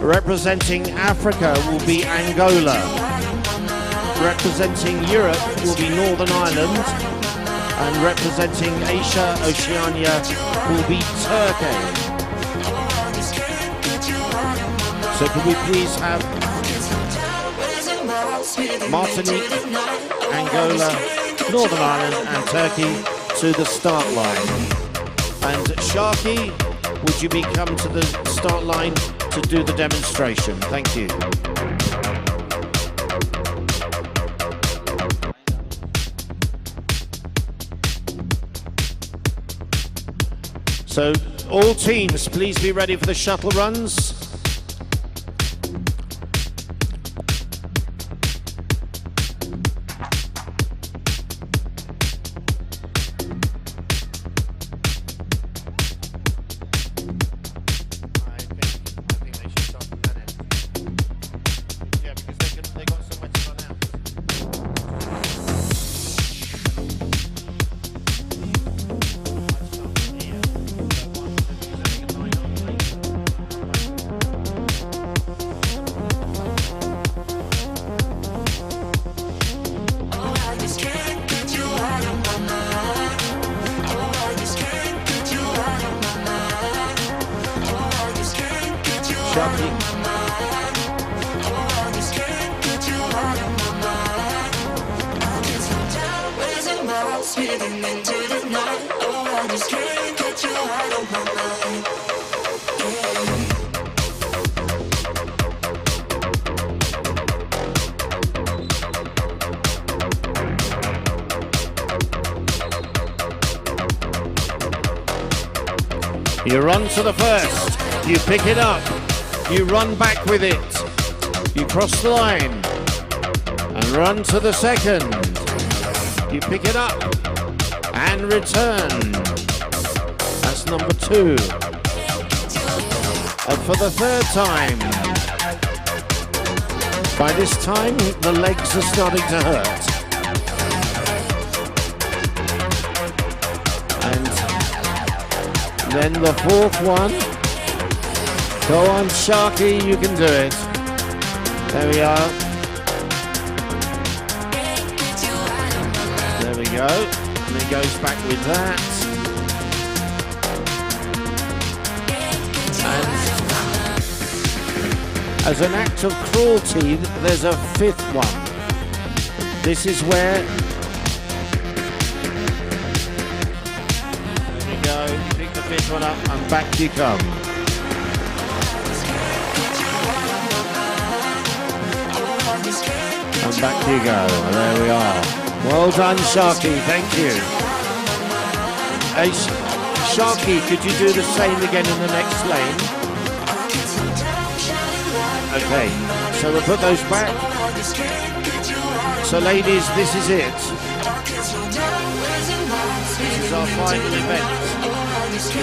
Representing Africa will be Angola. Representing Europe will be Northern Ireland. And representing Asia, Oceania will be Turkey. So could we please have Martinique, Angola, Northern Ireland and Turkey to the start line. And Sharky, would you come to the start line to do the demonstration? Thank you. So all teams, please be ready for the shuttle runs. You run to the first, you pick it up, you run back with it, you cross the line, and run to the second. You pick it up, and return. That's number 2. And for the third time. By this time, the legs are starting to hurt. Then the fourth one. Go on, Sharky, you can do it. There we are. There we go. And it goes back with that. And as an act of cruelty, there's a 5th one. This is where... There we go. one up, and back you come. And back you go. There we are. Well done, Sharky. Thank you. Hey, Sharky, could you do the same again in the next lane? Okay, so we'll put those back. So ladies, this is it. This is our final event. This is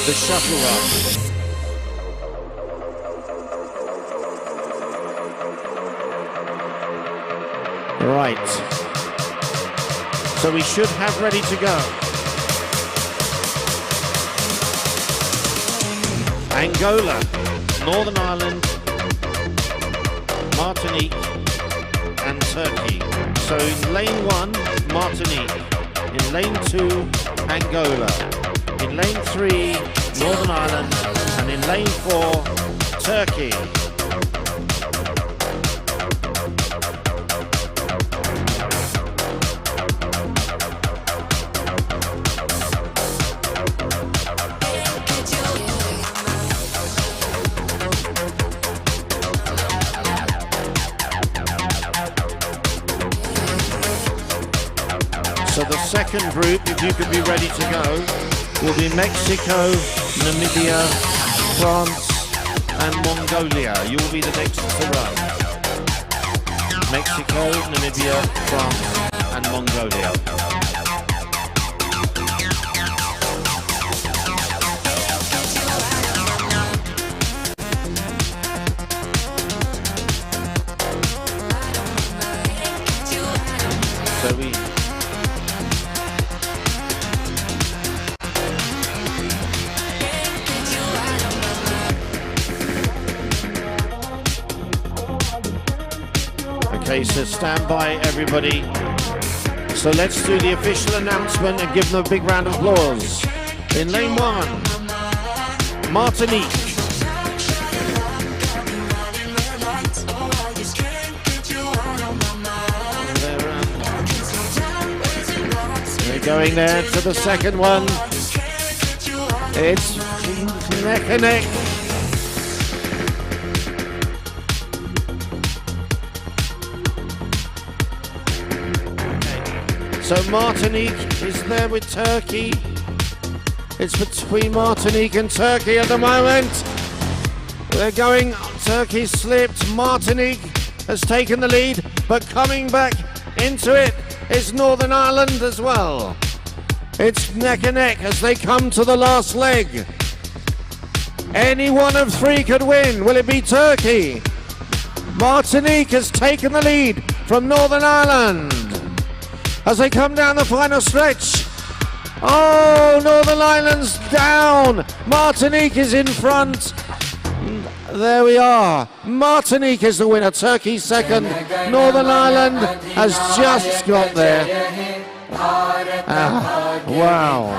the shuttle run. Right. So we should have ready to go. Angola, Northern Ireland, Martinique and Turkey. So in lane 1, Martinique. In lane 2, Angola. In lane 3, Northern Ireland. And in lane 4, Turkey. So the second group, if you could be ready to go, will be Mexico, Namibia, France and Mongolia. You will be the next to run. Mexico, Namibia, France and Mongolia. So we Okay, so stand by everybody. So let's do the official announcement and give them a big round of applause. In lane 1, Martinique. They're going there to the second one. It's neck and neck. So Martinique is there with Turkey. It's between Martinique and Turkey at the moment. They're going, Turkey slipped, Martinique has taken the lead, but coming back into it is Northern Ireland as well. It's neck and neck as they come to the last leg. Any one of 3 could win. Will it be Turkey? Martinique has taken the lead from Northern Ireland as they come down the final stretch. Oh, Northern Ireland's down. Martinique is in front. There we are. Martinique is the winner. Turkey second. Northern Ireland has just got there. Wow.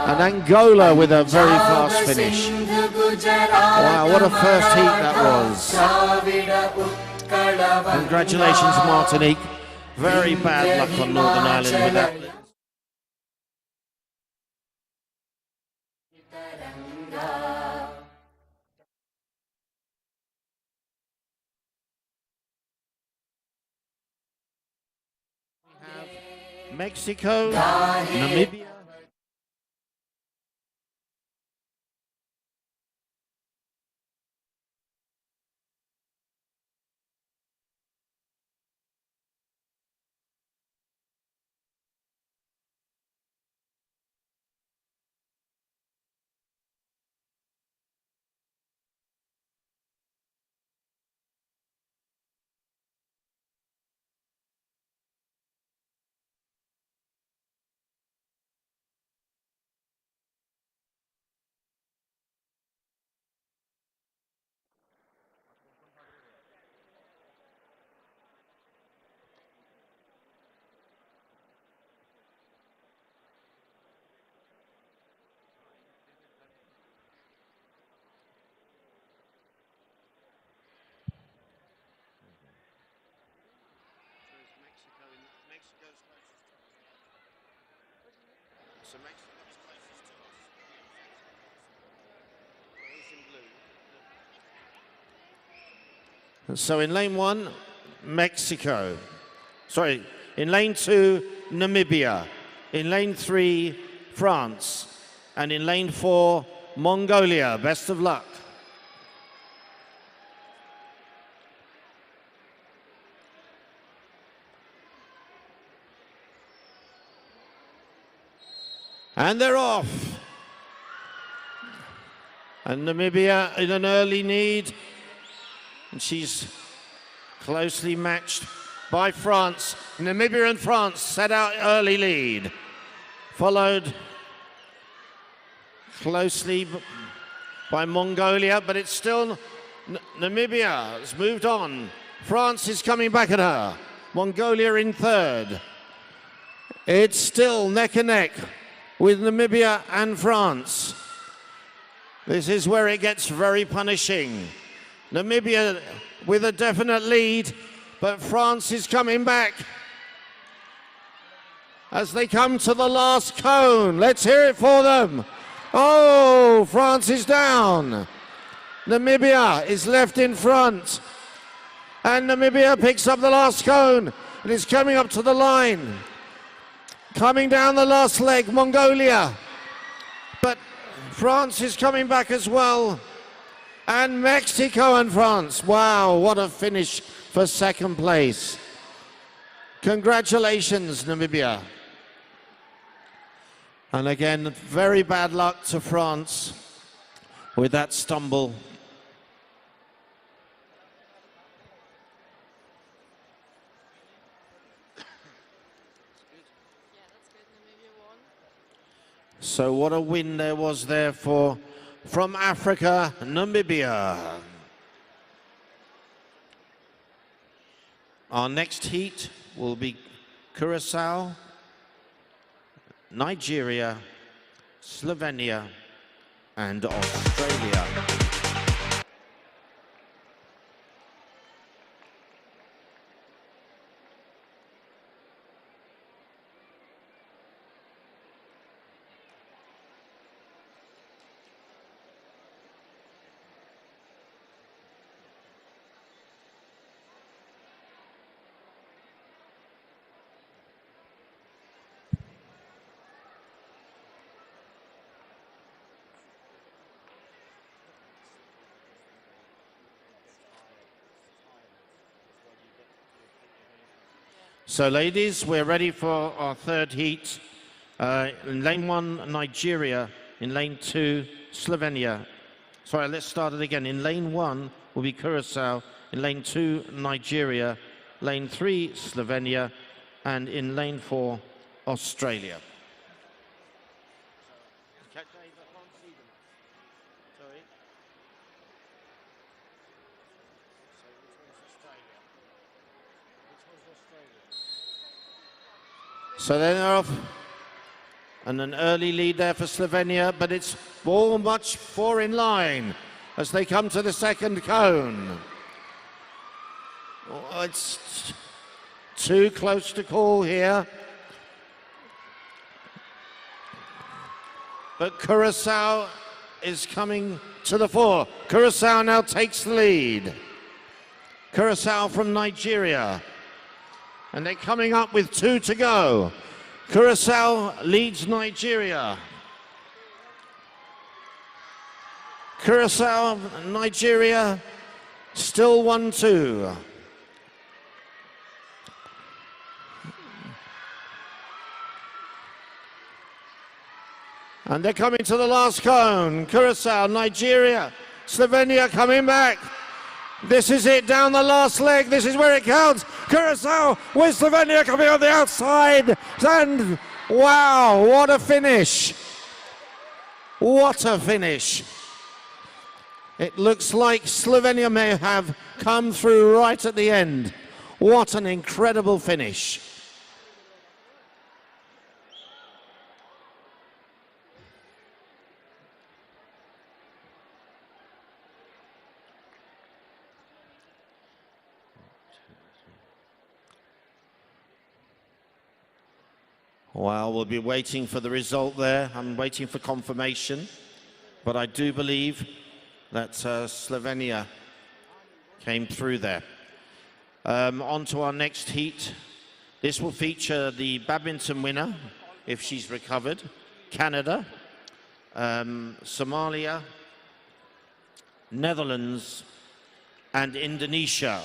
And Angola with a very fast finish. Wow, what a first heat that was. Congratulations, Martinique. Very bad luck on Northern Ireland with that. Mexico, Namibia. So in lane 1, Mexico. Sorry, in lane 2, Namibia. In lane 3, France. And in lane 4, Mongolia. Best of luck. And they're off. And Namibia in an early lead. And she's closely matched by France. Namibia and France set out early lead. Followed closely by Mongolia, but it's still Namibia has moved on. France is coming back at her. Mongolia in third. It's still neck and neck with Namibia and France. This is where it gets very punishing. Namibia with a definite lead, but France is coming back as they come to the last cone. Let's hear it for them. Oh, France is down. Namibia is left in front. And Namibia picks up the last cone and is coming up to the line. Coming down the last leg, Mongolia. But France is coming back as well. And Mexico and France. Wow, what a finish for second place. Congratulations, Namibia. And again, very bad luck to France with that stumble. So what a win there was there from Africa, Namibia. Our next heat will be Curacao, Nigeria, Slovenia, and Australia. So ladies, we're ready for our third heat. In lane 1, Nigeria. In lane 2, Slovenia. Sorry, let's start it again. In lane 1 will be Curacao. In lane 2, Nigeria. Lane 3, Slovenia. And in lane 4, Australia. So they're off, and an early lead there for Slovenia, but it's all much four in line as they come to the second cone. Oh, it's too close to call here. But Curacao is coming to the fore. Curacao now takes the lead. Curacao from Nigeria. And they're coming up with 2 to go. Curacao leads Nigeria. Curacao, Nigeria, still 1-2. And they're coming to the last cone. Curacao, Nigeria, Slovenia coming back. This is it, down the last leg. This is where it counts. Curacao with Slovenia coming on the outside. And wow, what a finish. What a finish. It looks like Slovenia may have come through right at the end. What an incredible finish. Well, we'll be waiting for the result there. I'm waiting for confirmation. But I do believe that Slovenia came through there. On to our next heat. This will feature the badminton winner, if she's recovered, Canada, Somalia, Netherlands, and Indonesia.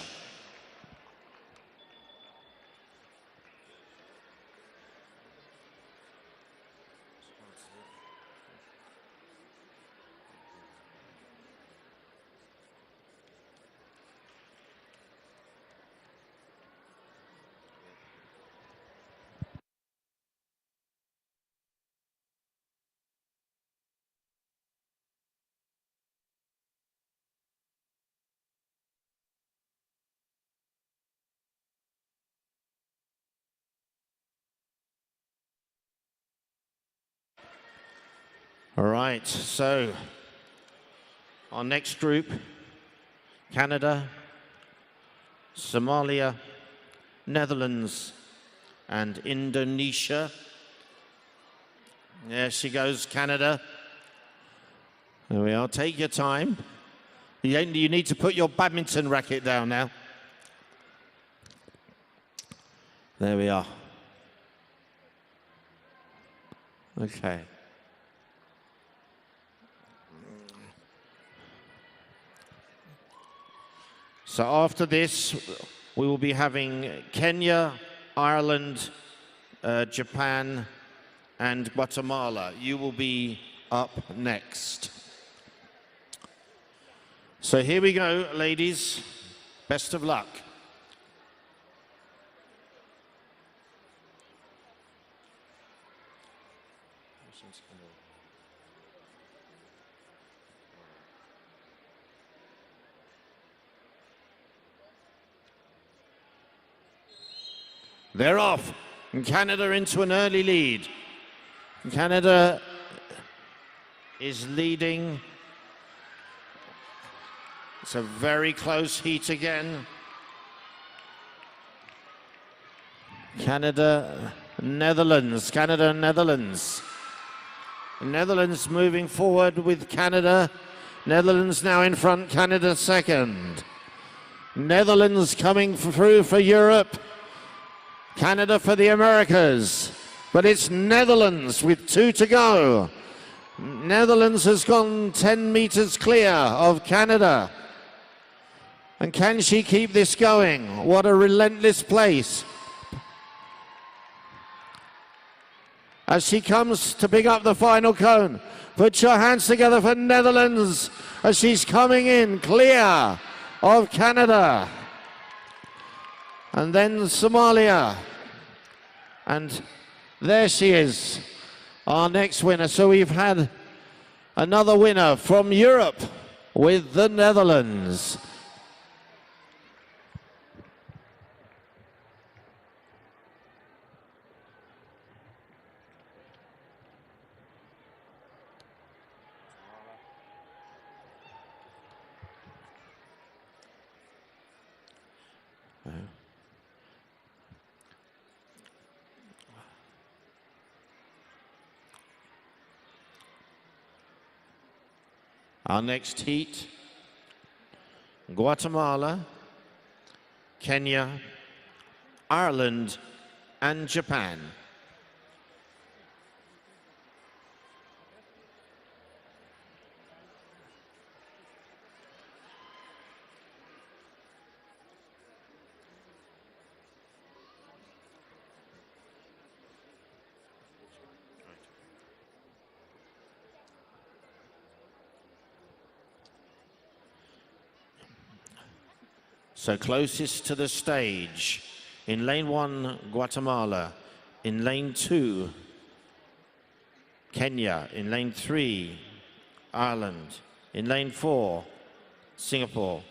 All right, so our next group, Canada, Somalia, Netherlands, and Indonesia. There she goes, Canada. There we are, take your time. You need to put your badminton racket down now. There we are. Okay. So after this, we will be having Kenya, Ireland, Japan, and Guatemala. You will be up next. So here we go, ladies. Best of luck. They're off, and Canada into an early lead. Canada is leading. It's a very close heat again. Canada, Netherlands, Canada, Netherlands. Netherlands moving forward with Canada. Netherlands now in front, Canada second. Netherlands coming through for Europe. Canada for the Americas, but it's Netherlands with 2 to go. Netherlands has gone 10 meters clear of Canada. And can she keep this going? What a relentless pace. As she comes to pick up the final cone, put your hands together for Netherlands as she's coming in clear of Canada. And then Somalia. And there she is, our next winner. So we've had another winner from Europe with the Netherlands. Our next heat, Guatemala, Kenya, Ireland, and Japan. So closest to the stage, in lane 1, Guatemala, in lane 2, Kenya, in lane 3, Ireland, in lane 4, Singapore.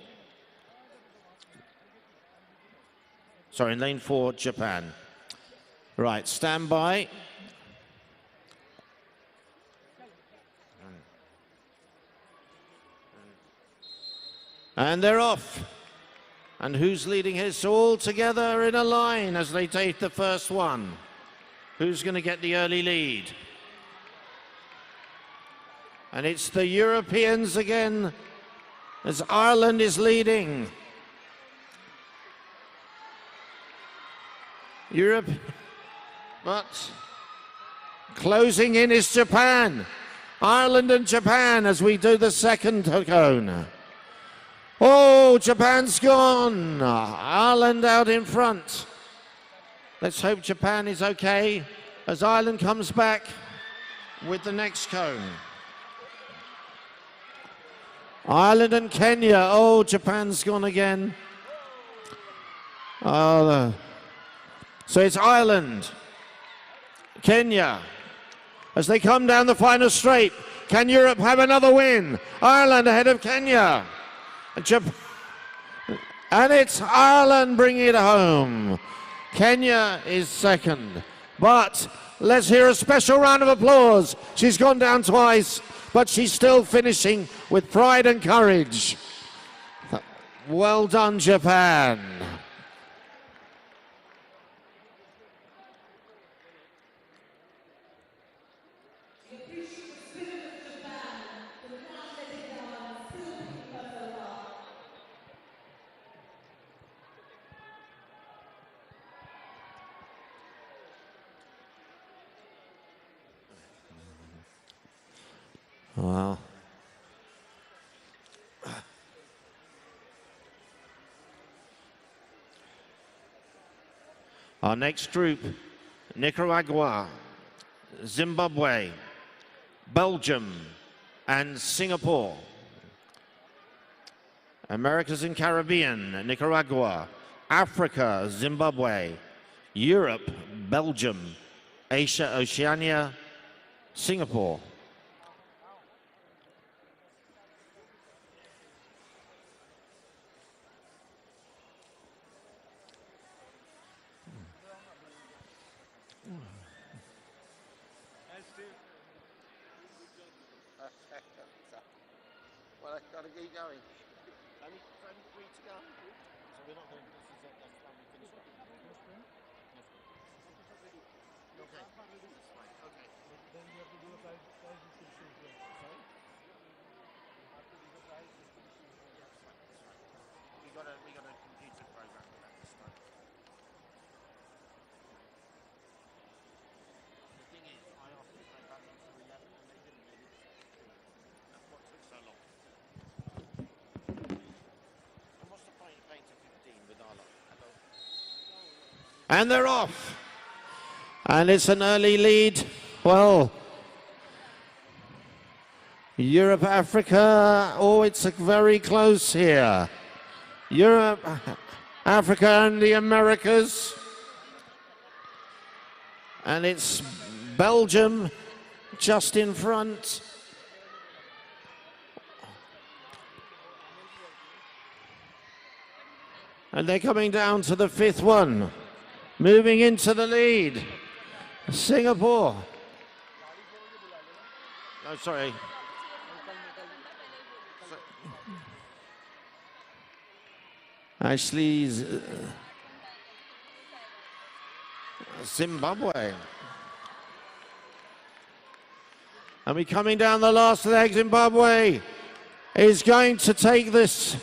Sorry, in lane 4, Japan. Right, stand by. And they're off. And who's leading his all together in a line as they take the first one? Who's going to get the early lead? And it's the Europeans again, as Ireland is leading. Europe, but closing in is Japan. Ireland and Japan as we do the second cone. Oh, Japan's gone. Ireland out in front. Let's hope Japan is okay as Ireland comes back with the next cone. Ireland and Kenya. Oh, Japan's gone again. So it's Ireland, Kenya, as they come down the final straight. Can Europe have another win? Ireland ahead of Kenya. And it's Ireland bringing it home. Kenya is second. But let's hear a special round of applause. She's gone down twice, but she's still finishing with pride and courage. Well done, Japan. Wow. Our next group, Nicaragua, Zimbabwe, Belgium, and Singapore. Americas and Caribbean, Nicaragua, Africa, Zimbabwe, Europe, Belgium, Asia, Oceania, Singapore. Well, I've got to keep going. Only 3 to go. So we're not going to this is that's time we finish. Okay. That's fine. Okay. Then we have to do a prize distribution. Sorry? We have to do the prize distribution. Yeah, that's right. That's right. We got a computer program for that this time. The thing is, I asked them to play badminton to 11 and they didn't. They did 2. That's what took so long. And what's the point of playing to 15 with our lot? And they're off. And it's an early lead. Well, Europe, Africa. Oh, it's very close here. Europe, Africa, and the Americas. And it's Belgium just in front. And they're coming down to the 5th one. Moving into the lead. Singapore. Oh, sorry. Actually, Zimbabwe. And we're coming down the last leg. Zimbabwe is going to take this.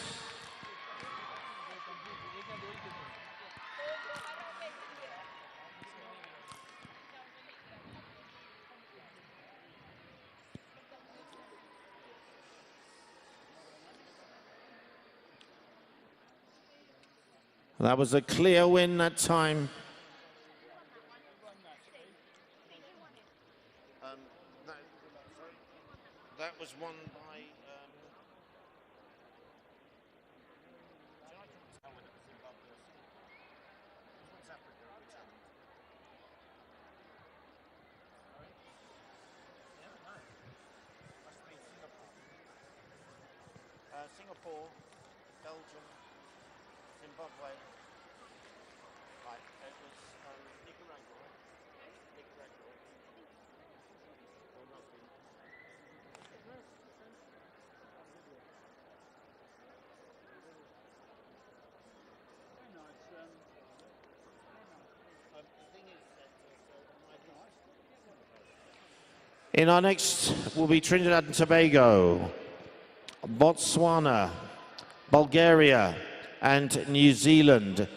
That was a clear win that time. That was won by. Singapore, Belgium, Zimbabwe. Right, it was Nicaragua. The thing is that my In our next will be Trinidad and Tobago, Botswana, Bulgaria, and New Zealand.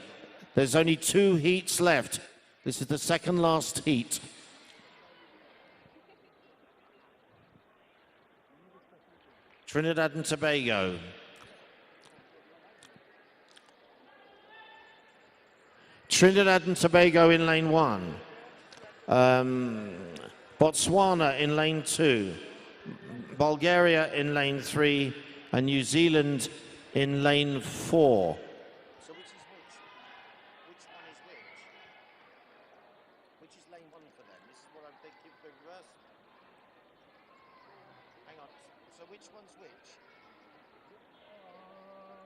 There's only 2 heats left. This is the second last heat. Trinidad and Tobago. Trinidad and Tobago in lane 1. Botswana in lane 2. Bulgaria in lane 3. And New Zealand in lane 4. So which is which? Which one is which? Which is lane 1 for them? This is what I'm thinking for reverse. Hang on. So which one's which?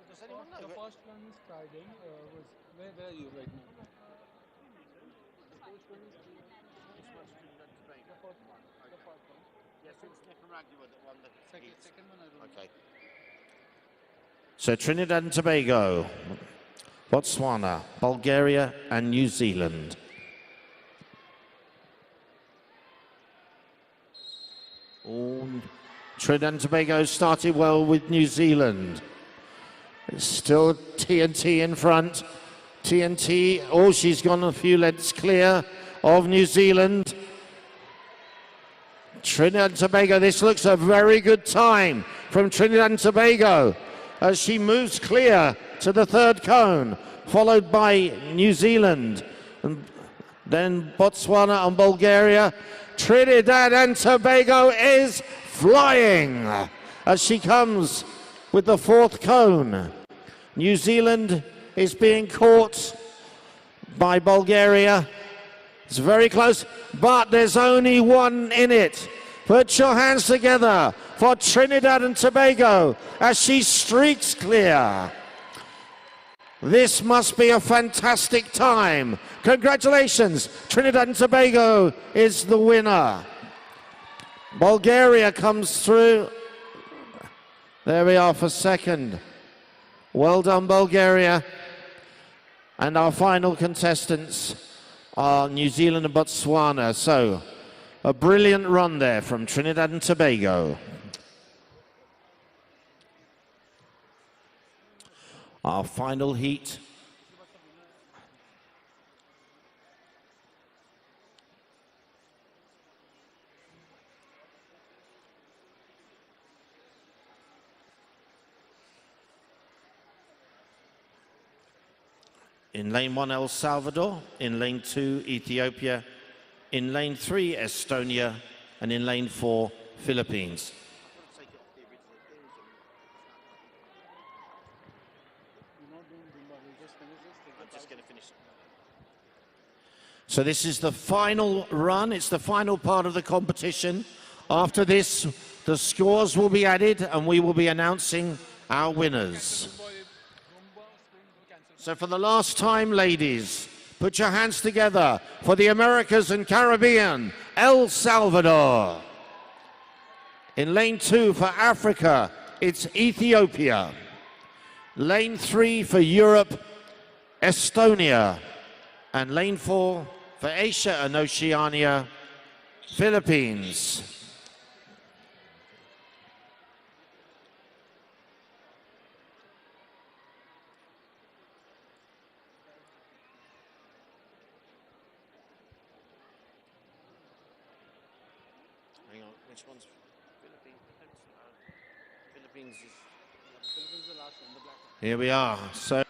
Does anyone know?
The first one is Friday. Where are you right now? Which one is the fourth one. The fourth one.
Yes, it's Nicaragua, the one that
second one I don't know.
Okay. So Trinidad and Tobago, Botswana, Bulgaria, and New Zealand. Oh, Trinidad and Tobago started well with New Zealand. It's still TNT in front. TNT, oh, she's gone a few lengths clear of New Zealand. Trinidad and Tobago, this looks a very good time from Trinidad and Tobago as she moves clear to the third cone, followed by New Zealand, and then Botswana and Bulgaria. Trinidad and Tobago is flying as she comes with the fourth cone. New Zealand is being caught by Bulgaria. It's very close, but there's only one in it. Put your hands together for Trinidad and Tobago as she streaks clear. This must be a fantastic time. Congratulations, Trinidad and Tobago is the winner. Bulgaria comes through. There we are for second. Well done, Bulgaria. And our final contestants are New Zealand and Botswana. So, a brilliant run there from Trinidad and Tobago. Our final heat. In lane 1, El Salvador. In lane 2, Ethiopia. In lane 3, Estonia. And in lane 4, Philippines. So this is the final run. It's the final part of the competition. After this, the scores will be added and we will be announcing our winners. So for the last time, ladies, put your hands together for the Americas and Caribbean, El Salvador. In lane 2 for Africa, it's Ethiopia. Lane 3 for Europe, Estonia. And lane 4 for Asia and Oceania, Philippines. Hang on, which one's Philippines? Philippines is the last one, the black one. Here we are. So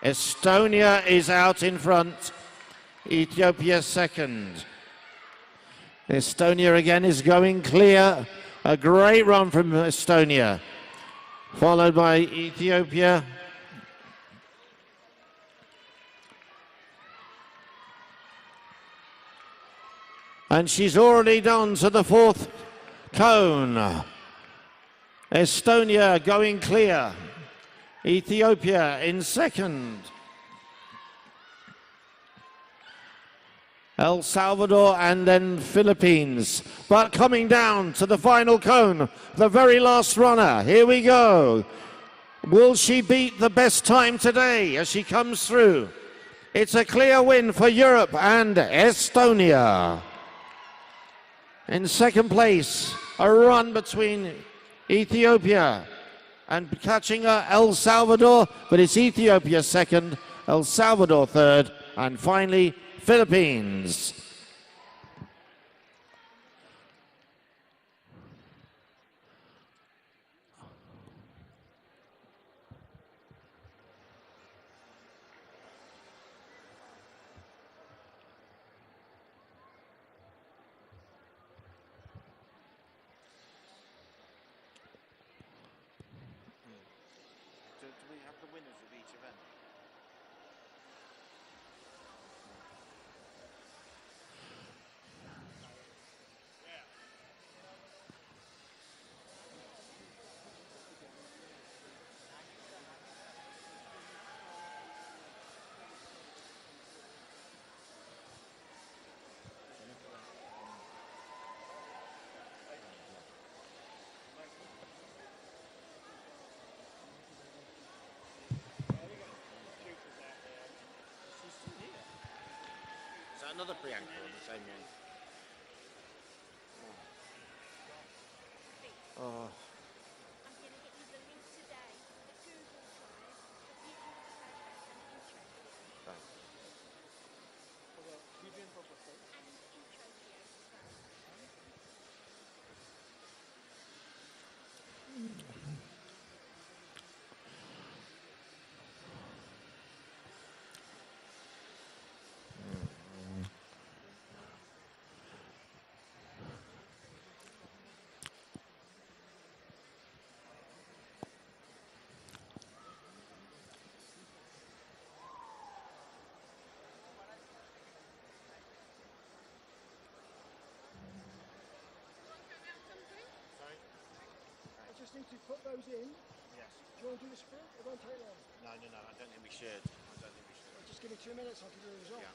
Estonia is out in front. Ethiopia second. Estonia again is going clear. A great run from Estonia. Followed by Ethiopia. And she's already done to the fourth cone. Estonia going clear. Ethiopia in second. El Salvador and then Philippines. But coming down to the final cone, the very last runner. Here we go. Will she beat the best time today as she comes through? It's a clear win for Europe and Estonia. In second place, a run between Ethiopia and catching El Salvador, but it's Ethiopia second, El Salvador third, and finally Philippines.
Do we have the winners of each event? Is that another Priyanka or the same one? Oh.
I just need to put those in.
Yes.
Do you want to do the sprint? It won't take long.
No, I don't think we should.
Just give me 2 minutes, I'll give you a result.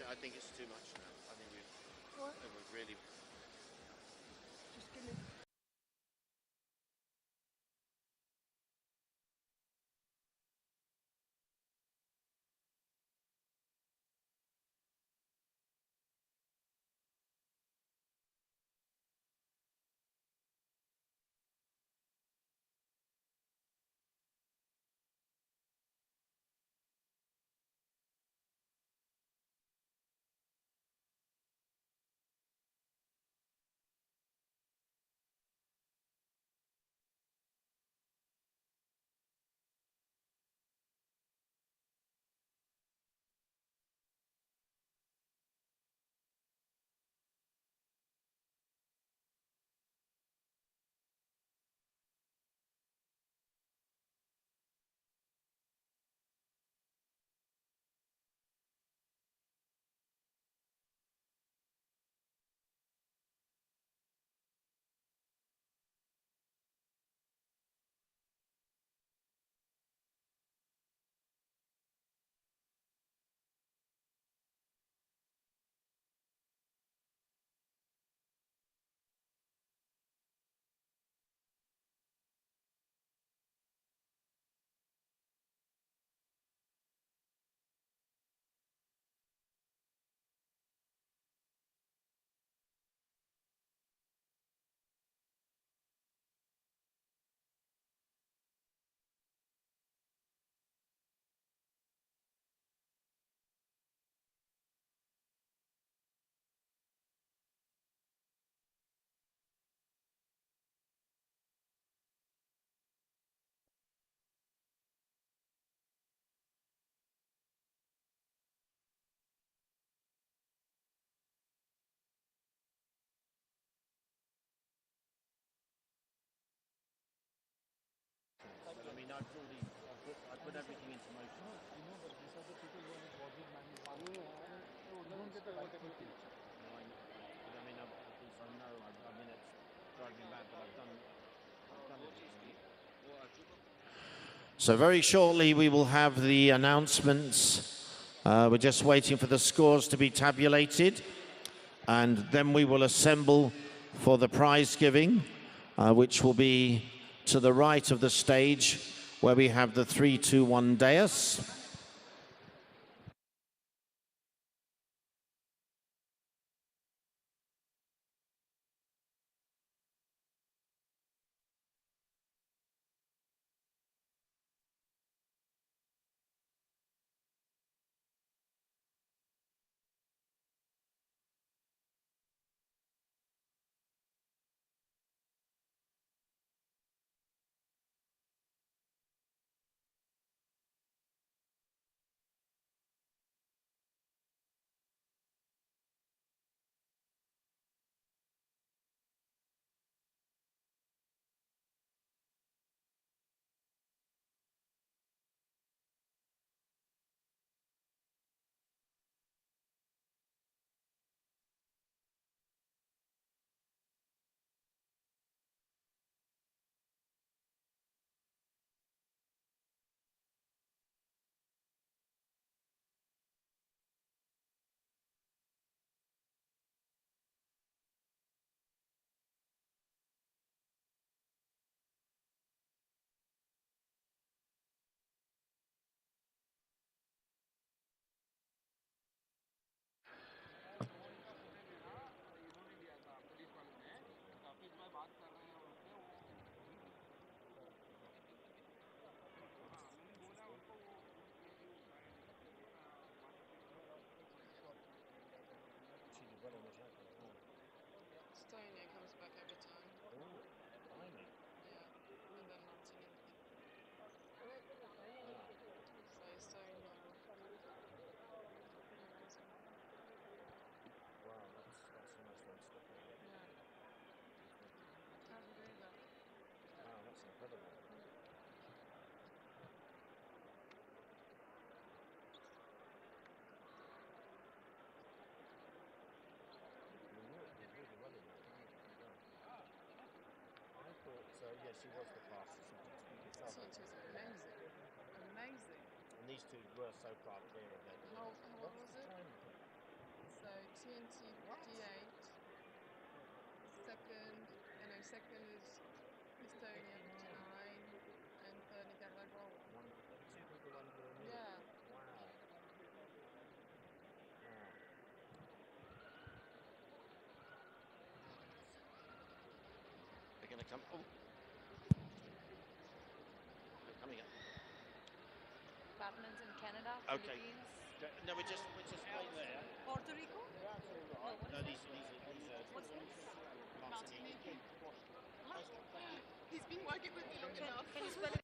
I think it's too much now. I think we've really...
Just give me...
I mean, I put everything into motion.
You know, but these are the people who are the body management. You don't get the right people.
I mean, of course, I know. I mean, it's driving me mad, but I've done it.
So very shortly we will have the announcements. We're just waiting for the scores to be tabulated, and then we will assemble for the prize giving, which will be to the right of the stage where we have the 3-2-1 dais.
she was the fastest. You could tell
She
that.
was amazing. Amazing.
And these two were so privateering that.
How
What
was
the
it?
time?
So TNT 58. Second, second is Estonia 59, and third Nicaragua.
Two people under a minute.
Yeah.
Wow.
They're going to come. Oh. They're coming up.
Badminton, Canada,
Okay.
Philippines.
No, we're just right there.
Puerto Rico?
No, these are
What's this?
Martinique.
He's been working with me long enough.
Can you spell it?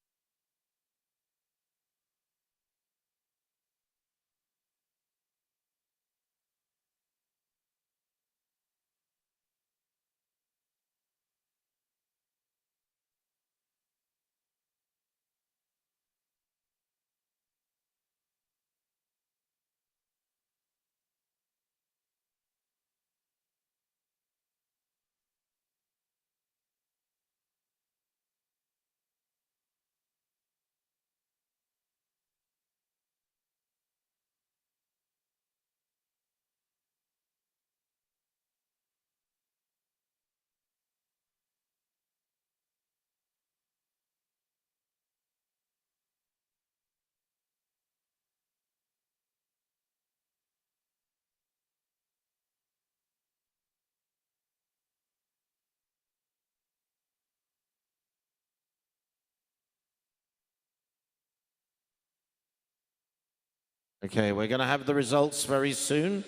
Okay, we're going to have the results very soon.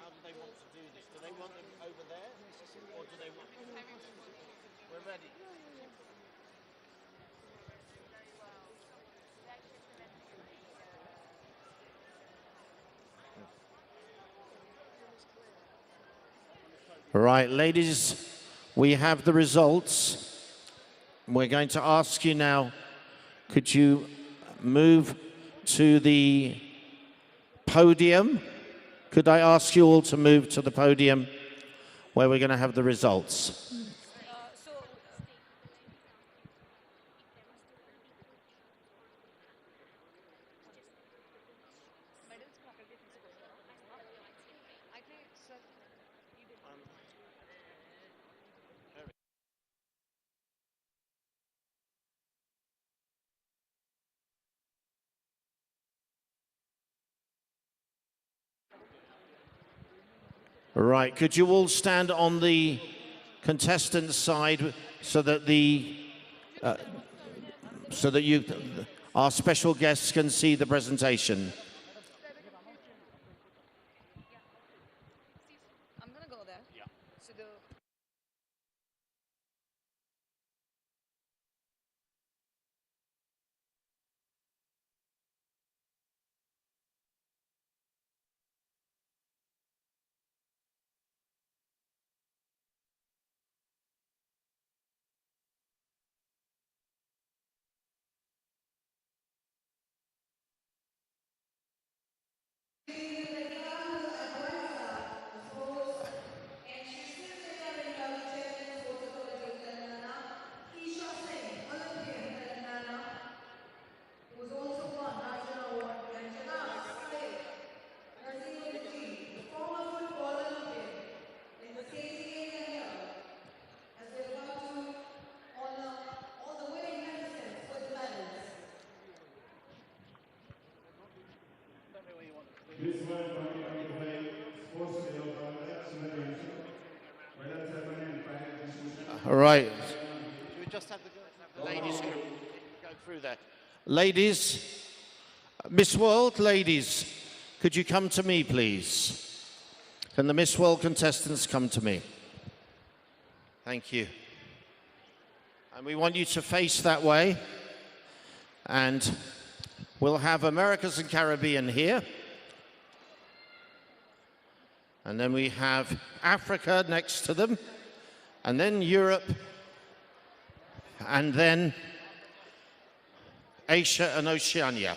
How do they want to do this? Do they want them over there? Or do they want... We're ready. Right, ladies, we have the results. We're going to ask you now, could you move to the podium? Could I ask you all to move to the podium where we're going to have the results? Right, could you all stand on the contestant side so that our special guests can see the presentation?
I'm gonna go there. Yeah. So the
All right. You just have the ladies go through that. Ladies, Miss World, ladies, could you come to me, please? Can the Miss World contestants come to me? Thank you. And we want you to face that way. And we'll have Americas and Caribbean here. And then we have Africa next to them. And then Europe. And then Asia and Oceania.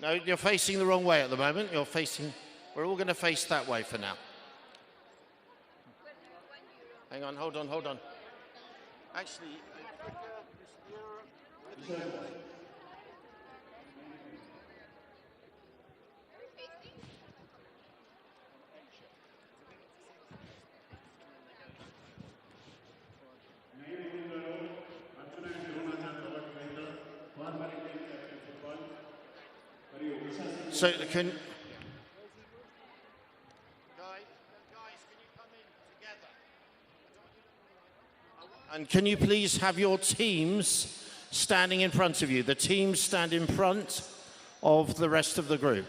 No, you're facing the wrong way at the moment. We're all going to face that way for now. Hang on, hold on. Actually, so can and can you please have your teams standing in front of you? The teams stand in front of the rest of the group.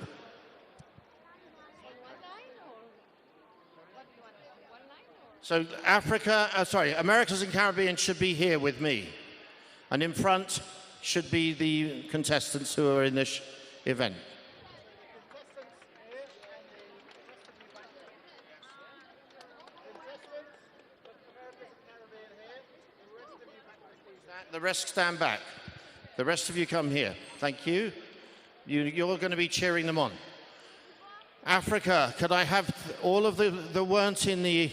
So Americas and Caribbean should be here with me. And in front should be the contestants who are in this event. The rest stand back. The rest of you come here. Thank you. You're going to be cheering them on. Africa, could I have all of the weren't in the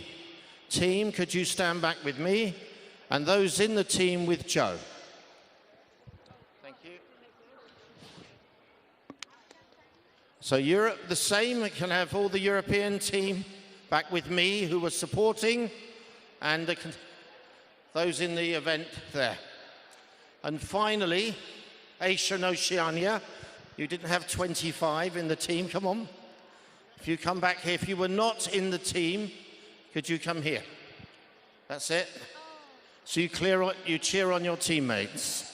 team? Could you stand back with me? And those in the team with Joe. Thank you. So Europe, the same. Can I have all the European team back with me who were supporting, and those in the event there. And finally, Asia and Oceania. You didn't have 25 in the team. Come on. If you come back here, if you were not in the team, could you come here? That's it. So you cheer on your teammates.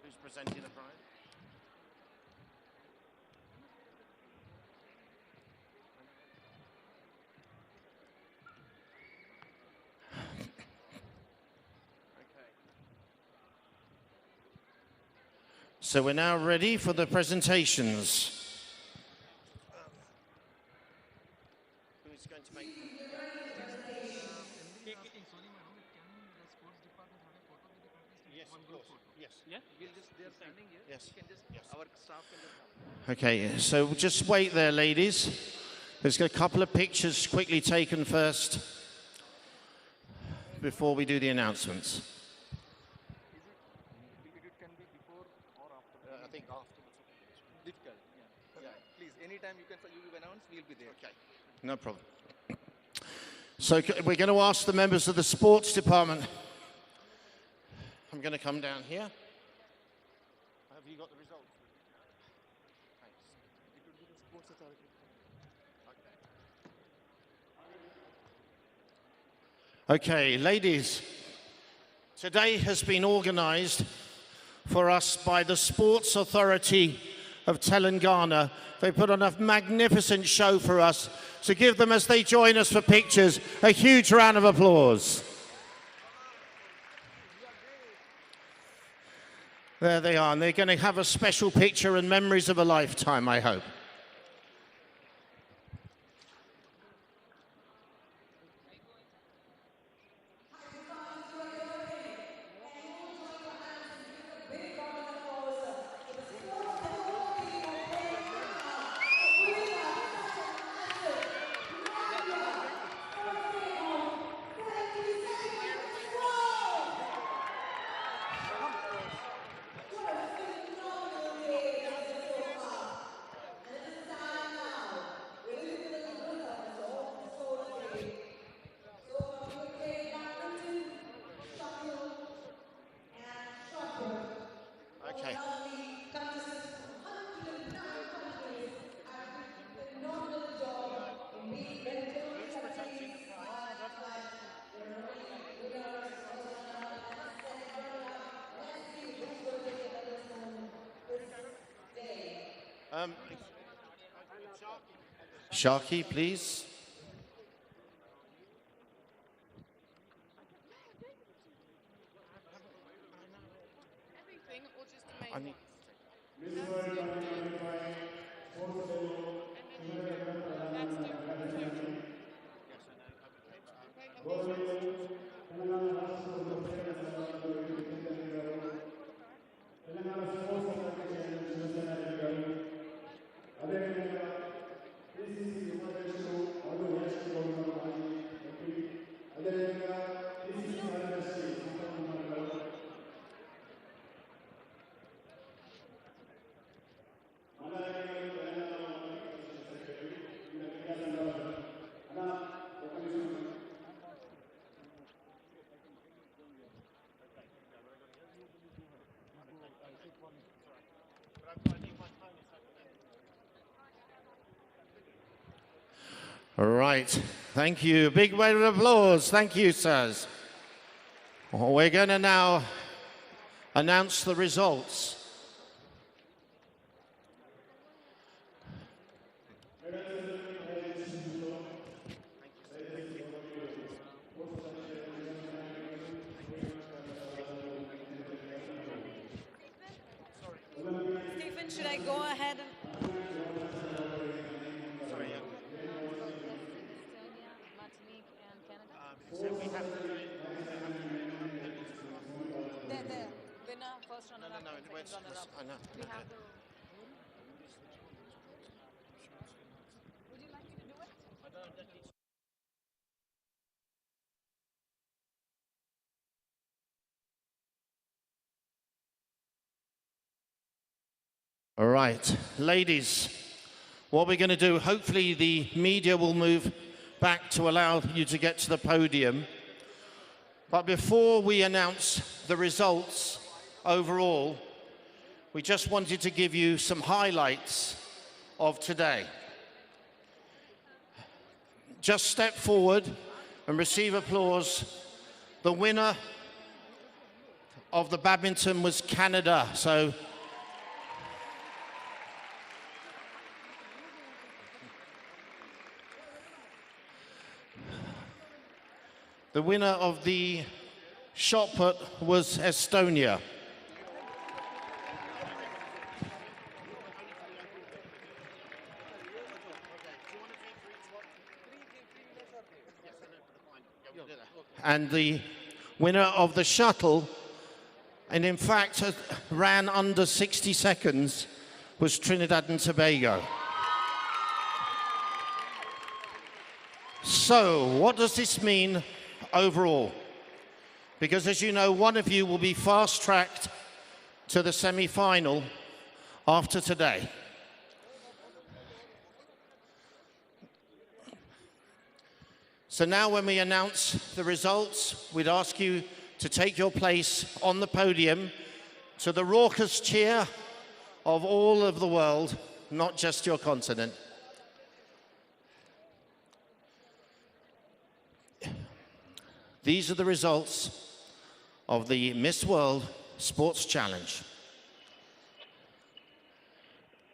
Who's presenting the prize? So we're now ready for the presentations. Who's going to make Yes, of course. Yes. Yeah? We'll just, they're standing here. Yes. You can just, yes. Our staff can just... Okay, so just wait there, ladies. There's a couple of pictures quickly taken first before we do the announcements.
think afterwards would be difficult. Yeah. Please, anytime you announce, we'll be there. Okay.
No problem. So we're going to ask the members of the sports department. I'm going to come down here. Have you got the results? Thanks.
It would be the sports authority.
Okay, ladies, today has been organized for us by the Sports Authority of Telangana. They put on a magnificent show for us. So give them, as they join us for pictures, a huge round of applause. There they are, and they're going to have a special picture and memories of a lifetime, I hope. Okay. Sharky, please.
Everything or just the main
I need- All right. Thank you. Big round of applause. Thank you, sirs. We're going to now announce the results.
Stephen, should I go ahead and... There. Winner, first runner-up, second runner-up.
I know.
We have the... Would you like me to do it?
All right, ladies, what we're going to do, hopefully the media will move back to allow you to get to the podium. But before we announce the results overall, we just wanted to give you some highlights of today. Just step forward and receive applause. The winner of the badminton was Canada. So the winner of the shot put was Estonia. And the winner of the shuttle, and in fact ran under 60 seconds, was Trinidad and Tobago. So, what does this mean overall? Because as you know, one of you will be fast-tracked to the semi-final, after today. So now when we announce the results, we'd ask you to take your place on the podium to the raucous cheer of all of the world, not just your continent. These are the results of the Miss World Sports Challenge.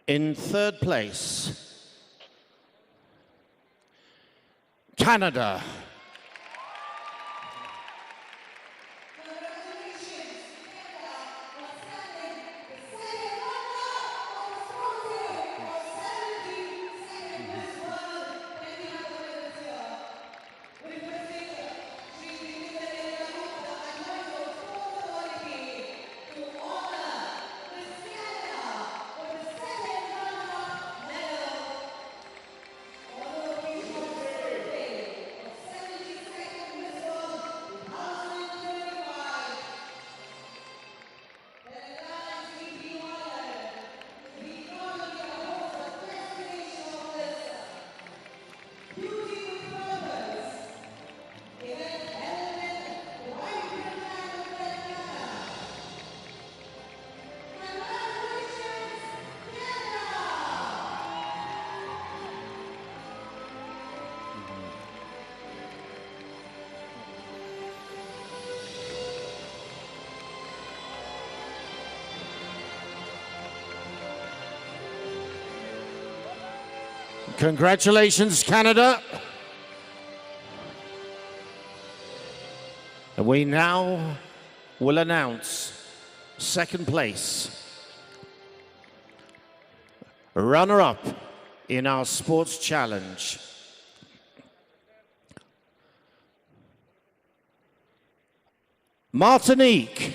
In third place, Canada. Congratulations, Canada. And we now will announce second place. Runner-up in our sports challenge. Martinique.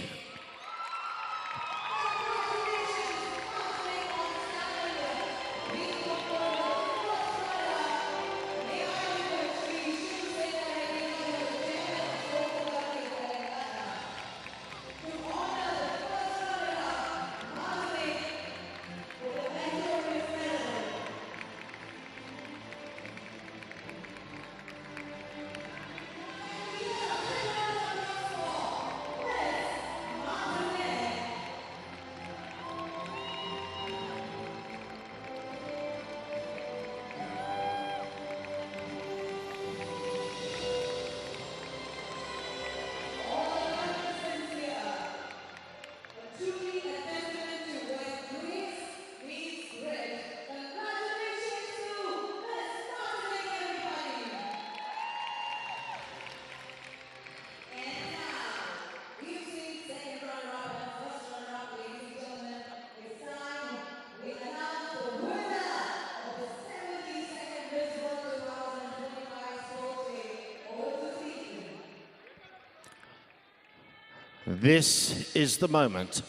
This is the moment.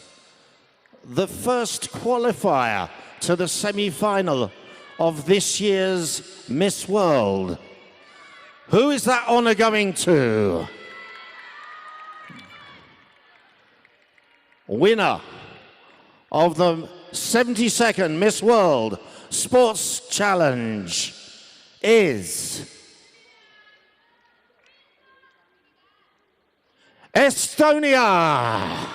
The first qualifier to the semi-final of this year's Miss World. Who is that honor going to? Winner of the 72nd Miss World Sports Challenge is Estonia.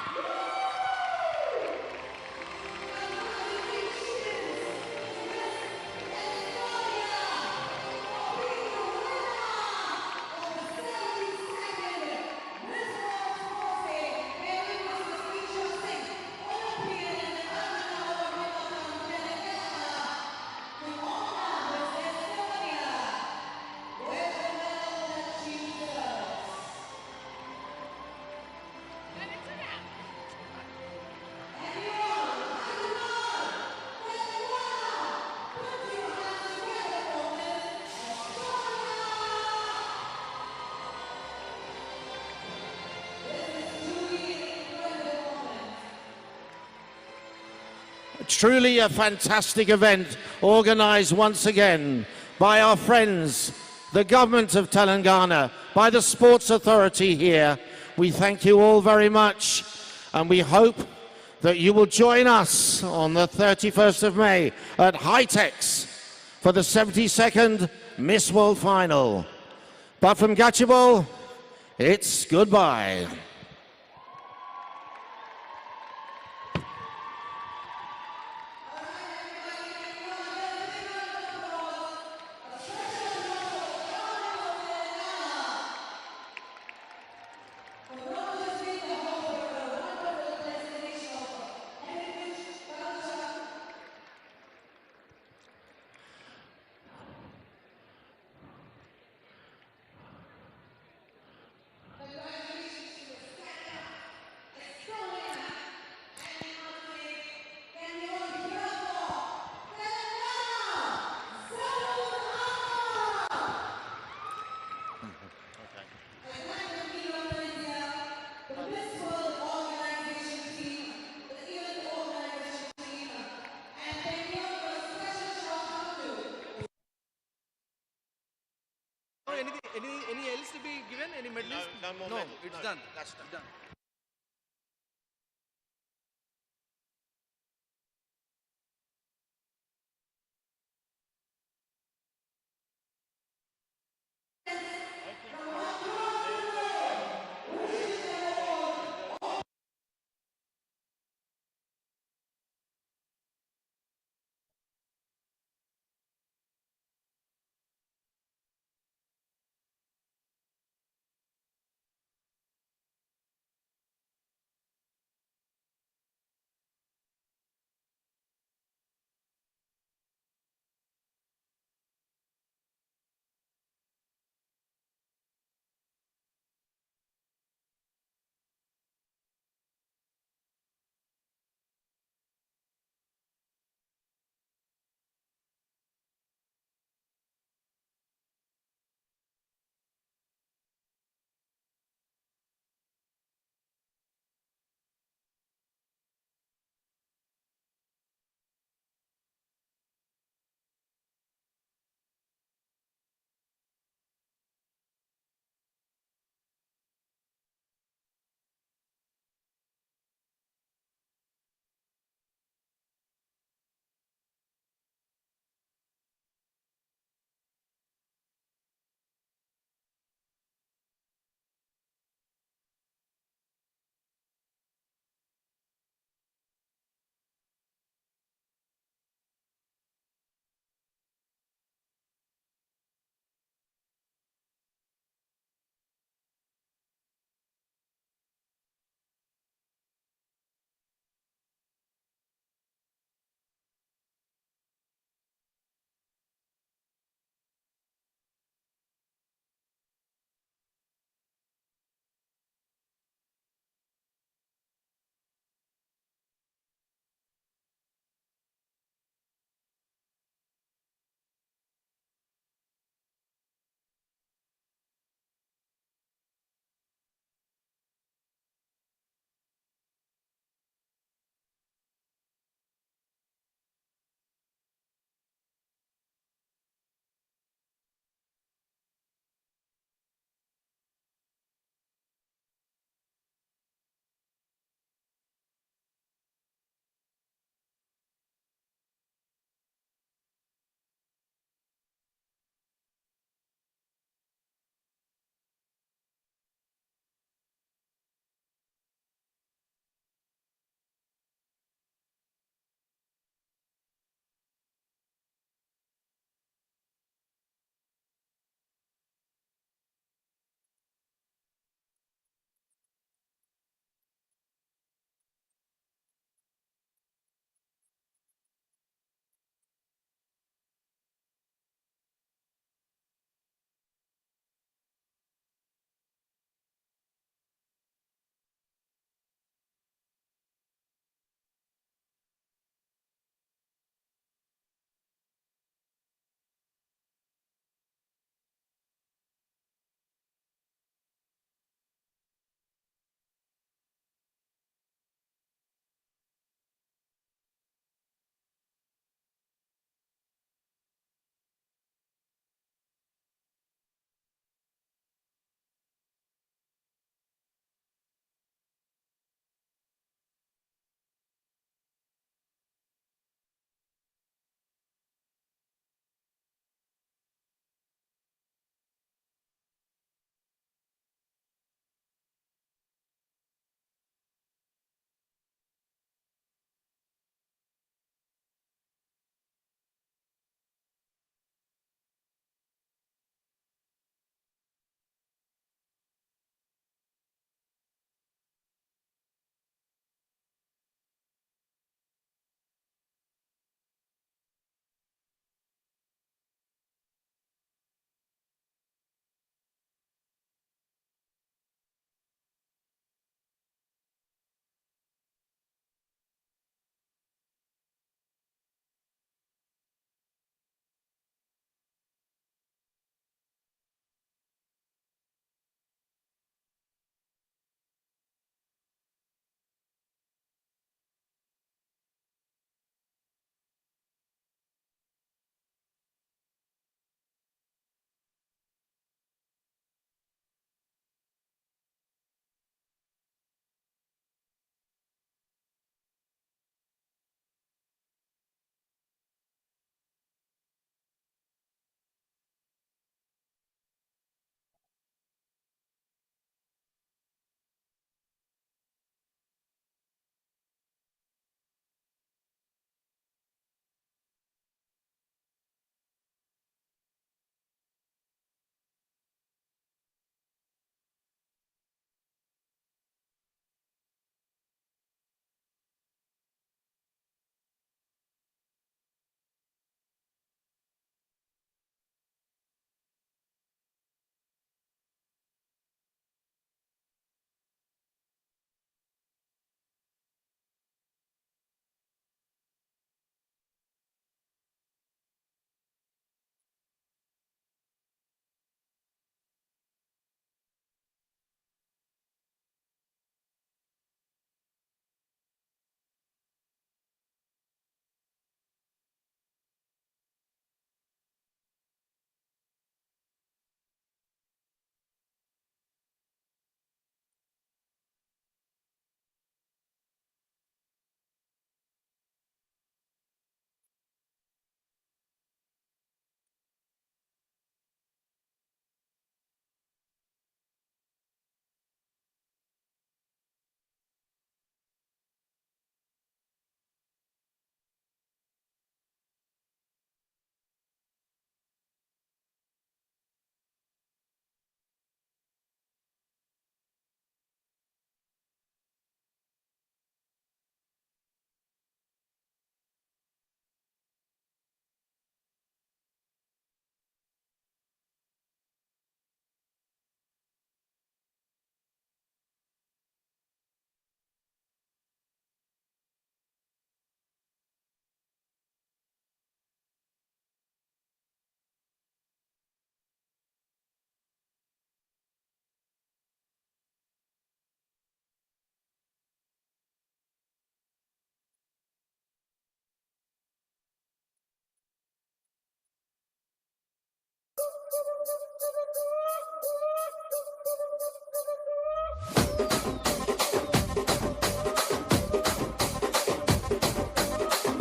Truly a fantastic event organized once again by our friends, the government of Telangana, by the Sports Authority here. We thank you all very much, and we hope that you will join us on the 31st of May at High-Techs for the 72nd Miss World Final. But from Gachibowli, it's goodbye.
Any else to be given? Any medalist? No, it's done. That's done.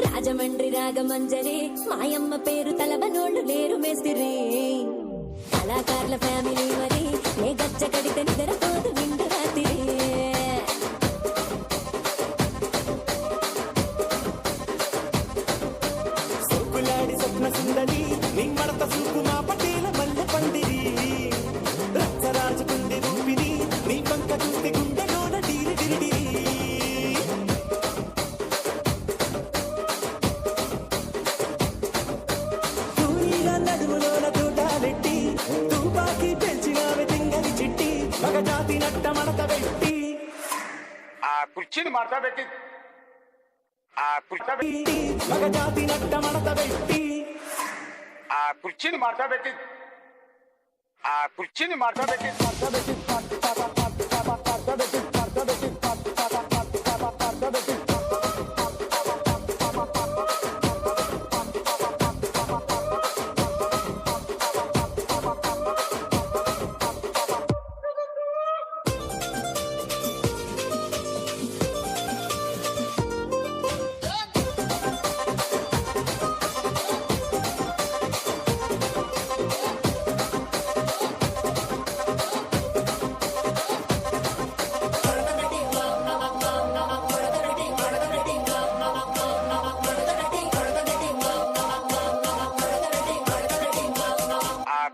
Rajahmundry Ragamanjari మాయమ్మ పేరు తలవనోళ్ళు లేరు మేస్తిరి కళాకారుల family మరి ఏ గచ్చ కడితే నిద్రపోదు నిండు రాత్రి
సోకులాడి స్వప్న సుందరి నిమ్మడత సూపు మా పటేల మల్లె పందిరి రచ్చరాజుకుంది రూపిని నీ పంక చూస్తే గుండెలోన డీరి డిరిడి తూనీగా నడుములోన తోటాలెట్టి తుపాకి పెంచినామె తింగలి చిట్టి మగ జాతి నట్ట మడత పెట్టి
ఆ కుర్చీని మడత పెట్టి
మగ జాతి నట్ట మడత పెట్టి
ఆ కుర్చీని మడత పెట్టి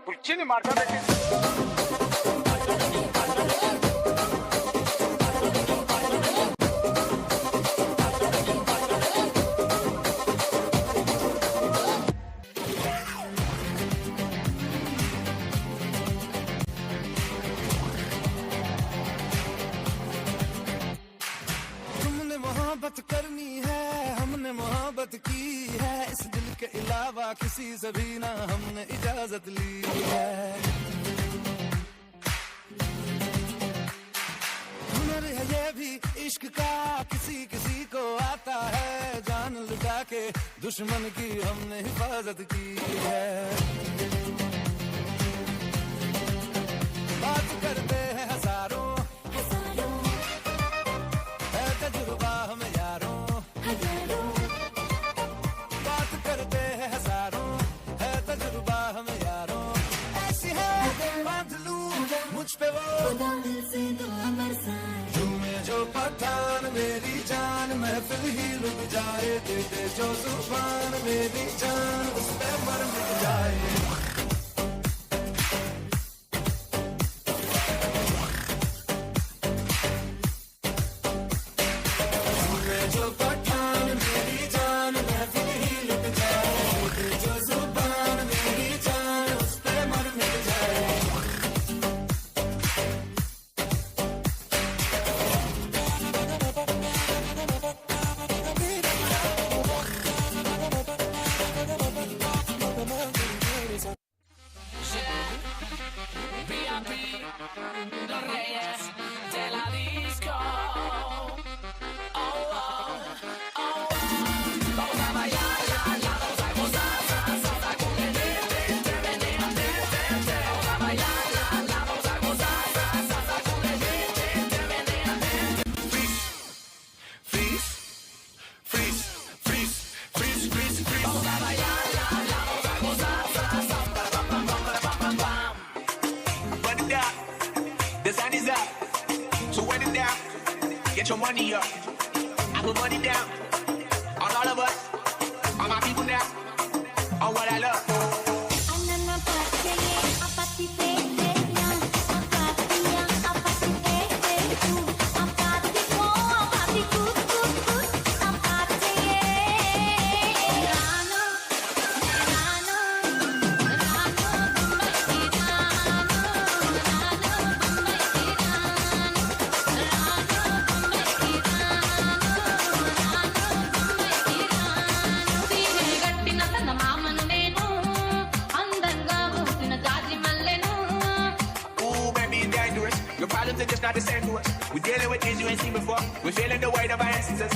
కుర్చీని మడత పెట్టి
तुमने मोहब्बत करनी है हमने मोहब्बत की है इस दिल के अलावा किसी से भी ना हमने इजाजत ली है हुनर है ये भी इश्क का किसी किसी को आता है जान लुटा के दुश्मन की हमने हिफाजत की है बात करते हैं हजारों है तजुर्बा हमें यारों बात करते हैं हजारों है तजुर्बा हमें यारों ऐसी है बांध लूं मुझ पे वो झूमे जो पठान मेरी जान महफिल ही लुट जाए दे दे जो जुबान मेरी जान उस पे मर मिट जाए जो पठान मेरी जान महफिल ही लुट जाए जो जुबान मेरी जान उस पे मर मिट जाए
Los reyes de la disco. Vamos a bailar, vamos a gozar, salsa con el menea, vamos a bailar, vamos a gozar, salsa con el menea.
Freeze, freeze, freeze, freeze, freeze, freeze.
Vamos a bailar, vamos a gozar, salsa, pam.
Run it down, the sun is up, so run it down, get your money up, I put money down, on all of us, on my people now, on what I love. Are just not the same to us. We're dealing with things you ain't seen before. We're feeling the weight of our ancestors.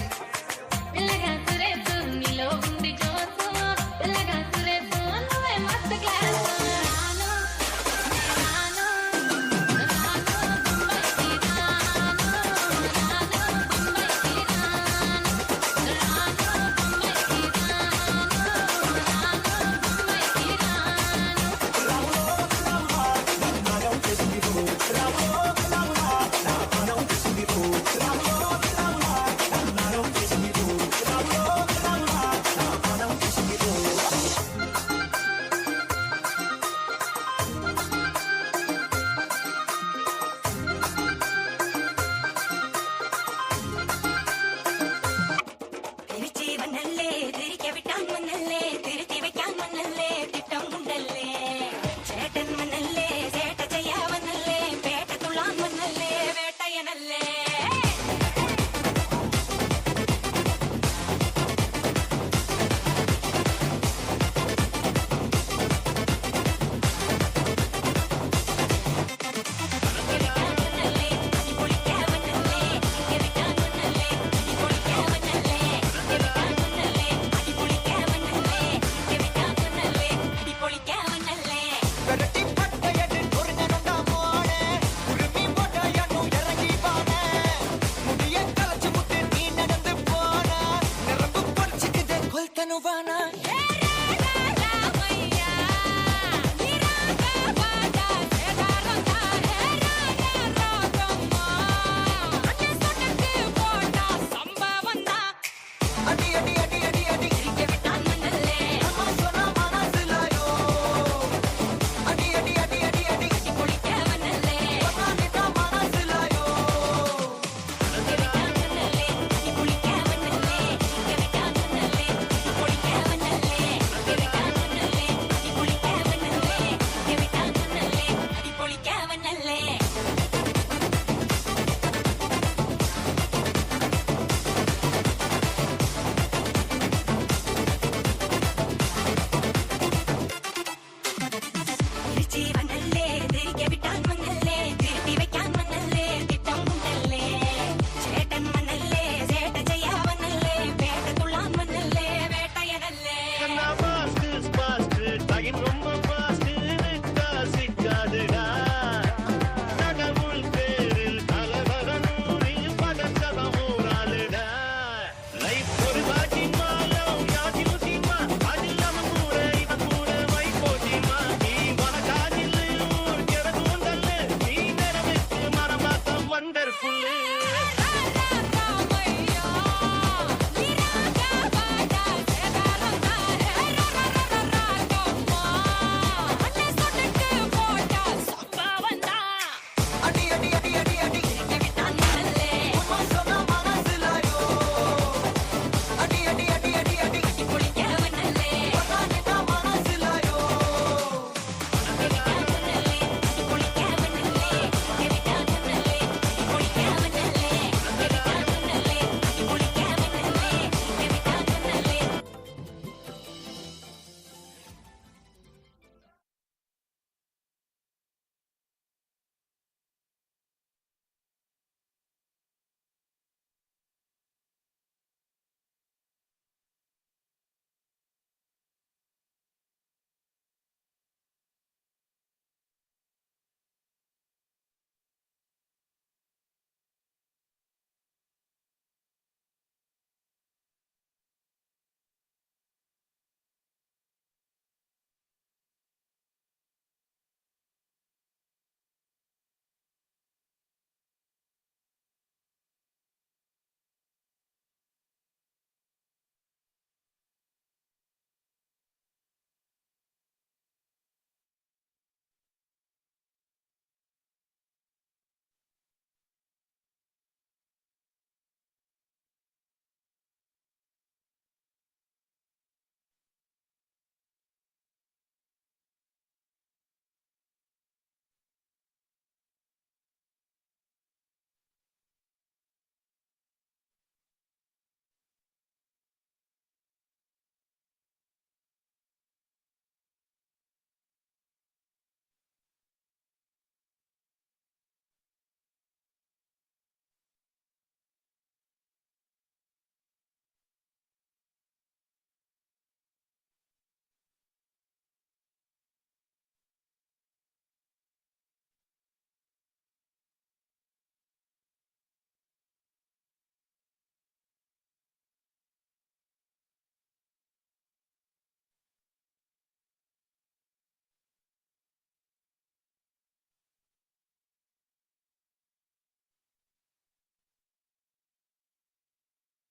నువ్వనా